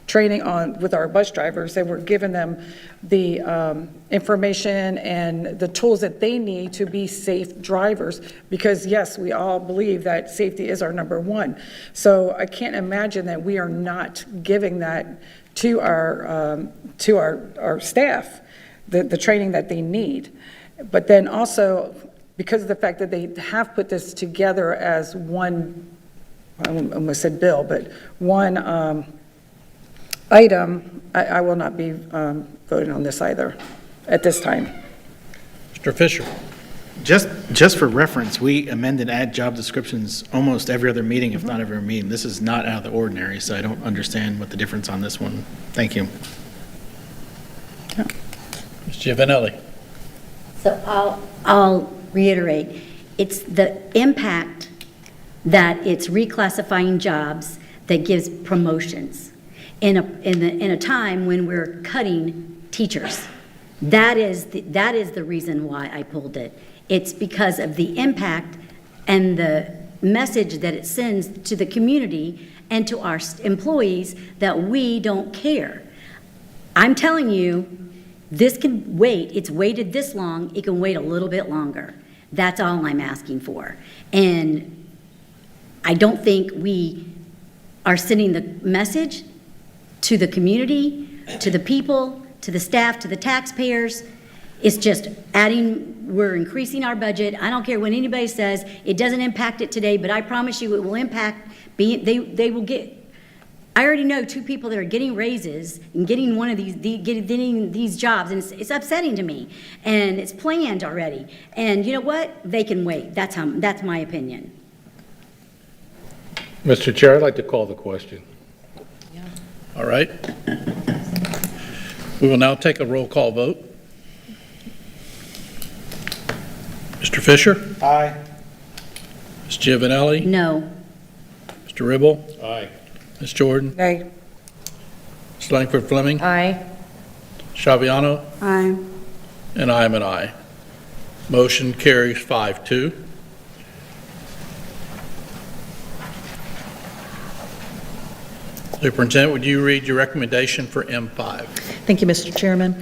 training with our bus drivers, and we're giving them the information and the tools that they need to be safe drivers, because yes, we all believe that safety is our #1. So I can't imagine that we are not giving that to our staff, the training that they need. But then also, because of the fact that they have put this together as one, I almost said bill, but one item, I will not be voting on this either at this time. Mr. Fisher? Just for reference, we amend and add job descriptions almost every other meeting, if not every meeting. This is not out of the ordinary, so I don't understand what the difference on this one. Thank you. Ms. Giovanelli? So I'll reiterate, it's the impact that it's reclassifying jobs that gives promotions in a time when we're cutting teachers. That is the reason why I pulled it. It's because of the impact and the message that it sends to the community and to our employees that we don't care. I'm telling you, this can wait. It's waited this long. It can wait a little bit longer. That's all I'm asking for. And I don't think we are sending the message to the community, to the people, to the staff, to the taxpayers. It's just we're increasing our budget. I don't care what anybody says. It doesn't impact it today, but I promise you it will impact, they will get, I already know 2 people that are getting raises and getting getting these jobs, and it's upsetting to me. And it's planned already. And you know what? They can wait. That's my opinion. Mr. Chair, I'd like to call the question. All right. We will now take a roll call vote. Mr. Fisher? Aye. Ms. Giovanelli? No. Mr. Ribble? Aye. Ms. Jordan? Nay. Ms. Langford Fleming? Aye. Shaviano? Aye. And I am an aye. Motion carries 5-2. Superintendent, would you read your recommendation for M5? Thank you, Mr. Chairman.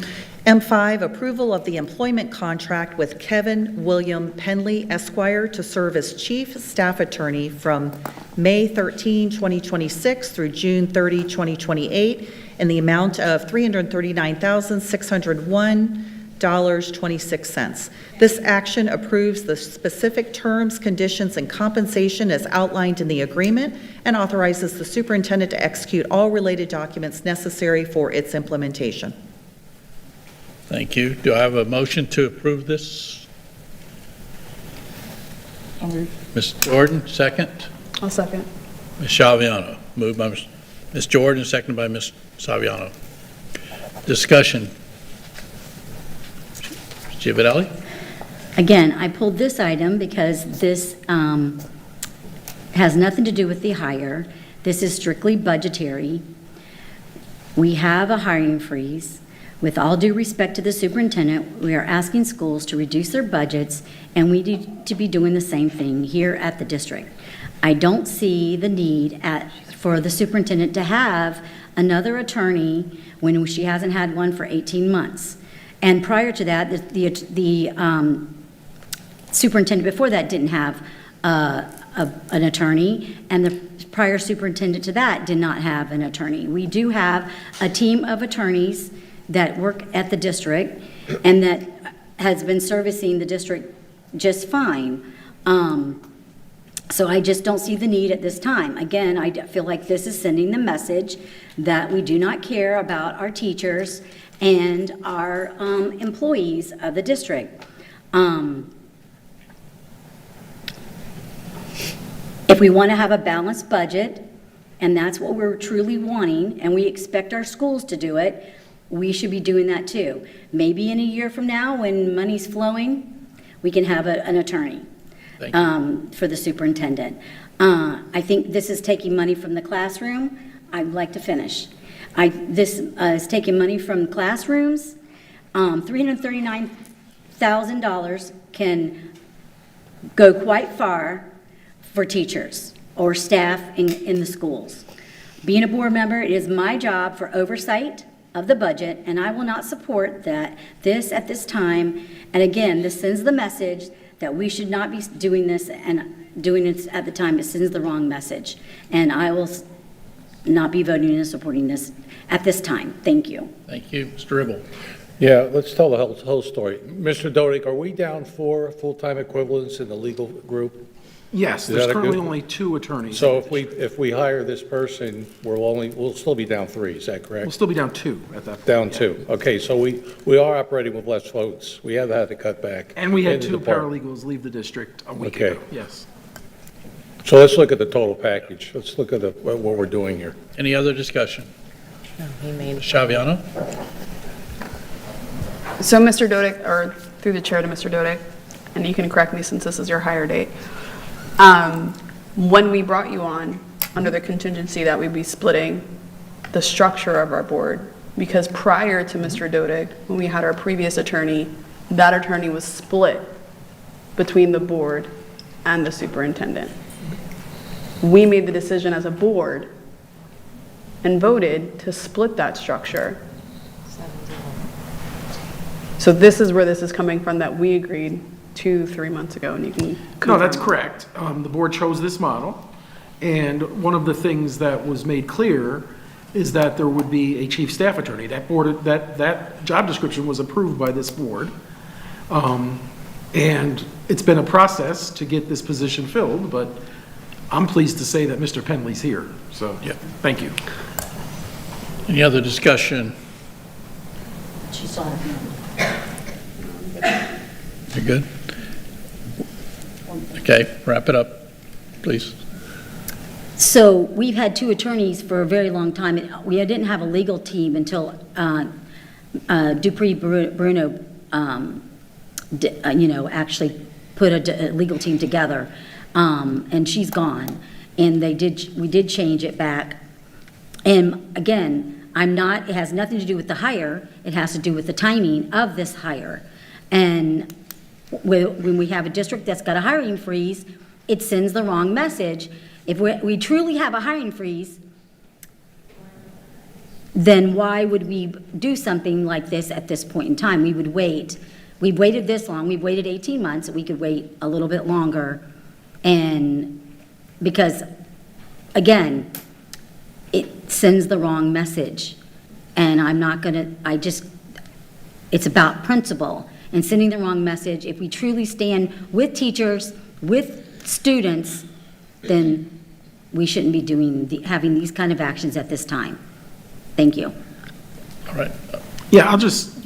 M5, approval of the employment contract with Kevin William Penley Esquire to serve as Chief Staff Attorney from May 13, 2026 through June 30, 2028, in the amount of $339,601.26. This action approves the specific terms, conditions, and compensation as outlined in the agreement and authorizes the superintendent to execute all related documents necessary for its implementation. Thank you. Do I have a motion to approve this? Ms. Jordan, second. I'll second. Ms. Shaviano. Moved by Ms. Jordan, seconded by Ms. Saviano. Discussion. Ms. Giovanelli? Again, I pulled this item because this has nothing to do with the hire. This is strictly budgetary. We have a hiring freeze. With all due respect to the superintendent, we are asking schools to reduce their budgets, and we need to be doing the same thing here at the district. I don't see the need for the superintendent to have another attorney when she hasn't had one for 18 months. And prior to that, the superintendent before that didn't have an attorney, and the prior superintendent to that did not have an attorney. We do have a team of attorneys that work at the district and that has been servicing the district just fine. So I just don't see the need at this time. Again, I feel like this is sending the message that we do not care about our teachers and our employees of the district. If we want to have a balanced budget, and that's what we're truly wanting, and we expect our schools to do it, we should be doing that too. Maybe in a year from now, when money's flowing, we can have an attorney for the superintendent. I think this is taking money from the classroom. I'd like to finish. This is taking money from classrooms. $339,000 can go quite far for teachers or staff in the schools. Being a board member, it is my job for oversight of the budget, and I will not support this at this time. And again, this sends the message that we should not be doing this, and doing it at the time, it sends the wrong message. And I will not be voting and supporting this at this time. Thank you. Thank you. Mr. Ribble. Yeah, let's tell the whole story. Mr. Dodig, are we down 4 full-time equivalents in the legal group? Yes, Is there's that a currently good- only 2 attorneys. So if we hire this person, we'll still be down 3, is that correct? We'll still be down 2 at that point. Down 2. Okay, so we are operating with less votes. We have had to cut back. And we had in the 2 department. paralegals leave the district a week Okay. ago. Yes. So let's look at the total package. Let's look at what we're doing here. Any other discussion? Shaviano? So Mr. Dodig, or through the chair to Mr. Dodig, and you can correct me since this is your hire date. when we brought you on, under the contingency that we'd be splitting the structure of our board, because prior to Mr. Dodig, when we had our previous attorney, that attorney was split between the board and the superintendent. We made the decision as a board and voted to split that structure. So this is where this is coming from, that we agreed 2-3 months ago, and you can No, confirm. that's correct. The board chose this model, and one of the things that was made clear is that there would be a chief staff attorney. That job description was approved by this board. And it's been a process to get this position filled, but I'm pleased to say that Mr. Penley's here, so, yeah, thank you. Any other discussion? She saw it. You good? Okay, wrap it up, please. So we've had 2 attorneys for a very long time. We didn't have a legal team until Dupree Bruno, actually put a legal team together, and she's gone. And we did change it back. And again, it has nothing to do with the hire. It has to do with the timing of this hire. And when we have a district that's got a hiring freeze, it sends the wrong message. If we truly have a hiring freeze, then why would we do something like this at this point in time? We would wait. We've waited this long. We've waited 18 months. We could wait a little bit longer. And because, again, it sends the wrong message. And it's about principle and sending the wrong message. If we truly stand with teachers, with students, then we shouldn't be having these kind of actions at this time. Thank you. All right. Yeah, I'll just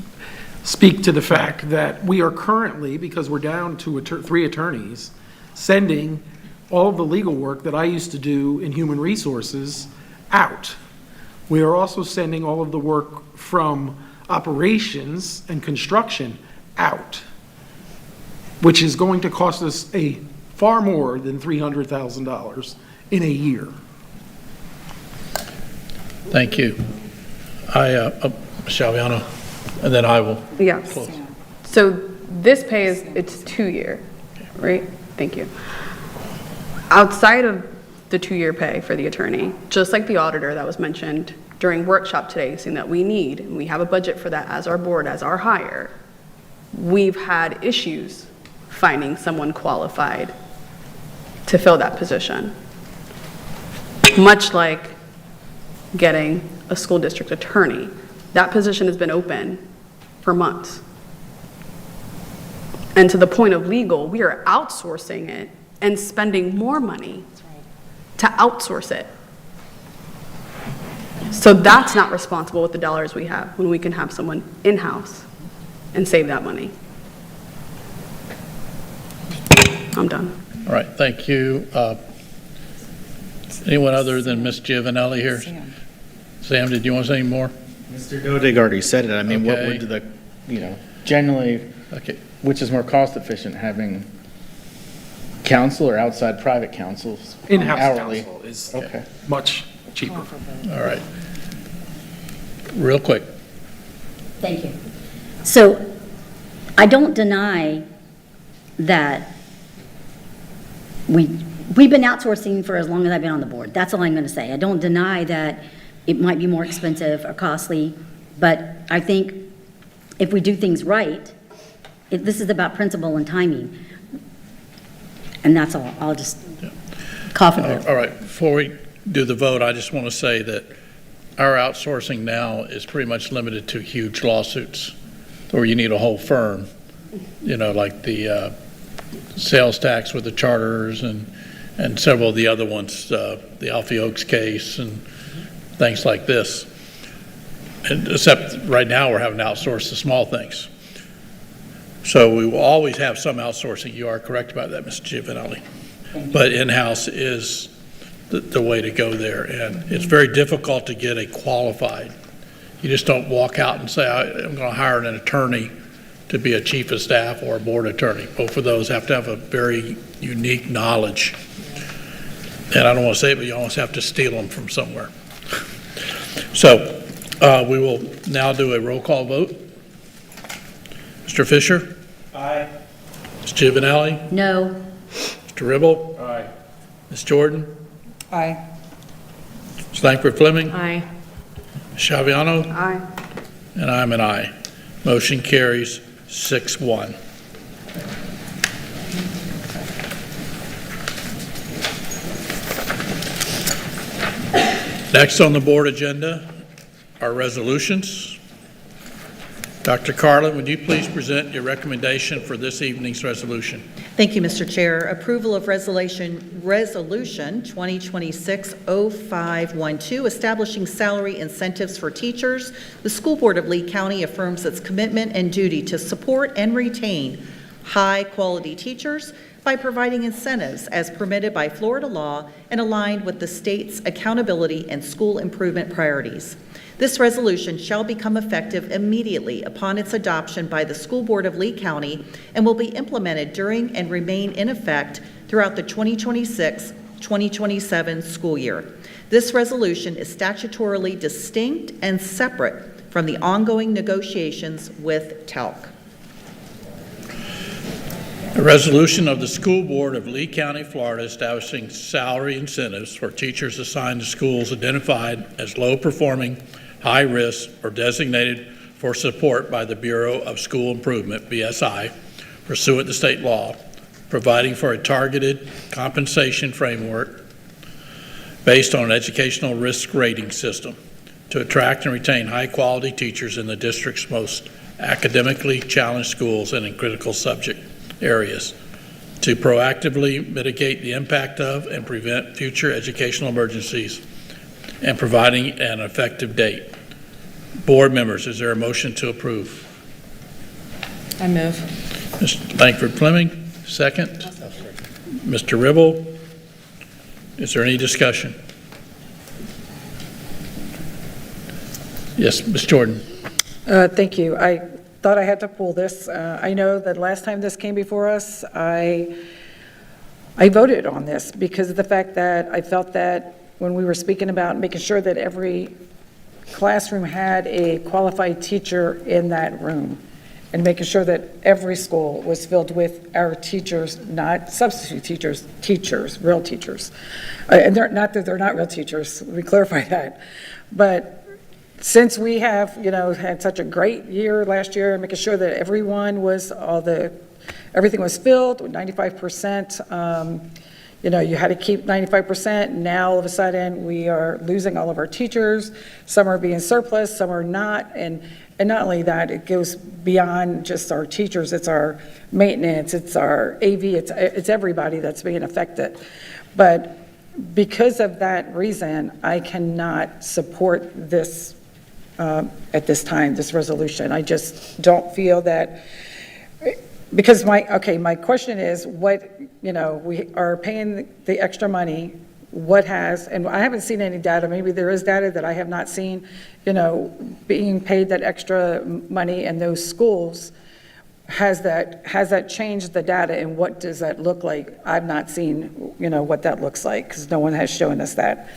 speak to the fact that we are currently, because we're down to 3 attorneys, sending all of the legal work that I used to do in human resources out. We are also sending all of the work from operations and construction out, which is going to cost us far more than $300,000 in a year. Thank you. Shalviano, and then I will Yes. close. So this pay it's 2-year, right? Thank you. Outside of the 2-year pay for the attorney, just like the auditor that was mentioned during workshop today, saying that and we have a budget for that as our board, as our hire, we've had issues finding someone qualified to fill that position. Much like getting a school district attorney. That position has been open for months. And to the point of legal, we are outsourcing it and spending more money to outsource it. So that's not responsible with the dollars we have, when we can have someone in-house and save that money. I'm done. All right, thank you. Anyone other than Ms. Giovanelli here? Sam, did you want to say any more? Mr. Dodig already said it. I mean, what Okay. would generally, Okay. which is more cost efficient, having counsel or outside private counsels? In-house hourly? counsel is Okay. much cheaper. All right. Real quick. Thank you. So I don't deny that we've been outsourcing for as long as I've been on the board. That's all I'm going to say. I don't deny that it might be more expensive or costly, but I think if we do things right, this is about principle and timing. And that's all. I'll just cough it up. All right, before we do the vote, I just want to say that our outsourcing now is pretty much limited to huge lawsuits where you need a whole firm, like the sales tax with the charters and several of the other ones, the Alfie Oaks case and things like this. And except right now we're having to outsource the small things. So we will always have some outsourcing. You are correct about that, Mr. Giovanelli. But in-house is the way to go there. And it's very difficult to get a qualified. You just don't walk out and say, I'm going to hire an attorney to be a chief of staff or a board attorney. Both of those have to have a very unique knowledge. And I don't want to say it, but you almost have to steal them from somewhere. So we will now do a roll call vote. Mr. Fisher? Aye. Ms. Giovanelli? No. Mr. Ribble? Aye. Ms. Jordan? Aye. Ms. Langford Fleming? Aye. Ms. Shaviano? Aye. And I'm an aye. Motion carries 6-1. Next on the board agenda are resolutions. Dr. Carlin, would you please present your recommendation for this evening's resolution? Thank you, Mr. Chair. Approval of Resolution 2026-0512, establishing salary incentives for teachers. The School Board of Lee County affirms its commitment and duty to support and retain high-quality teachers by providing incentives as permitted by Florida law and aligned with the state's accountability and school improvement priorities. This resolution shall become effective immediately upon its adoption by the School Board of Lee County and will be implemented during and remain in effect throughout the 2026-2027 school year. This resolution is statutorily distinct and separate from the ongoing negotiations with TELC. A resolution of the School Board of Lee County, Florida, establishing salary incentives for teachers assigned to schools identified as low-performing, high-risk, or designated for support by the Bureau of School Improvement, BSI, pursuant to state law, providing for a targeted compensation framework based on an educational risk rating system to attract and retain high-quality teachers in the district's most academically challenged schools and in critical subject areas, to proactively mitigate the impact of and prevent future educational emergencies, and providing an effective date. Board members, is there a motion to approve? I move. Mr. Langford Fleming, second. Mr. Ribble, is there any discussion? Yes, Ms. Jordan. Thank you. I thought I had to pull this. I know that last time this came before us, I voted on this because of the fact that I felt that when we were speaking about making sure that every classroom had a qualified teacher in that room and making sure that every school was filled with our teachers, not substitute teachers, teachers, real teachers. And not that they're not real teachers, let me clarify that. But since we have, had such a great year last year, making sure that everyone was, everything was filled with 95%, you had to keep 95%. Now, all of a sudden, we are losing all of our teachers. Some are being surplus, some are not. And not only that, it goes beyond just our teachers. It's our maintenance, it's our AV, it's everybody that's being affected. But because of that reason, I cannot support this at this time, this resolution. I just don't feel that, because my question is what, we are paying the extra money, and I haven't seen any data, maybe there is data that I have not seen, being paid that extra money in those schools, has that changed the data, and what does that look like? I've not seen, what that looks like, because no one has shown us that,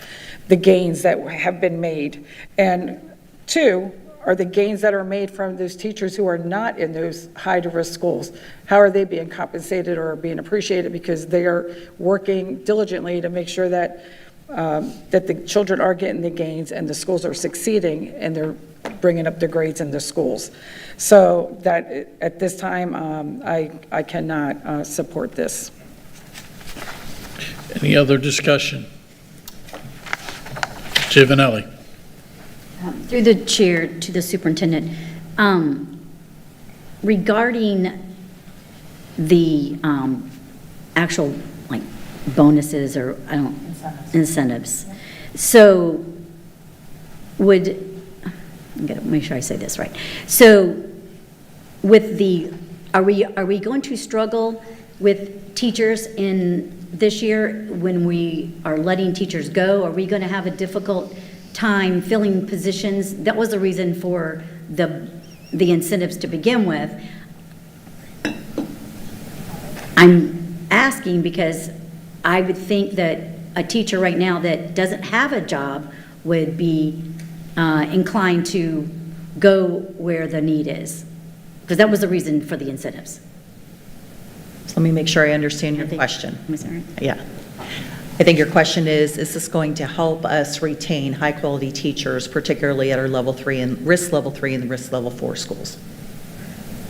the gains that have been made. And two, are the gains that are made from those teachers who are not in those high-risk schools, how are they being compensated or being appreciated because they are working diligently to make sure that that the children are getting the gains and the schools are succeeding and they're bringing up the grades in the schools. So that at this time, I cannot support this. Any other discussion? Giovanelli. Through the chair to the superintendent, regarding the actual bonuses or incentives. So I'm gonna make sure I say this right. So with are we going to struggle with teachers in this year when we are letting teachers go? Are we going to have a difficult time filling positions? That was the reason for the incentives to begin with. I'm asking because I would think that a teacher right now that doesn't have a job would be inclined to go where the need is? Because that was the reason for the incentives. So let me make sure I understand your question. Am I saying right? Yeah. I think your question is this going to help us retain high-quality teachers, particularly at our level 3 and risk level 3 and risk level 4 schools?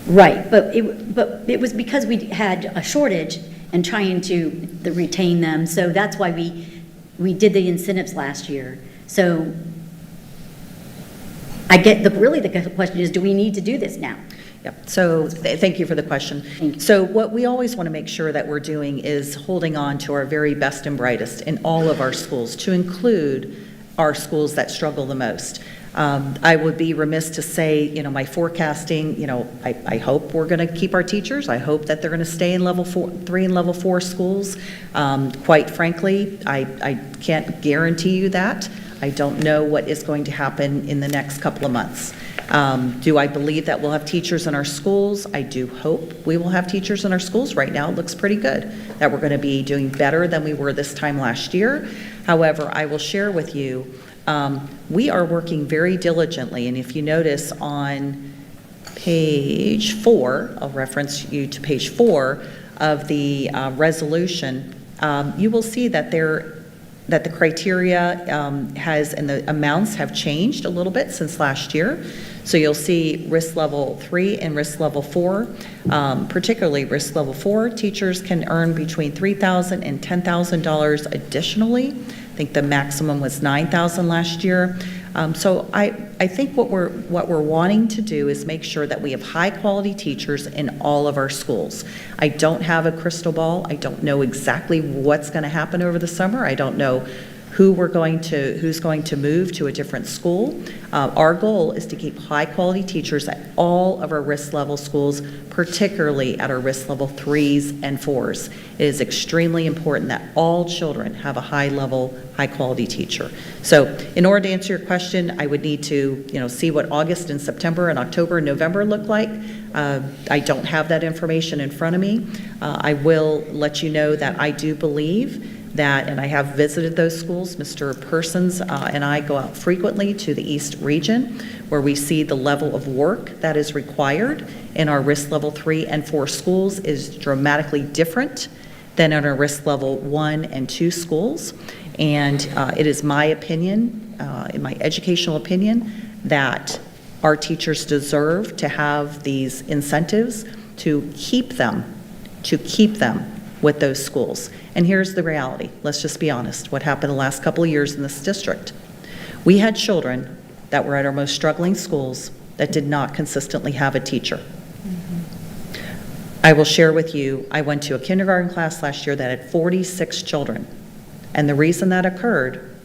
Right, but it was because we had a shortage and trying to retain them, so that's why we did the incentives last year. So I get, really the question is, do we need to do this now? Yep. So thank you for the question. So what we always want to make sure that we're doing is holding on to our very best and brightest in all of our schools, to include our schools that struggle the most. I would be remiss to say, my forecasting, I hope we're going to keep our teachers. I hope that they're going to stay in level 3 and level 4 schools. Quite frankly, I can't guarantee you that. I don't know what is going to happen in the next couple of months. Do I believe that we'll have teachers in our schools? I do hope we will have teachers in our schools. Right now, it looks pretty good, that we're going to be doing better than we were this time last year. However, I will share with you, we are working very diligently, and if you notice on page 4, I'll reference you to page 4 of the resolution, you will see that the criteria and the amounts have changed a little bit since last year. So you'll see risk level 3 and risk level 4, particularly risk level 4, teachers can earn between $3,000 and $10,000 additionally. I think the maximum was $9,000 last year. So I think what we're wanting to do is make sure that we have high quality teachers in all of our schools. I don't have a crystal ball. I don't know exactly what's going to happen over the summer. I don't know who's going to move to a different school. Our goal is to keep high quality teachers at all of our risk level schools, particularly at our risk level 3s and 4s. It is extremely important that all children have a high level, high quality teacher. So in order to answer your question, I would need to see what August and September and October and November look like. I don't have that information in front of me. I will let you know that I do believe that, and I have visited those schools. Mr. Persons and I go out frequently to the East Region, where we see the level of work that is required in our risk level 3 and 4 schools is dramatically different than in our risk level 1 and 2 schools. And it is my opinion, in my educational opinion, that our teachers deserve to have these incentives to keep them with those schools. And here's the reality. Let's just be honest. What happened the last couple of years in this district? We had children that were at our most struggling schools that did not consistently have a teacher. I will share with you, I went to a kindergarten class last year that had 46 children. And the reason that occurred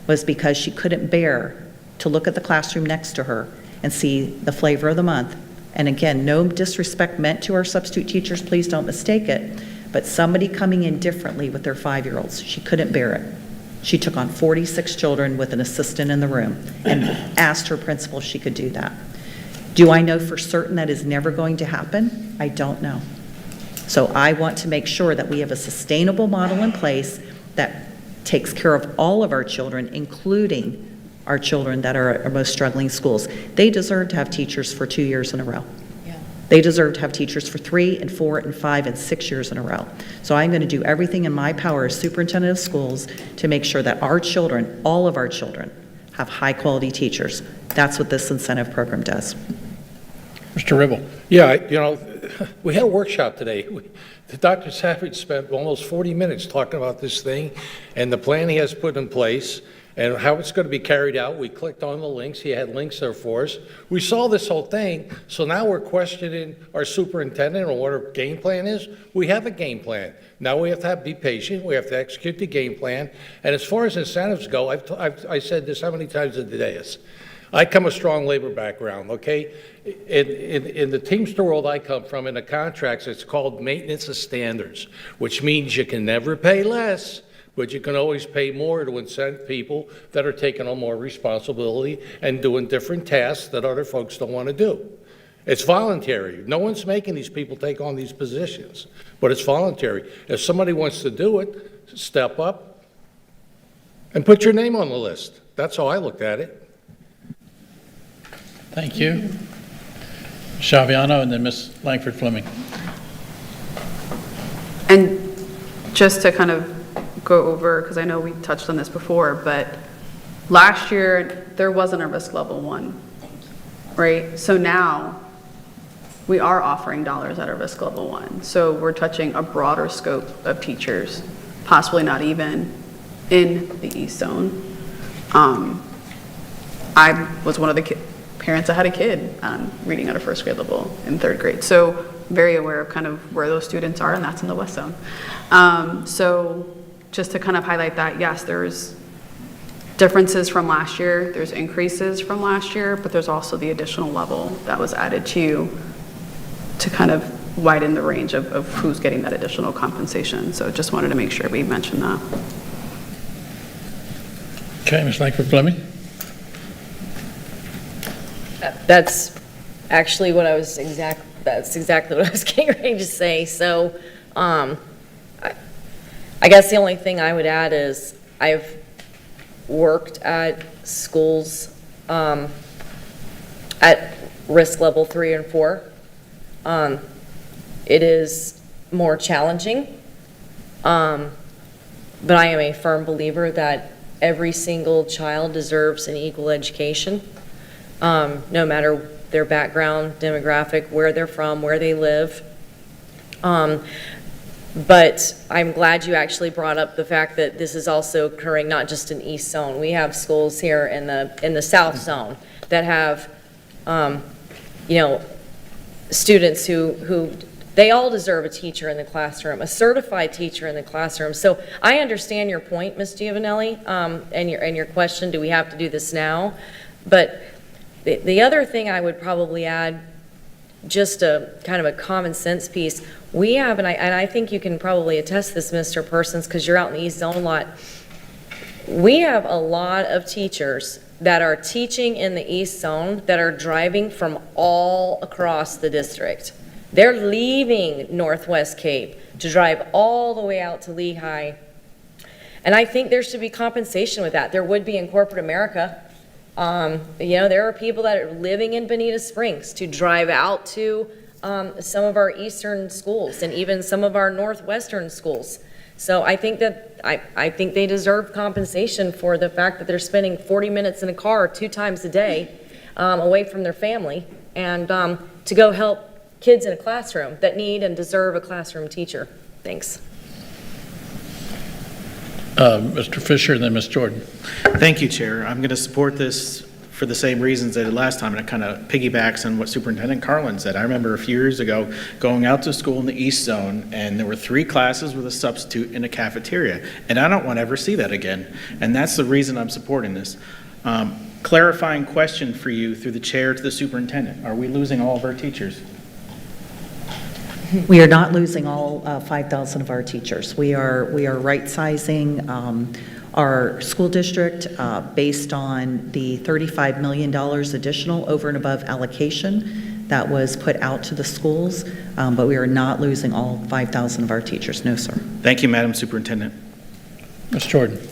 was because she couldn't bear to look at the classroom next to her and see the flavor of the month. And again, no disrespect meant to our substitute teachers, please don't mistake it. But somebody coming in differently with their 5-year-olds, she couldn't bear it. She took on 46 children with an assistant in the room and asked her principal if she could do that. Do I know for certain that is never going to happen? I don't know. So I want to make sure that we have a sustainable model in place that takes care of all of our children, including our children that are at our most struggling schools. They deserve to have teachers for 2 years in a row. They deserve to have teachers for 3 and 4 and 5 and 6 years in a row. So I'm going to do everything in my power as superintendent of schools to make sure that our children, all of our children, have high quality teachers. That's what this incentive program does. Mr. Ribble. Yeah, we had a workshop today. Dr. Savage spent almost 40 minutes talking about this thing and the plan he has put in place and how it's going to be carried out. We clicked on the links. He had links there for us. We saw this whole thing, so now we're questioning our superintendent on what our game plan is. We have a game plan. Now we have to be patient. We have to execute the game plan. And as far as incentives go, I said this how many times a day is. I come a strong labor background, okay? In the Teamster world I come from, in the contracts, it's called maintenance of standards, which means you can never pay less, but you can always pay more to incent people that are taking on more responsibility and doing different tasks that other folks don't want to do. It's voluntary. No one's making these people take on these positions, but it's voluntary. If somebody wants to do it, step up, And put your name on the list. That's how I looked at it. Thank you. Shaviano and then Ms. Langford Fleming. And just to kind of go over, because I know we touched on this before, but last year, there wasn't a risk level 1, right? So now, we are offering dollars at a risk level 1. So we're touching a broader scope of teachers, possibly not even in the East Zone. I was one of the parents that had a kid reading at a first grade level in 3rd grade. So very aware of kind of where those students are, and that's in the West Zone. So just to kind of highlight that, yes, there's differences from last year, there's increases from last year, but there's also the additional level that was added to kind of widen the range of who's getting that additional compensation. So just wanted to make sure we mentioned that. Okay, Ms. Langford Fleming. That's actually what that's exactly what I was getting ready to say. So, I guess the only thing I would add is I've worked at schools at risk level 3 and 4. It is more challenging, but I am a firm believer that every single child deserves an equal education, no matter their background, demographic, where they're from, where they live. But I'm glad you actually brought up the fact that this is also occurring not just in East Zone. We have schools here in the South Zone that have, students who they all deserve a teacher in the classroom, a certified teacher in the classroom. So I understand your point, Ms. Giovanelli, and your question, do we have to do this now? But the other thing I would probably add, just a kind of a common sense piece, we have, and I think you can probably attest to this, Mr. Persons, because you're out in the East Zone a lot, we have a lot of teachers that are teaching in the East Zone that are driving from all across the district. They're leaving Northwest Cape to drive all the way out to Lehigh. And I think there should be compensation with that. There would be in corporate America. There are people that are living in Bonita Springs to drive out to some of our eastern schools and even some of our northwestern schools. So I think that I think they deserve compensation for the fact that they're spending 40 minutes in a car 2 times a day away from their family and to go help kids in a classroom that need and deserve a classroom teacher. Thanks. Mr. Fisher, then Ms. Jordan. Thank you, Chair. I'm going to support this for the same reasons I did last time, and it kind of piggybacks on what Superintendent Carlin said. I remember a few years ago going out to school in the East Zone, and there were 3 classes with a substitute in a cafeteria, and I don't want to ever see that again, and that's the reason I'm supporting this. Clarifying question for you through the chair to the superintendent. Are we losing all of our teachers? We are not losing all 5,000 of our teachers. We are right-sizing our school district based on the $35 million additional over and above allocation that was put out to the schools, but we are not losing all 5,000 of our teachers. No, sir. Thank you, Madam Superintendent. Ms. Jordan.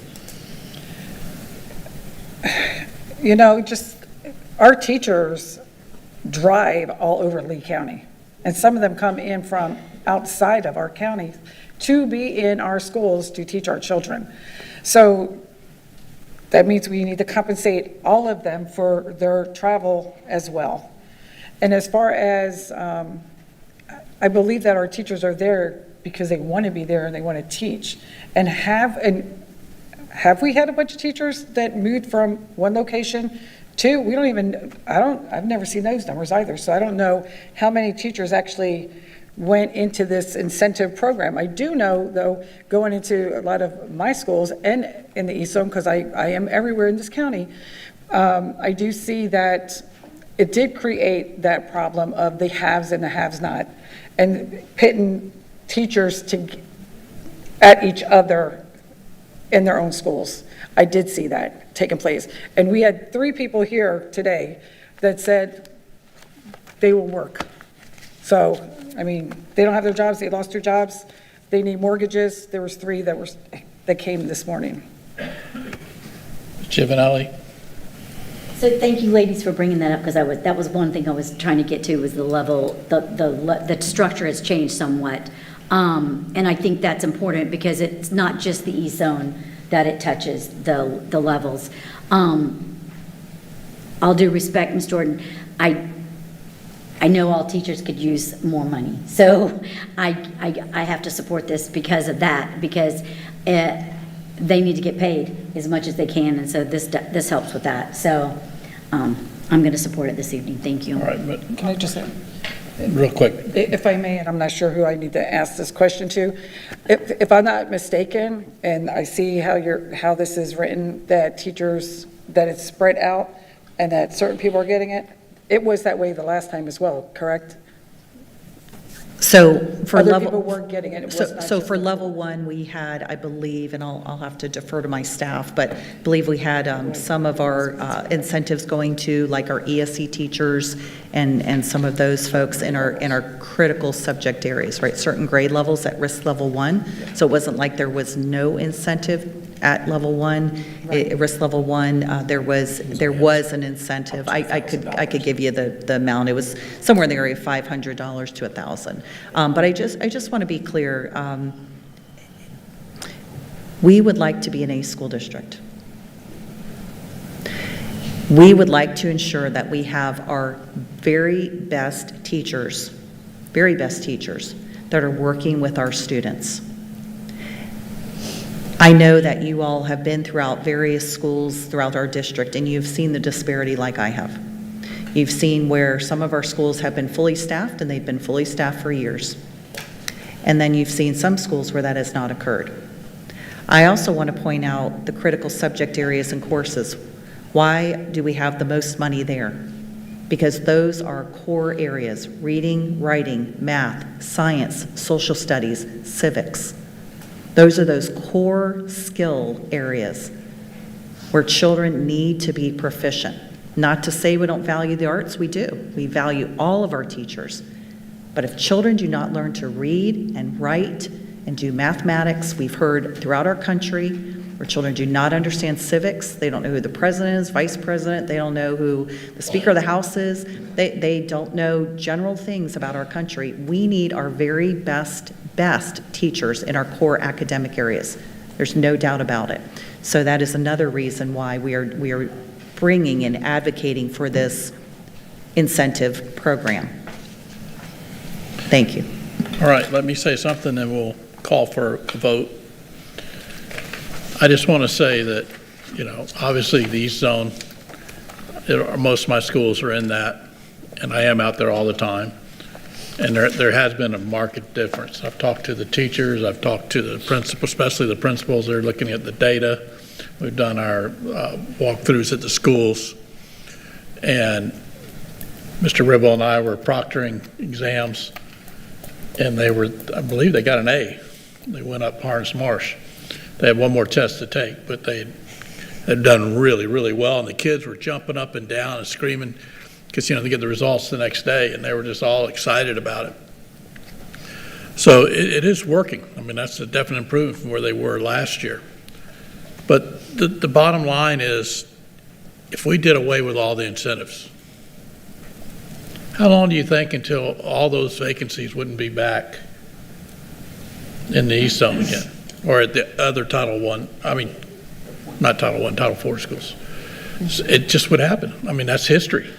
Just our teachers drive all over Lee County. And some of them come in from outside of our county to be in our schools to teach our children. So that means we need to compensate all of them for their travel as well. And as far as, I believe that our teachers are there because they want to be there and they want to teach. And have we had a bunch of teachers that moved from one location to, I've never seen those numbers either, so I don't know how many teachers actually went into this incentive program. I do know, though, going into a lot of my schools and in the East Zone, because I am everywhere in this county, I do see that it did create that problem of the haves and the haves not, and pitting teachers at each other in their own schools. I did see that taking place. And we had 3 people here today that said they will work. So, they don't have their jobs, they lost their jobs, they need mortgages. There was 3 that came this morning. Chivinelli? So thank you, ladies, for bringing that up, because that was one thing I was trying to get to, was the level, the structure has changed somewhat. And I think that's important, because it's not just the E-zone that it touches, the levels. All due respect, Ms. Jordan, I know all teachers could use more money. So I have to support this because of that, because they need to get paid as much as they can, and so this helps with that. So I'm going to support it this evening. Thank you. All right, but Can I just say? real quick, If I may, and I'm not sure who I need to ask this question to, if I'm not mistaken, and I see how this is written, that teachers, that it's spread out and that certain people are getting it, it was that way the last time as well, correct? So for Other level. people weren't getting it. It was not So just for the- level one, we had, I believe, and I'll have to defer to my staff, but I believe we had some of our incentives going to, like, our ESE teachers and some of those folks in our critical subject areas, right? Certain grade levels at risk level one. So it wasn't like there was no incentive at level one. Risk level one, there was an incentive. I could give you the amount. It was somewhere in the area of $500 to $1,000. But I just want to be clear. We would like to be an A school district. We would like to ensure that we have our very best teachers that are working with our students. I know that you all have been throughout various schools throughout our district, and you've seen the disparity like I have. You've seen where some of our schools have been fully staffed, and they've been fully staffed for years. And then you've seen some schools where that has not occurred. I also want to point out the critical subject areas and courses. Why do we have the most money there? Because those are core areas: reading, writing, math, science, social studies, civics. Those are those core skill areas where children need to be proficient. Not to say we don't value the arts, we do. We value all of our teachers. But if children do not learn to read and write and do mathematics, we've heard throughout our country where children do not understand civics, they don't know who the president is, vice president, they don't know who the Speaker of the House is, they don't know general things about our country. We need our very best teachers in our core academic areas. There's no doubt about it. So that is another reason why we are bringing and advocating for this incentive program. Thank you. all right, let me say something, and we'll call for a vote. I just want to say that, obviously the East Zone, most of my schools are in that, and I am out there all the time. And there has been a marked difference. I've talked to the teachers, I've talked to the principals, especially the principals. They're looking at the data. We've done our walkthroughs at the schools. And Mr. Ribble and I were proctoring exams, and I believe they got an A. They went up Harness Marsh. They had one more test to take, but they had done really, really well. And the kids were jumping up and down and screaming, because, they get the results the next day, and they were just all excited about it. So it is working. I mean, that's a definite improvement from where they were last year. But the bottom line is, if we did away with all the incentives, how long do you think until all those vacancies wouldn't be back in the East Zone again? Or at the other Title I, not Title I, Title IV schools? It just would happen. I mean, that's history.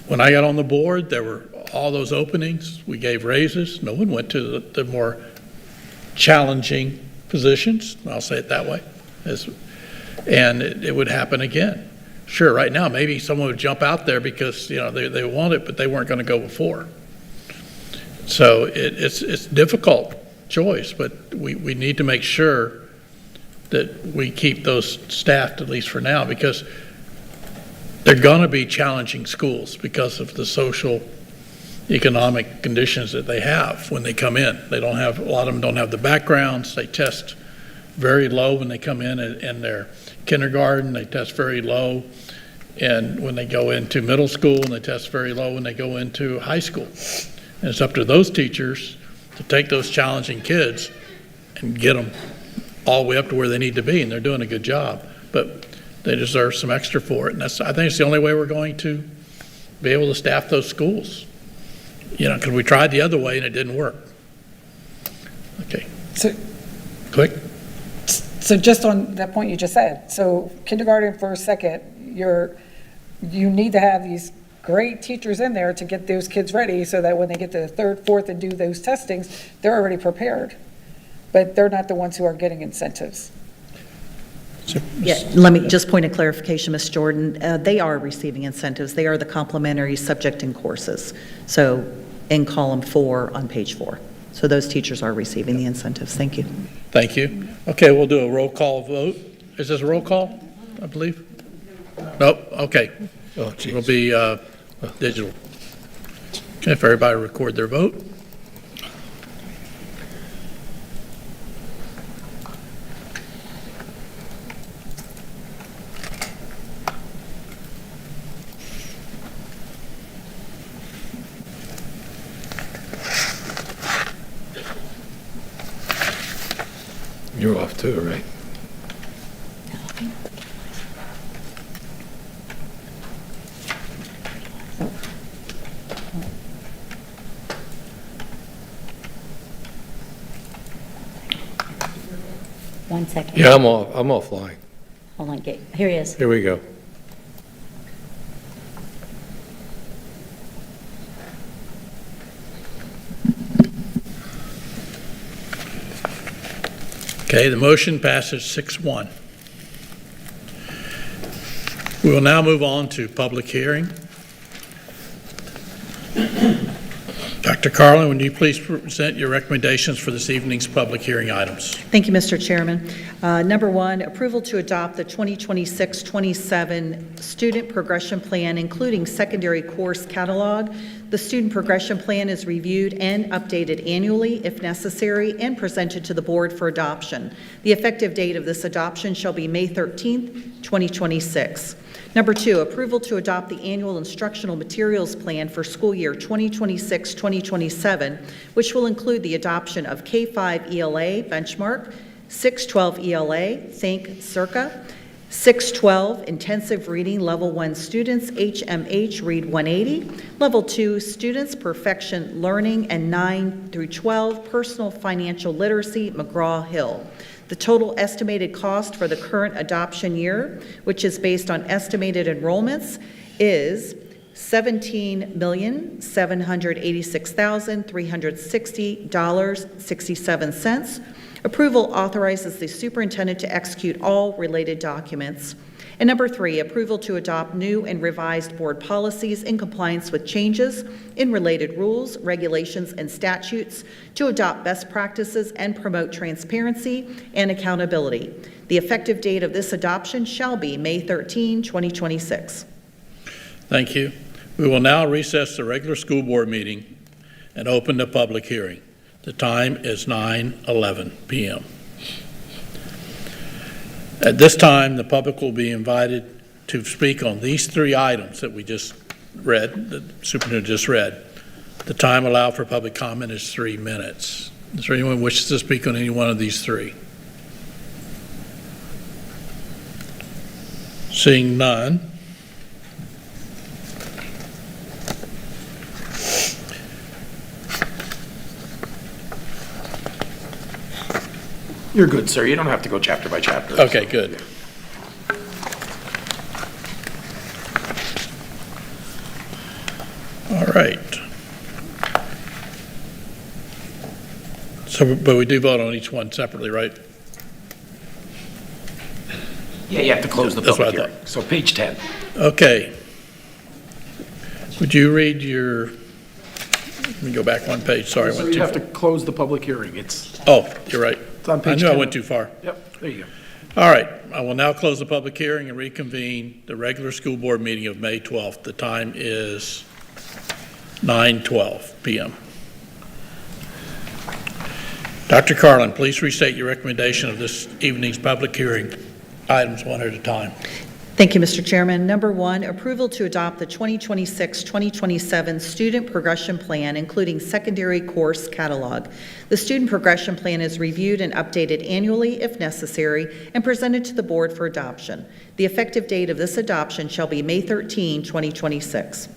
When I got on the board, there were all those openings. We gave raises. No one went to the more challenging positions, I'll say it that way. And it would happen again. Sure, right now, maybe someone would jump out there because, they want it, but they weren't going to go before. So it's difficult choice, but we need to make sure that we keep those staffed, at least for now, because they're going to be challenging schools because of the social, economic conditions that they have when they come in. A lot of them don't have the backgrounds. They test very low when they come in their kindergarten. They test very low, and when they go into middle school, and they test very low when they go into high school. And it's up to those teachers to take those challenging kids and get them all the way up to where they need to be, and they're doing a good job. But They deserve some extra for it, and I think it's the only way we're going to be able to staff those schools. You know, because we tried the other way and it didn't work. Okay. So, Quick. so just on that point you just said, so kindergarten for a second, you need to have these great teachers in there to get those kids ready so that when they get to the third, fourth, and do those testings, they're already prepared. But they're not the ones who are getting incentives. Yeah, let me just point of clarification, Ms. Jordan. They are receiving incentives. They are the complementary subject and courses. So in column 4 on page 4. So those teachers are receiving the incentives. Thank you. Thank you. Okay, we'll do a roll call vote. Is this a roll call, I believe? Nope, okay. It'll be digital. Okay, if everybody record their vote. You're off too, right? One second. Yeah, I'm offline. Hold on, here he is. Here we go. Okay, the motion passes 6-1. We will now move on to public hearing. Dr. Carlin, would you please present your recommendations for this evening's public hearing items? Thank you, Mr. Chairman. Number 1, approval to adopt the 2026-27 Student Progression Plan, including secondary course catalog. The Student Progression Plan is reviewed and updated annually, if necessary, and presented to the board for adoption. The effective date of this adoption shall be May 13th, 2026. Number 2, approval to adopt the annual instructional materials plan for school year 2026-2027, which will include the adoption of K-5 ELA benchmark, 612 ELA, Think Circa, 612 Intensive Reading Level 1 students, HMH Read 180, Level 2 students, Perfection Learning, and 9 through 12 Personal Financial Literacy, McGraw-Hill. The total estimated cost for the current adoption year, which is based on estimated enrollments, is $17,786,360.67. Approval authorizes the superintendent to execute all related documents. And number 3, approval to adopt new and revised board policies in compliance with changes in related rules, regulations, and statutes to adopt best practices and promote transparency and accountability. The effective date of this adoption shall be May 13, 2026. Thank you. We will now recess the regular school board meeting and open the public hearing. The time is 9:11 p.m. At this time, the public will be invited to speak on these 3 items that we just read, the superintendent just read. The time allowed for public comment is 3 minutes. Is there anyone who wishes to speak on any one of these 3? Seeing none. You're good, sir. You don't have to go chapter by chapter. Okay, good. All right. So, but we do vote on each one separately, right? Yeah, you have to close the That's what public I hearing. So page 10. Okay. Would you read your, let me go back one page, sorry. I So went you too have to far. close the public hearing. It's Oh, you're right. on I page knew I 10. went too far. Yep, there you go. All right, I will now close the public hearing and reconvene the regular school board meeting of May 12th. The time is 9:12 p.m. Dr. Carlin, please restate your recommendation of this evening's public hearing items one at a time. Thank you, Mr. Chairman. Number 1, approval to adopt the 2026-2027 Student Progression Plan, including secondary course catalog. The Student Progression Plan is reviewed and updated annually if necessary and presented to the board for adoption. The effective date of this adoption shall be May 13, 2026.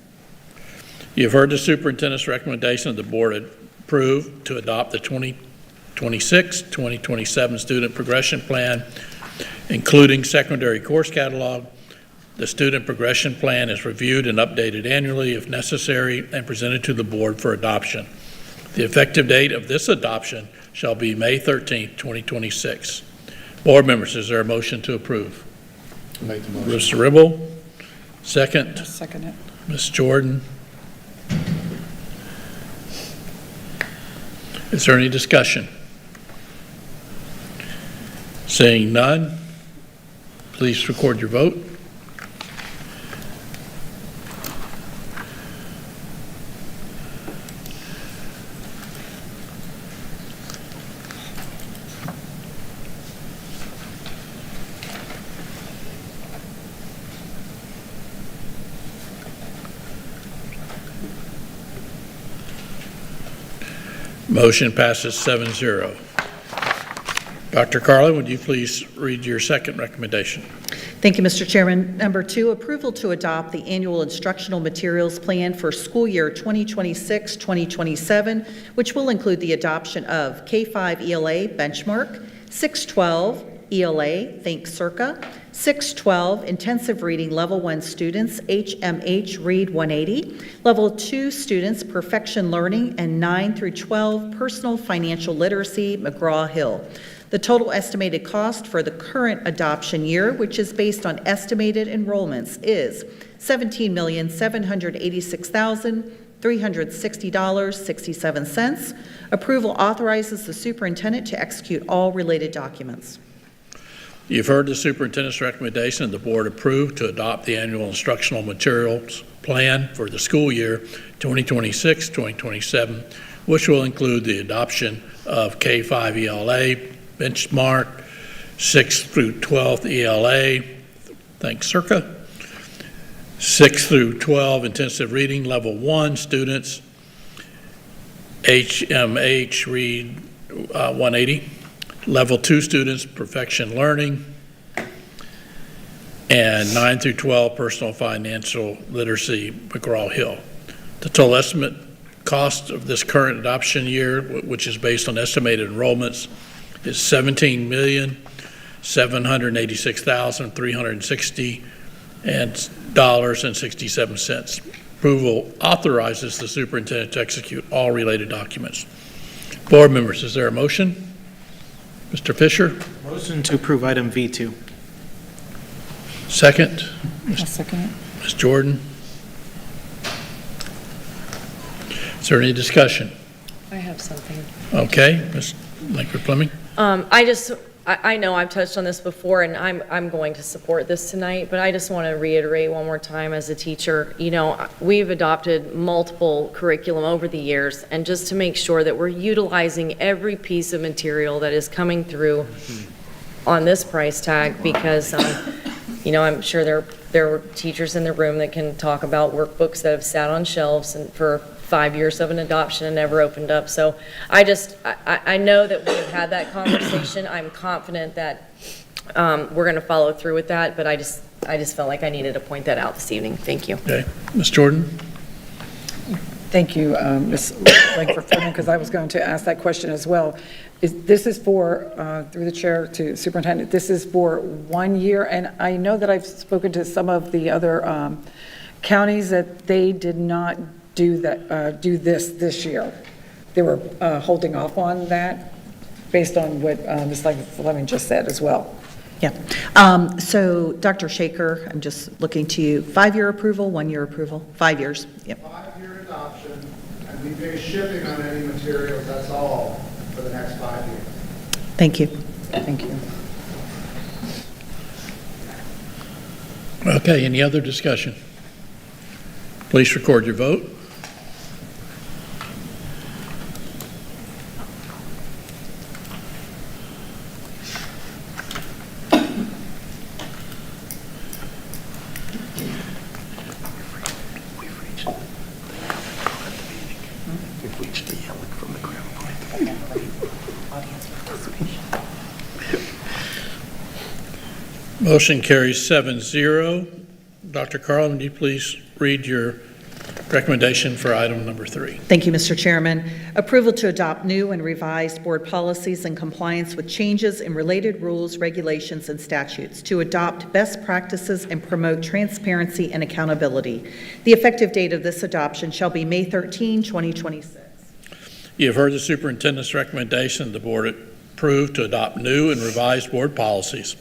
You've heard the superintendent's recommendation of the board approve to adopt the 2026-2027 Student Progression Plan, including secondary course catalog. The Student Progression Plan is reviewed and updated annually if necessary and presented to the board for adoption. The effective date of this adoption shall be May 13, 2026. Board members, is there a motion to approve? Make the motion. Mr. Ribble, second. Second it. Ms. Jordan. Is there any discussion? Seeing none, please record your vote. Motion passes 7-0. Dr. Carlin, would you please read your second recommendation? Thank you, Mr. Chairman. Number 2, approval to adopt the annual instructional materials plan for school year 2026-2027, which will include the adoption of K-5 ELA Benchmark, 612 ELA Think Circa, 612 Intensive Reading Level 1 students HMH Read 180, Level 2 students Perfection Learning, and 9 through 12 Personal Financial Literacy McGraw-Hill. The total estimated cost for the current adoption year, which is based on estimated enrollments, is $17,786,360.67. Approval authorizes the superintendent to execute all related documents. You've heard the superintendent's recommendation and the board approved to adopt the annual instructional materials plan for the school year 2026-2027, which will include the adoption of K-5 ELA Benchmark, 6 through 12th ELA, Think Circa, 6 through 12 Intensive Reading Level 1 students, HMH Read 180, Level 2 students, Perfection Learning, and 9 through 12 Personal Financial Literacy McGraw-Hill. The total estimate cost of this current adoption year, which is based on estimated enrollments, is $17,786,360.67. Approval authorizes the superintendent to execute all related documents. Board members, is there a motion? Mr. Fisher? Motion to approve item V2. Second? I'll second it. Ms. Jordan? Is there any discussion? I have something. Okay, Ms. Lankford-Fleming? I know I've touched on this before, and I'm going to support this tonight, but I just want to reiterate one more time as a teacher, you know, we've adopted multiple curriculum over the years, and just to make sure that we're utilizing every piece of material that is coming through on this price tag, because, you know, I'm sure there were teachers in the room that can talk about workbooks that have sat on shelves and for 5 years of an adoption and never opened up. So I know that we've had that conversation. I'm confident that we're going to follow through with that, but I just felt like I needed to point that out this evening. Thank you. Okay. Ms. Jordan? Thank you, Ms. Langford-Fleming, because I was going to ask that question as well. This is for, through the chair to superintendent, this is for 1 year, and I know that I've spoken to some of the other counties that they did not do this year. They were holding off on that based on what Ms. Langford-Fleming just said as well. Yeah. So Dr. Shaker, I'm just looking to you. 5-year approval, 1-year approval? 5 years. Yep. 5-year adoption, and we pay shipping on any materials, that's all, for the next 5 years. Thank you. Thank you. Okay, any other discussion? Please record your vote. Motion carries 7-0. Dr. Carlin, would you please read your recommendation for item number 3? Thank you, Mr. Chairman. Approval to adopt new and revised board policies in compliance with changes in related rules, regulations, and statutes to adopt best practices and promote transparency and accountability. The effective date of this adoption shall be May 13, 2026. You have heard the superintendent's recommendation. The board approved to adopt new and revised board policies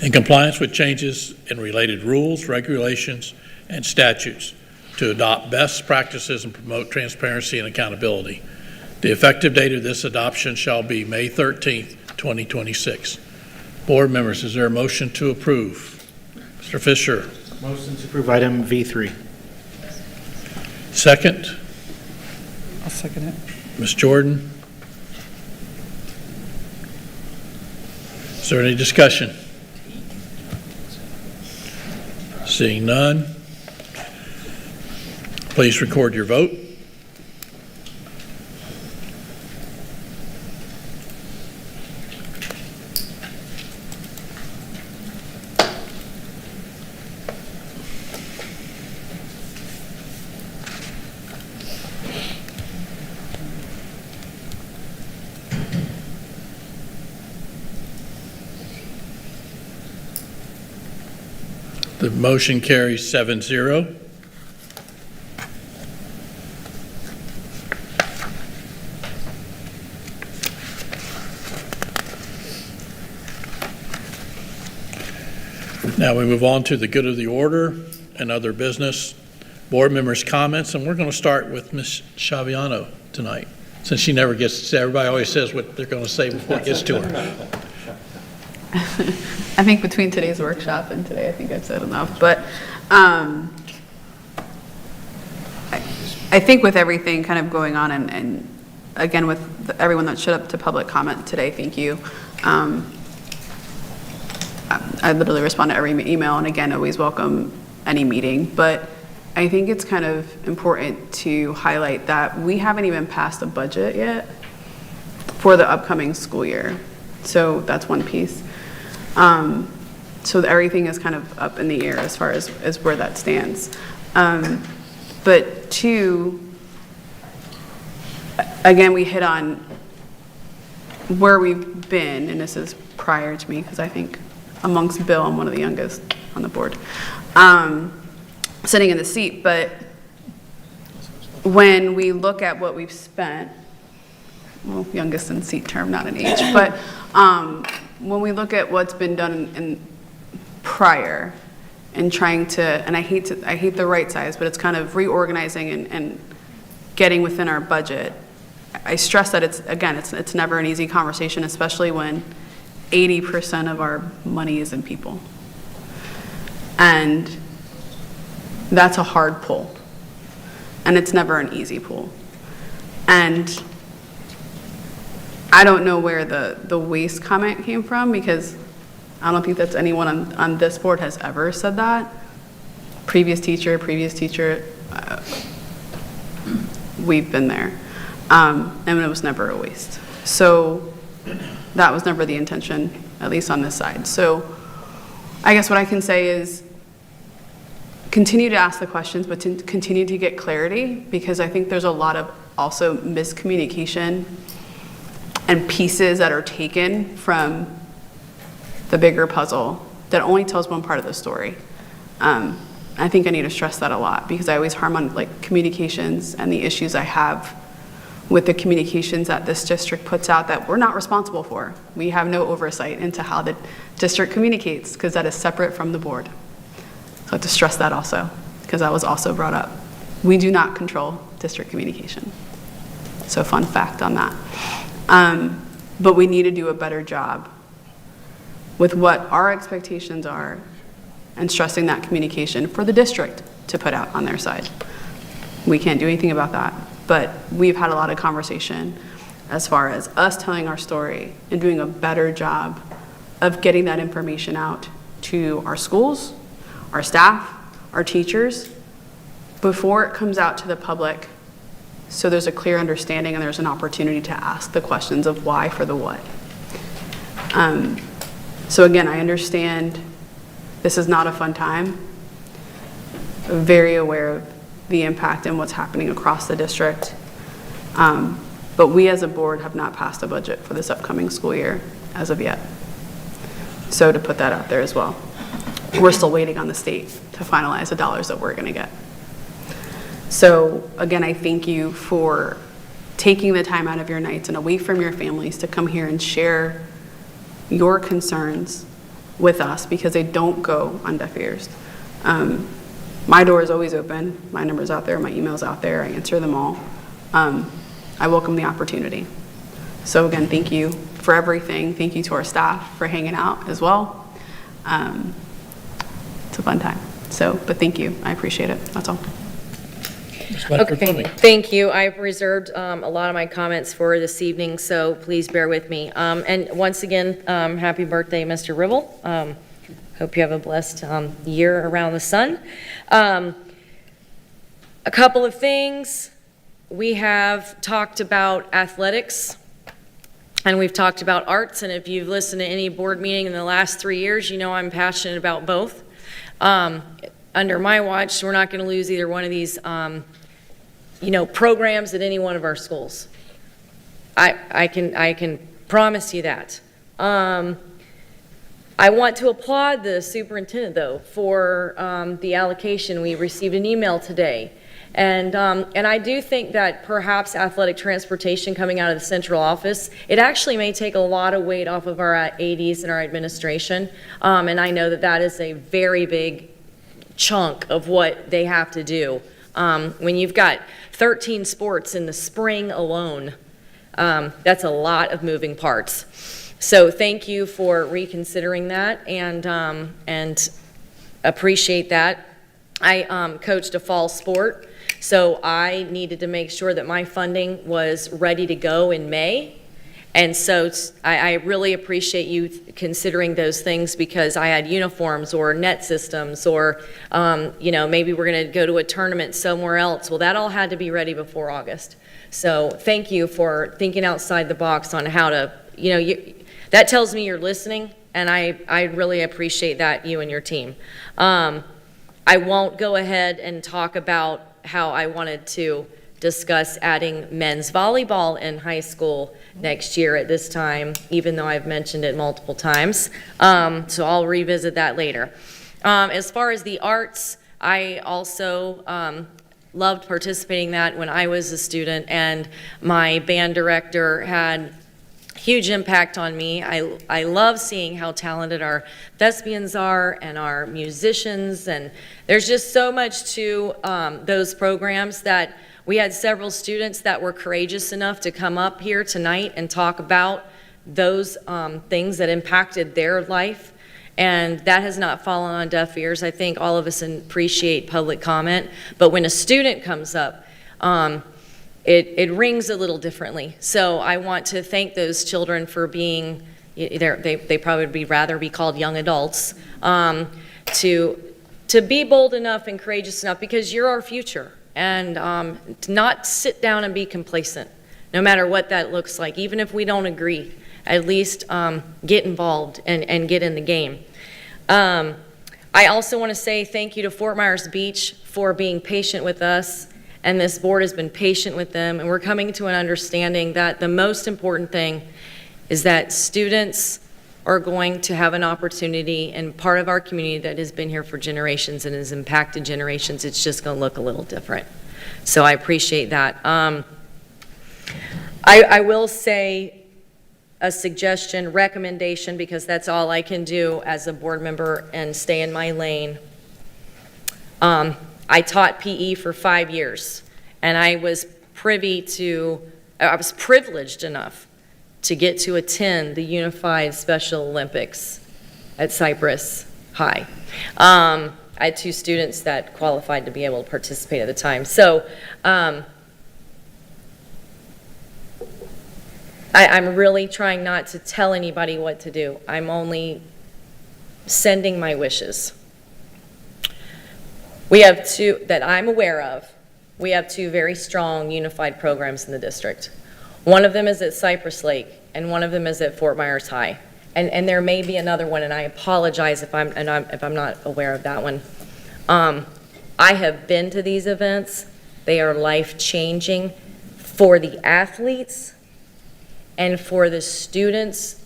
in compliance with changes in related rules, regulations, and statutes to adopt best practices and promote transparency and accountability. The effective date of this adoption shall be May 13th, 2026. Board members, is there a motion to approve? Mr. Fisher. Motion to approve item V3. Second. I'll second it. Ms. Jordan. Is there any discussion? Seeing none, please record your vote. The motion carries 7-0. Now we move on to the good of the order and other business. Board members' comments, and we're going to start with Ms. Chaviano tonight, since she never gets to say, everybody always says what they're going to say before it gets to her. I think between today's workshop and today, I think I've said enough. But I think with everything kind of going on, and again, with everyone that showed up to public comment today, thank you. I literally respond to every email, and again, always welcome any meeting. But I think it's kind of important to highlight that we haven't even passed a budget yet for the upcoming school year. So that's one piece. So everything is kind of up in the air as far as where that stands. But two, again, we hit on where we've been, and this is prior to me, because I think amongst Bill, I'm one of the youngest on the board, sitting in the seat. But when we look at what we've spent, well, youngest in seat term, not an age, but when we look at what's been done in prior and trying to, and I hate the right size, but it's kind of reorganizing and getting within our budget. I stress that it's never an easy conversation, especially when 80% of our money is in people. And that's a hard pull. And it's never an easy pull. And I don't know where the waste comment came from, because I don't think that's anyone on this board has ever said that. Previous teacher, we've been there. And it was never a waste. So that was never the intention, at least on this side. So I guess what I can say is continue to ask the questions, but to continue to get clarity, because I think there's a lot of also miscommunication and pieces that are taken from the bigger puzzle that only tells one part of the story. I think I need to stress that a lot, because I always harm on communications and the issues I have with the communications that this district puts out that we're not responsible for. We have no oversight into how the district communicates, because that is separate from the board. So I have to stress that also, because that was also brought up. We do not control district communication. So fun fact on that. But we need to do a better job with what our expectations are and stressing that communication for the district to put out on their side. We can't do anything about that, but we've had a lot of conversation as far as us telling our story and doing a better job of getting that information out to our schools, our staff, our teachers, before it comes out to the public, so there's a clear understanding and there's an opportunity to ask the questions of why for the what. So again, I understand this is not a fun time. I'm very aware of the impact and what's happening across the district. But we as a board have not passed a budget for this upcoming school year as of yet. So to put that out there as well. We're still waiting on the state to finalize the dollars that we're gonna get. So again, I thank you for taking the time out of your nights and away from your families to come here and share your concerns with us, because they don't go on deaf ears. My door is always open. My number's out there, my email's out there, I answer them all. I welcome the opportunity. So again, thank you for everything. Thank you to our staff for hanging out as well. It's a fun time. But thank you, I appreciate it, that's all. Okay, thank you. I've reserved a lot of my comments for this evening, so please bear with me. And once again, happy birthday, Mr. Ribble. Hope you have a blessed year around the sun. A couple of things. We have talked about athletics, and we've talked about arts, and if you've listened to any board meeting in the last 3 years, you know I'm passionate about both. Under my watch, we're not going to lose either one of these programs at any one of our schools. I can promise you that. I want to applaud the superintendent, though, for the allocation. We received an email today. And I do think that perhaps athletic transportation coming out of the central office, it actually may take a lot of weight off of our ADs and our administration. And I know that that is a very big chunk of what they have to do. When you've got 13 sports in the spring alone, that's a lot of moving parts. So thank you for reconsidering that and appreciate that. I coached a fall sport, so I needed to make sure that my funding was ready to go in May. And so I really appreciate you considering those things, because I had uniforms or net systems or, maybe we're going to go to a tournament somewhere else. Well, that all had to be ready before August. So thank you for thinking outside the box on how to, that tells me you're listening, and I really appreciate that, you and your team. I won't go ahead and talk about how I wanted to discuss adding men's volleyball in high school next year at this time, even though I've mentioned it multiple times. So I'll revisit that later. As far as the arts, I also loved participating in that when I was a student, and my band director had huge impact on me. I love seeing how talented our thespians are and our musicians, and there's just so much to those programs that we had several students that were courageous enough to come up here tonight and talk about those things that impacted their life, and that has not fallen on deaf ears. I think all of us appreciate public comment, but when a student comes up, it rings a little differently. So I want to thank those children for being, they probably would rather be called young adults, to be bold enough and courageous enough, because you're our future. And to not sit down and be complacent, no matter what that looks like. Even if we don't agree, at least get involved and get in the game. I also want to say thank you to Fort Myers Beach for being patient with us, and this board has been patient with them, and we're coming to an understanding that the most important thing is that students are going to have an opportunity, and part of our community that has been here for generations and has impacted generations, it's just going to look a little different. So I appreciate that. I will say a suggestion, recommendation, because that's all I can do as a board member and stay in my lane. I taught PE for 5 years, and I was privileged enough to get to attend the Unified Special Olympics at Cypress High. I had 2 students that qualified to be able to participate at the time. So I'm really trying not to tell anybody what to do. I'm only sending my wishes. We have 2 that I'm aware of. We have 2 very strong unified programs in the district. One of them is at Cypress Lake, and one of them is at Fort Myers High. and there may be another one, and I apologize if I'm not aware of that one. I have been to these events. They are life-changing for the athletes and for the students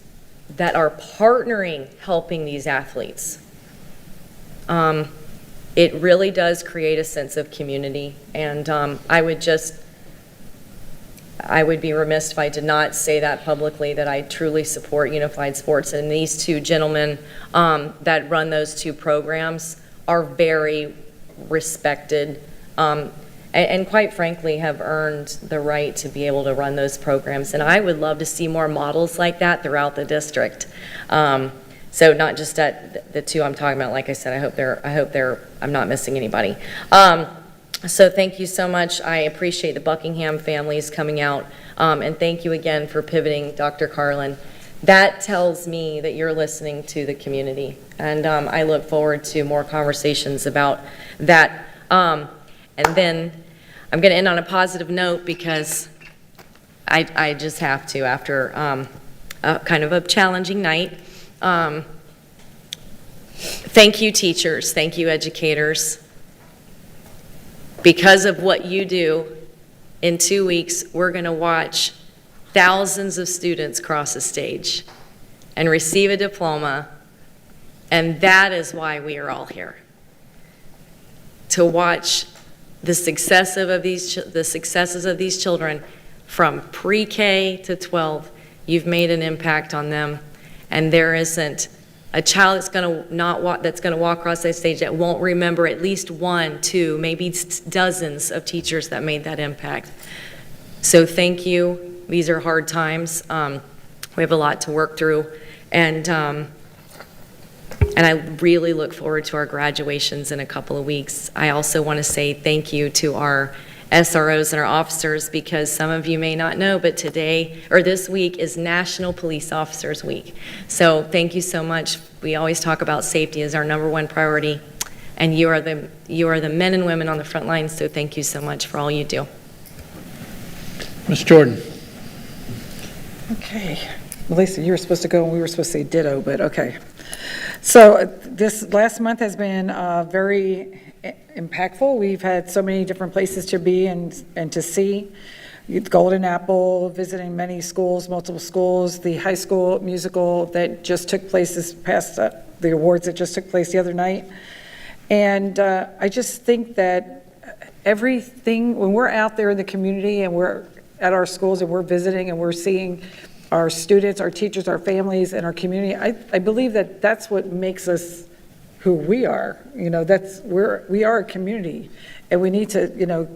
that are partnering, helping these athletes. It really does create a sense of community, and I would be remiss if I did not say that publicly, that I truly support Unified Sports, and these two gentlemen that run those two programs are very respected, and quite frankly have earned the right to be able to run those programs. And I would love to see more models like that throughout the district. So not just at the two I'm talking about. Like I said, I'm not missing anybody. So thank you so much. I appreciate the Buckingham families coming out, and thank you again for pivoting, Dr. Carlin. That tells me that you're listening to the community, and I look forward to more conversations about that. And then I'm going to end on a positive note, because I just have to, after kind of a challenging night. Thank you, teachers. Thank you, educators. Because of what you do, in 2 weeks, we're going to watch thousands of students cross a stage and receive a diploma, and that is why we are all here. To watch the successes of these children from pre-K to 12. You've made an impact on them, and there isn't a child that's going to walk across that stage that won't remember at least one, two, maybe dozens of teachers that made that impact. So thank you. These are hard times. We have a lot to work through, and I really look forward to our graduations in a couple of weeks. I also want to say thank you to our SROs and our officers, because some of you may not know, but this week is National Police Officers Week. So thank you so much. We always talk about safety as our #1 priority, and you are the men and women on the front lines, so thank you so much for all you do. Ms. Jordan. Okay. Lisa, you were supposed to go, and we were supposed to say ditto, but okay. So this last month has been very impactful. We've had so many different places to be and to see. Golden Apple, visiting many schools, multiple schools, the high school musical that just took place this past, the awards that just took place the other night. And I just think that everything, when we're out there in the community and we're at our schools and we're visiting and we're seeing our students, our teachers, our families, and our community, I believe that that's what makes us who we are. You know, we are a community, and we need to,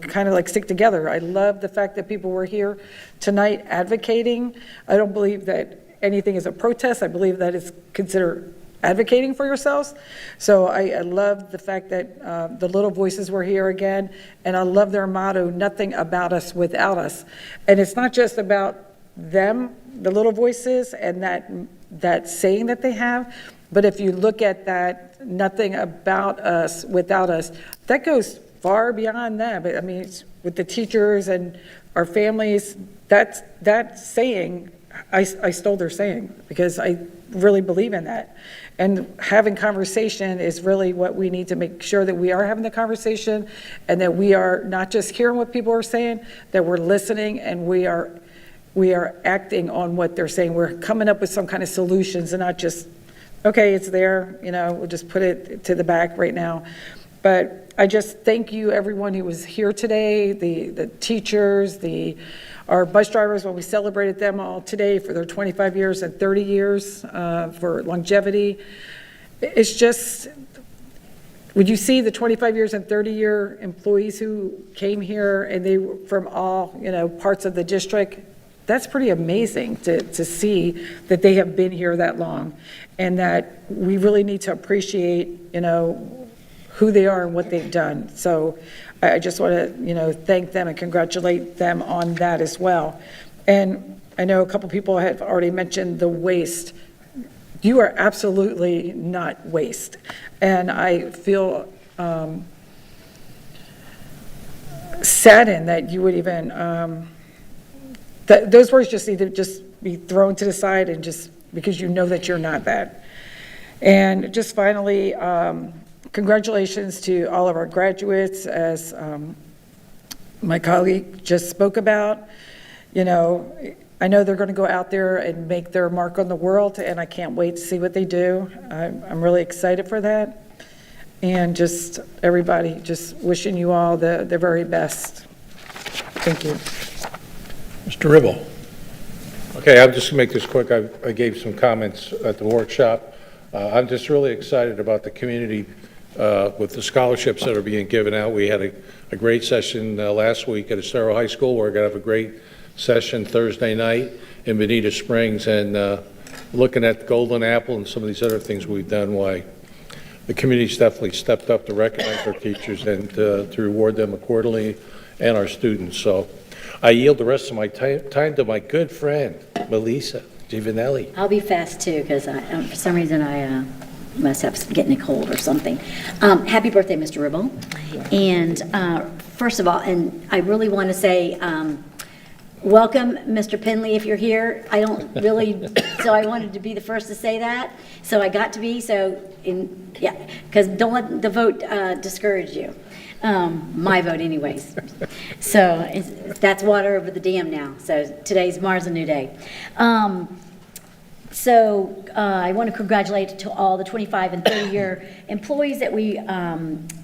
kind of like stick together. I love the fact that people were here tonight advocating. I don't believe that anything is a protest. I believe that it's considered advocating for yourselves. So I love the fact that the little voices were here again, and I love their motto, nothing about us without us. And it's not just about them, the little voices, and that saying that they have, but if you look at that, nothing about us without us, that goes far beyond that. But I mean, it's with the teachers and our families, that saying, I stole their saying, because I really believe in that. And having conversation is really what we need to make sure that we are having the conversation, and that we are not just hearing what people are saying, that we're listening, and we are acting on what they're saying. We're coming up with some kind of solutions, and not just, okay, it's there, we'll just put it to the back right now. But I just thank you, everyone who was here today, the teachers, our bus drivers, when we celebrated them all today for their 25 years and 30 years for longevity. It's just, would you see the 25 years and 30-year employees who came here, and they were from all, parts of the district? That's pretty amazing to see that they have been here that long, and that we really need to appreciate, who they are and what they've done. So I just want to, thank them and congratulate them on that as well. And I know a couple people have already mentioned the waste. You are absolutely not waste. And I feel saddened that you would even, those words just need to just be thrown to the side and just because you know that you're not that. And just finally, congratulations to all of our graduates, as my colleague just spoke about. You know, I know they're going to go out there and make their mark on the world, and I can't wait to see what they do. I'm really excited for that. And just everybody, just wishing you all the very best. Thank you. Mr. Ribble. Okay, I'm just going to make this quick. I gave some comments at the workshop. I'm just really excited about the community with the scholarships that are being given out. We had a great session last week at Estero High School. We're going to have a great session Thursday night in Bonita Springs, and looking at the Golden Apple and some of these other things we've done, why the community's definitely stepped up to recognize our teachers and to reward them accordingly, and our students. So I yield the rest of my time to my good friend, Melissa Giovanelli. I'll be fast too, because for some reason I must have getting a cold or something. Happy birthday, Mr. Ribble. And first of all, and I really want to say, welcome, Mr. Penley, if you're here. I don't really, so I wanted to be the first to say that. So I got to be, yeah, because don't let the vote discourage you. My vote anyways. So that's water over the dam now. So today's tomorrow's a new day. I want to congratulate to all the 25 and 30-year employees that we,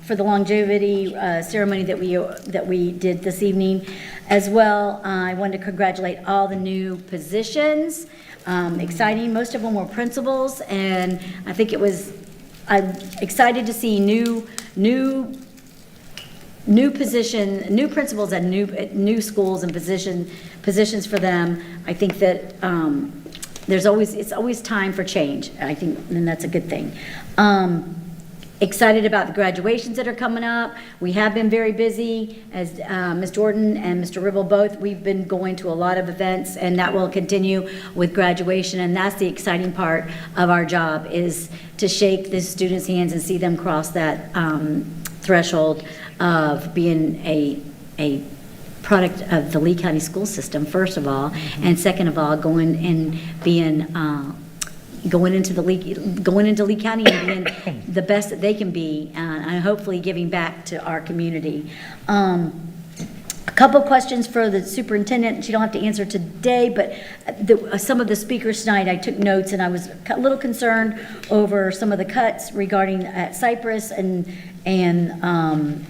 for the longevity ceremony that we did this evening. As well, I wanted to congratulate all the new positions. Exciting. Most of them were principals, and I think I'm excited to see new principals at new schools and positions for them. I think that it's always time for change. I think, and that's a good thing. Excited about the graduations that are coming up. We have been very busy, as Ms. Jordan and Mr. Ribble both. We've been going to a lot of events, and that will continue with graduation. And that's the exciting part of our job, is to shake the students' hands and see them cross that threshold of being a product of the Lee County school system, first of all, and second of all, going into Lee County and being the best that they can be, and hopefully giving back to our community. A couple questions for the superintendent. She don't have to answer today, but some of the speakers tonight, I took notes, and I was a little concerned over some of the cuts regarding at Cypress, and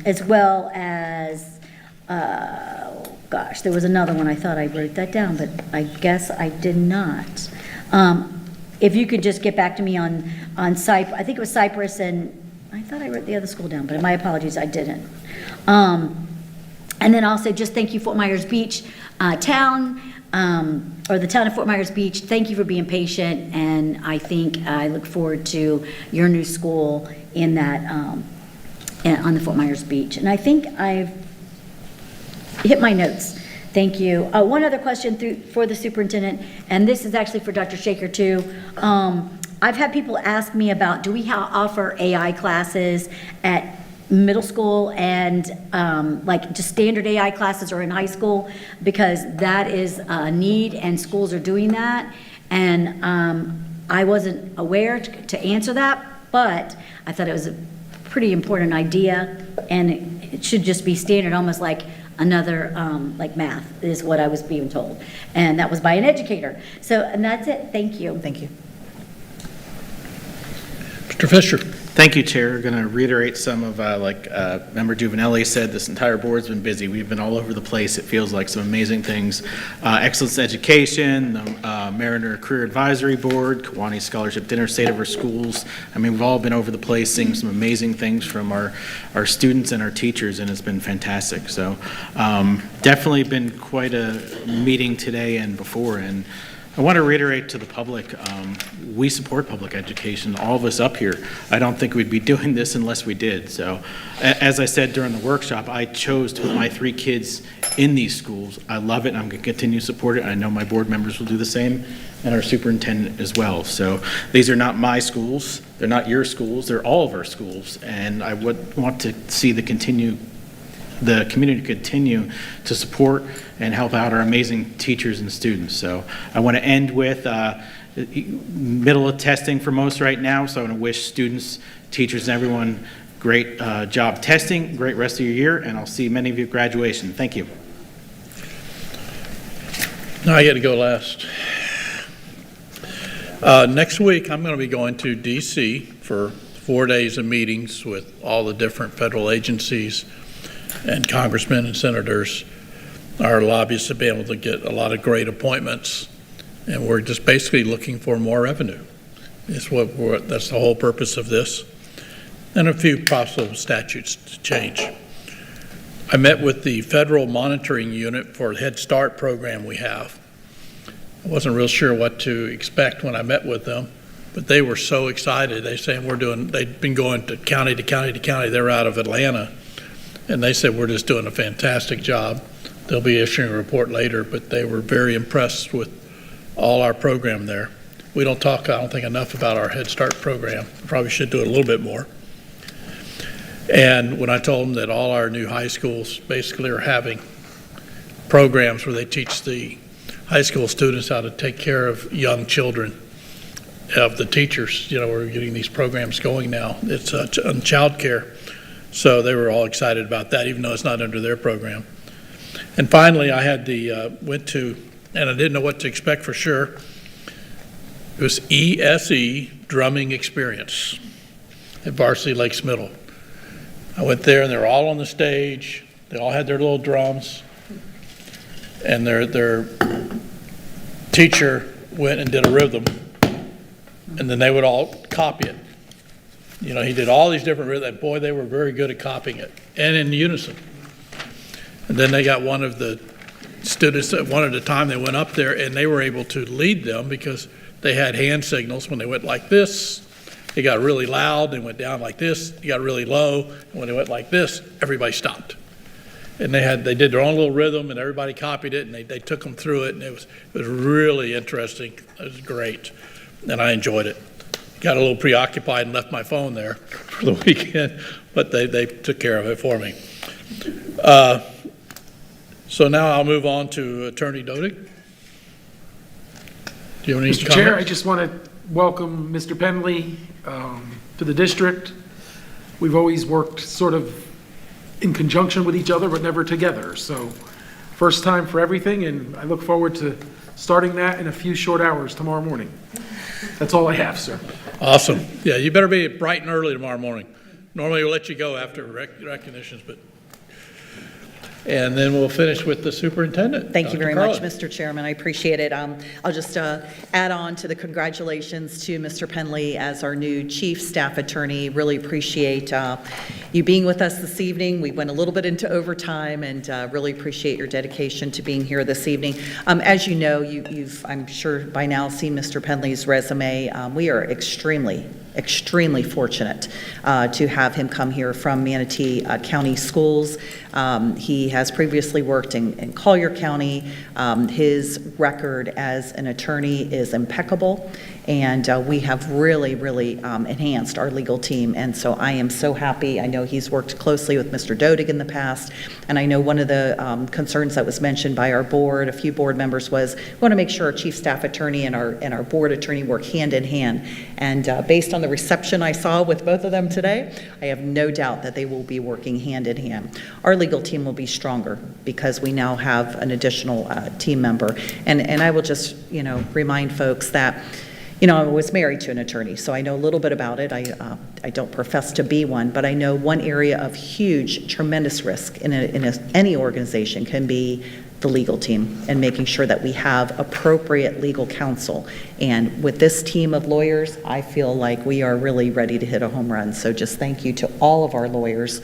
as well as, there was another one. I thought I wrote that down, but I guess I did not. If you could just get back to me on Cypress, I think it was Cypress, and I thought I wrote the other school down, but my apologies, I didn't. And then also just thank you, Fort Myers Beach town, or the town of Fort Myers Beach. Thank you for being patient, and I look forward to your new school in that, on the Fort Myers Beach. And I think I've hit my notes. Thank you. One other question for the superintendent, and this is actually for Dr. Shaker too. I've had people ask me about, do we offer AI classes at middle school and like just standard AI classes or in high school? Because that is a need, and schools are doing that. And I wasn't aware to answer that, but I thought it was a pretty important idea, and it should just be standard, almost like another, like math, is what I was being told. And that was by an educator. So, and that's it. Thank you. Thank you. Mr. Fisher. Thank you, Chair. I'm going to reiterate some of, Member Giovanelli said, this entire board's been busy. We've been all over the place. It feels like some amazing things. Excellence in Education, the Mariner Career Advisory Board, Kiwanis Scholarship Dinner, State of Our Schools. I mean, we've all been over the place seeing some amazing things from our students and our teachers, and it's been fantastic. So definitely been quite a meeting today and before. And I want to reiterate to the public, we support public education, all of us up here. I don't think we'd be doing this unless we did. So, as I said during the workshop, I chose to put my 3 kids in these schools. I love it, and I'm going to continue to support it. I know my board members will do the same, and our superintendent as well. So, these are not my schools. They're not your schools. They're all of our schools, and I would want to see the community continue to support and help out our amazing teachers and students. So I want to end with middle of testing for most right now, so I want to wish students, teachers, and everyone great job testing, great rest of your year, and I'll see many of you at graduation. Thank you. Now I get to go last. Next week, I'm going to be going to D.C. for 4 days of meetings with all the different federal agencies and congressmen and senators. Our lobbyists have been able to get a lot of great appointments, and we're just basically looking for more revenue. That's the whole purpose of this, and a few possible statutes to change. I met with the federal monitoring unit for the Head Start program we have. I wasn't real sure what to expect when I met with them, but they were so excited. They saying they'd been going to county to county to county. They're out of Atlanta, and they said we're just doing a fantastic job. They'll be issuing a report later, but they were very impressed with all our program there. We don't talk, I don't think, enough about our Head Start program. We probably should do it a little bit more. And when I told them that all our new high schools basically are having programs where they teach the high school students how to take care of young children, of the teachers, we're getting these programs going now. It's on child care. So they were all excited about that, even though it's not under their program. And finally, I had went to, and I didn't know what to expect for sure. It was ESE Drumming Experience at Varsity Lakes Middle. I went there, and they were all on the stage. They all had their little drums, and their teacher went and did a rhythm, and then they would all copy it. He did all these different rhythms. Boy, they were very good at copying it, and in unison. And then they got one of the students at one at a time. They went up there, and they were able to lead them because they had hand signals. When they went like this, it got really loud. They went down like this. It got really low. And when they went like this, everybody stopped. And they did their own little rhythm, and everybody copied it, and they took them through it, and it was really interesting. It was great, and I enjoyed it. Got a little preoccupied and left my phone there for the weekend, but they took care of it for me. So now I'll move on to Attorney Dodig. Do you have any Mr. comments? Chair, I just want to welcome Mr. Penley to the district. We've always worked sort of in conjunction with each other, but never together. So first time for everything, and I look forward to starting that in a few short hours tomorrow morning. That's all I have, sir. Awesome. Yeah, you better be bright and early tomorrow morning. Normally we'll let you go after recognitions, but. And then we'll finish with the superintendent. Thank you Dr. very Carlin. much, Mr. Chairman. I appreciate it. I'll just add on to the congratulations to Mr. Penley as our new chief staff attorney. Really appreciate you being with us this evening. We went a little bit into overtime, and really appreciate your dedication to being here this evening. As you know, you've, I'm sure by now, seen Mr. Penley's resume. We are extremely fortunate to have him come here from Manatee County Schools. He has previously worked in Collier County. His record as an attorney is impeccable, and we have really enhanced our legal team, and so I am so happy. I know he's worked closely with Mr. Dodig in the past, and I know one of the concerns that was mentioned by our board, a few board members, was we want to make sure our chief staff attorney and our board attorney work hand in hand, and based on the reception I saw with both of them today, I have no doubt that they will be working hand in hand. Our legal team will be stronger because we now have an additional team member. And I will just, remind folks that, I was married to an attorney, so I know a little bit about it. I don't profess to be one, but I know one area of huge, tremendous risk in any organization can be the legal team and making sure that we have appropriate legal counsel. And with this team of lawyers, I feel like we are really ready to hit a home run. So just thank you to all of our lawyers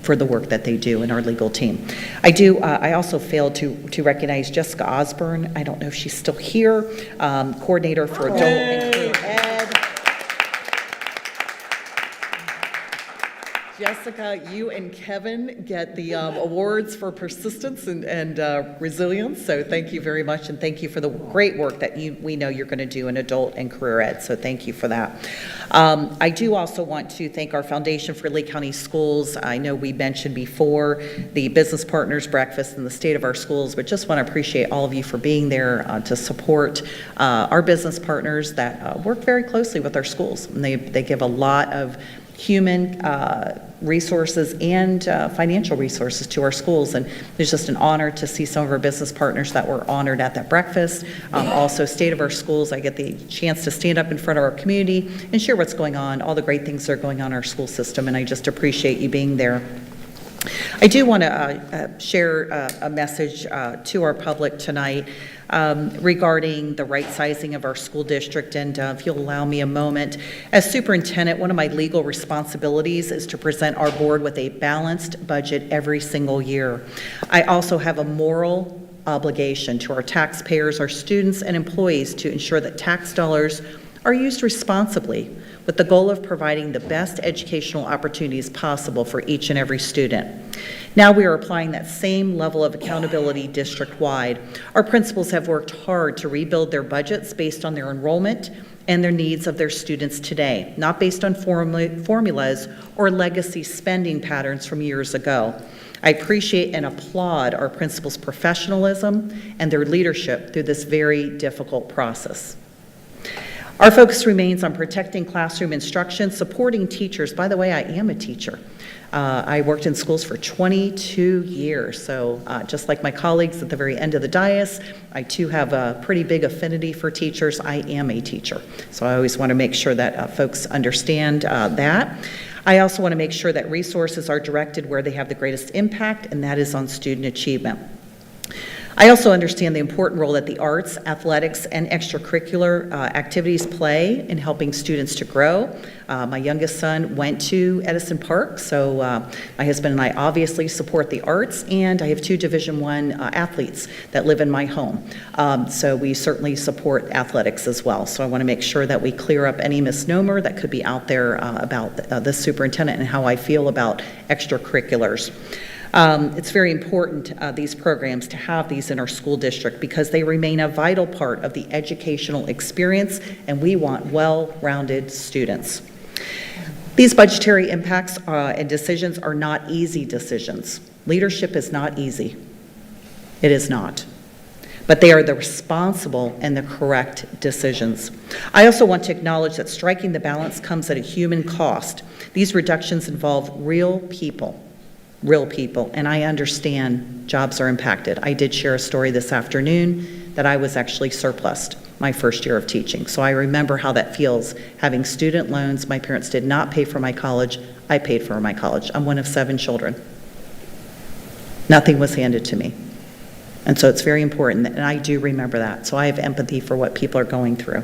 for the work that they do in our legal team. I also failed to recognize Jessica Osborne. I don't know if she's still here, coordinator for adult and career ed. Jessica, you and Kevin get the awards for persistence and resilience, so thank you very much, and thank you for the great work that we know you're going to do in adult and career ed, so thank you for that. I do also want to thank our Foundation for Lee County Schools. I know we mentioned before the Business Partners Breakfast and the state of our schools, but just want to appreciate all of you for being there to support our business partners that work very closely with our schools. And they give a lot of human resources and financial resources to our schools, and it's just an honor to see some of our business partners that were honored at that breakfast. Also, state of our schools, I get the chance to stand up in front of our community and share what's going on, all the great things that are going on in our school system, and I just appreciate you being there. I do want to share a message to our public tonight regarding the right sizing of our school district, and if you'll allow me a moment. As superintendent, one of my legal responsibilities is to present our board with a balanced budget every single year. I also have a moral obligation to our taxpayers, our students, and employees to ensure that tax dollars are used responsibly with the goal of providing the best educational opportunities possible for each and every student. Now we are applying that same level of accountability district-wide. Our principals have worked hard to rebuild their budgets based on their enrollment and their needs of their students today, not based on formulas or legacy spending patterns from years ago. I appreciate and applaud our principals' professionalism and their leadership through this very difficult process. Our focus remains on protecting classroom instruction, supporting teachers. By the way, I am a teacher. I worked in schools for 22 years, so just like my colleagues at the very end of the dais, I too have a pretty big affinity for teachers. I am a teacher, so I always want to make sure that folks understand that. I also want to make sure that resources are directed where they have the greatest impact, and that is on student achievement. I also understand the important role that the arts, athletics, and extracurricular activities play in helping students to grow. My youngest son went to Edison Park, so my husband and I obviously support the arts, and I have 2 Division I athletes that live in my home. So we certainly support athletics as well. So I want to make sure that we clear up any misnomer that could be out there about this superintendent and how I feel about extracurriculars. It's very important, these programs, to have these in our school district because they remain a vital part of the educational experience, and we want well-rounded students. These budgetary impacts and decisions are not easy decisions. Leadership is not easy. It is not. But they are the responsible and the correct decisions. I also want to acknowledge that striking the balance comes at a human cost. These reductions involve real people, and I understand jobs are impacted. I did share a story this afternoon that I was actually surplused my first year of teaching. So I remember how that feels, having student loans. My parents did not pay for my college. I paid for my college. I'm one of 7 children. Nothing was handed to me. And so it's very important, and I do remember that. So I have empathy for what people are going through.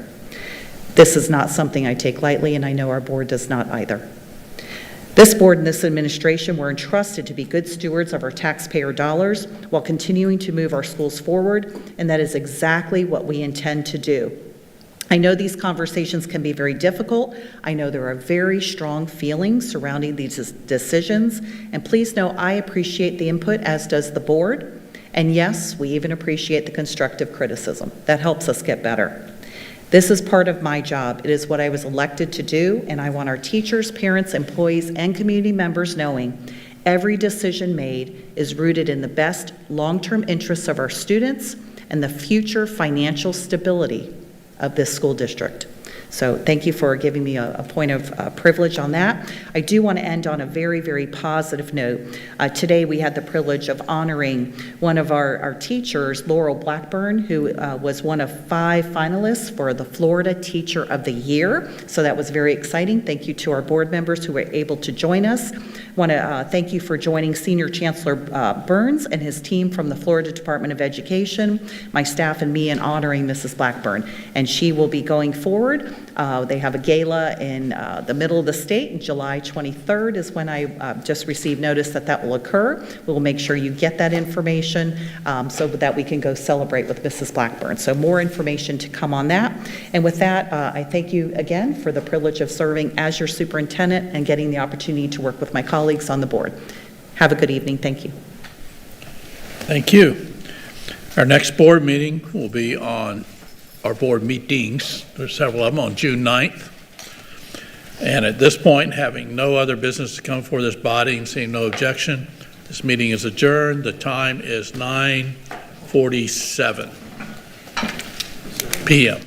This is not something I take lightly, and I know our board does not either. This board and this administration were entrusted to be good stewards of our taxpayer dollars while continuing to move our schools forward, and that is exactly what we intend to do. I know these conversations can be very difficult. I know there are very strong feelings surrounding these decisions, and please know I appreciate the input, as does the board. And yes, we even appreciate the constructive criticism. That helps us get better. This is part of my job. It is what I was elected to do, and I want our teachers, parents, employees, and community members knowing every decision made is rooted in the best long-term interests of our students and the future financial stability of this school district. So thank you for giving me a point of privilege on that. I do want to end on a very, very positive note. Today we had the privilege of honoring one of our teachers, Laurel Blackburn, who was one of 5 finalists for the Florida Teacher of the Year. So that was very exciting. Thank you to our board members who were able to join us. I want to thank you for joining Senior Chancellor Burns and his team from the Florida Department of Education, my staff and me in honoring Mrs. Blackburn. And she will be going forward They have a gala in the middle of the state, and July 23rd is when I just received notice that that will occur. We'll make sure you get that information so that we can go celebrate with Mrs. Blackburn. So more information to come on that. And with that, I thank you again for the privilege of serving as your superintendent and getting the opportunity to work with my colleagues on the board. Have a good evening. Thank you. Thank you. Our next board meeting will be on our board meetings. There's several of them on June 9th. And at this point, having no other business to come before this body and seeing no objection, this meeting is adjourned. The time is 9:47 p.m.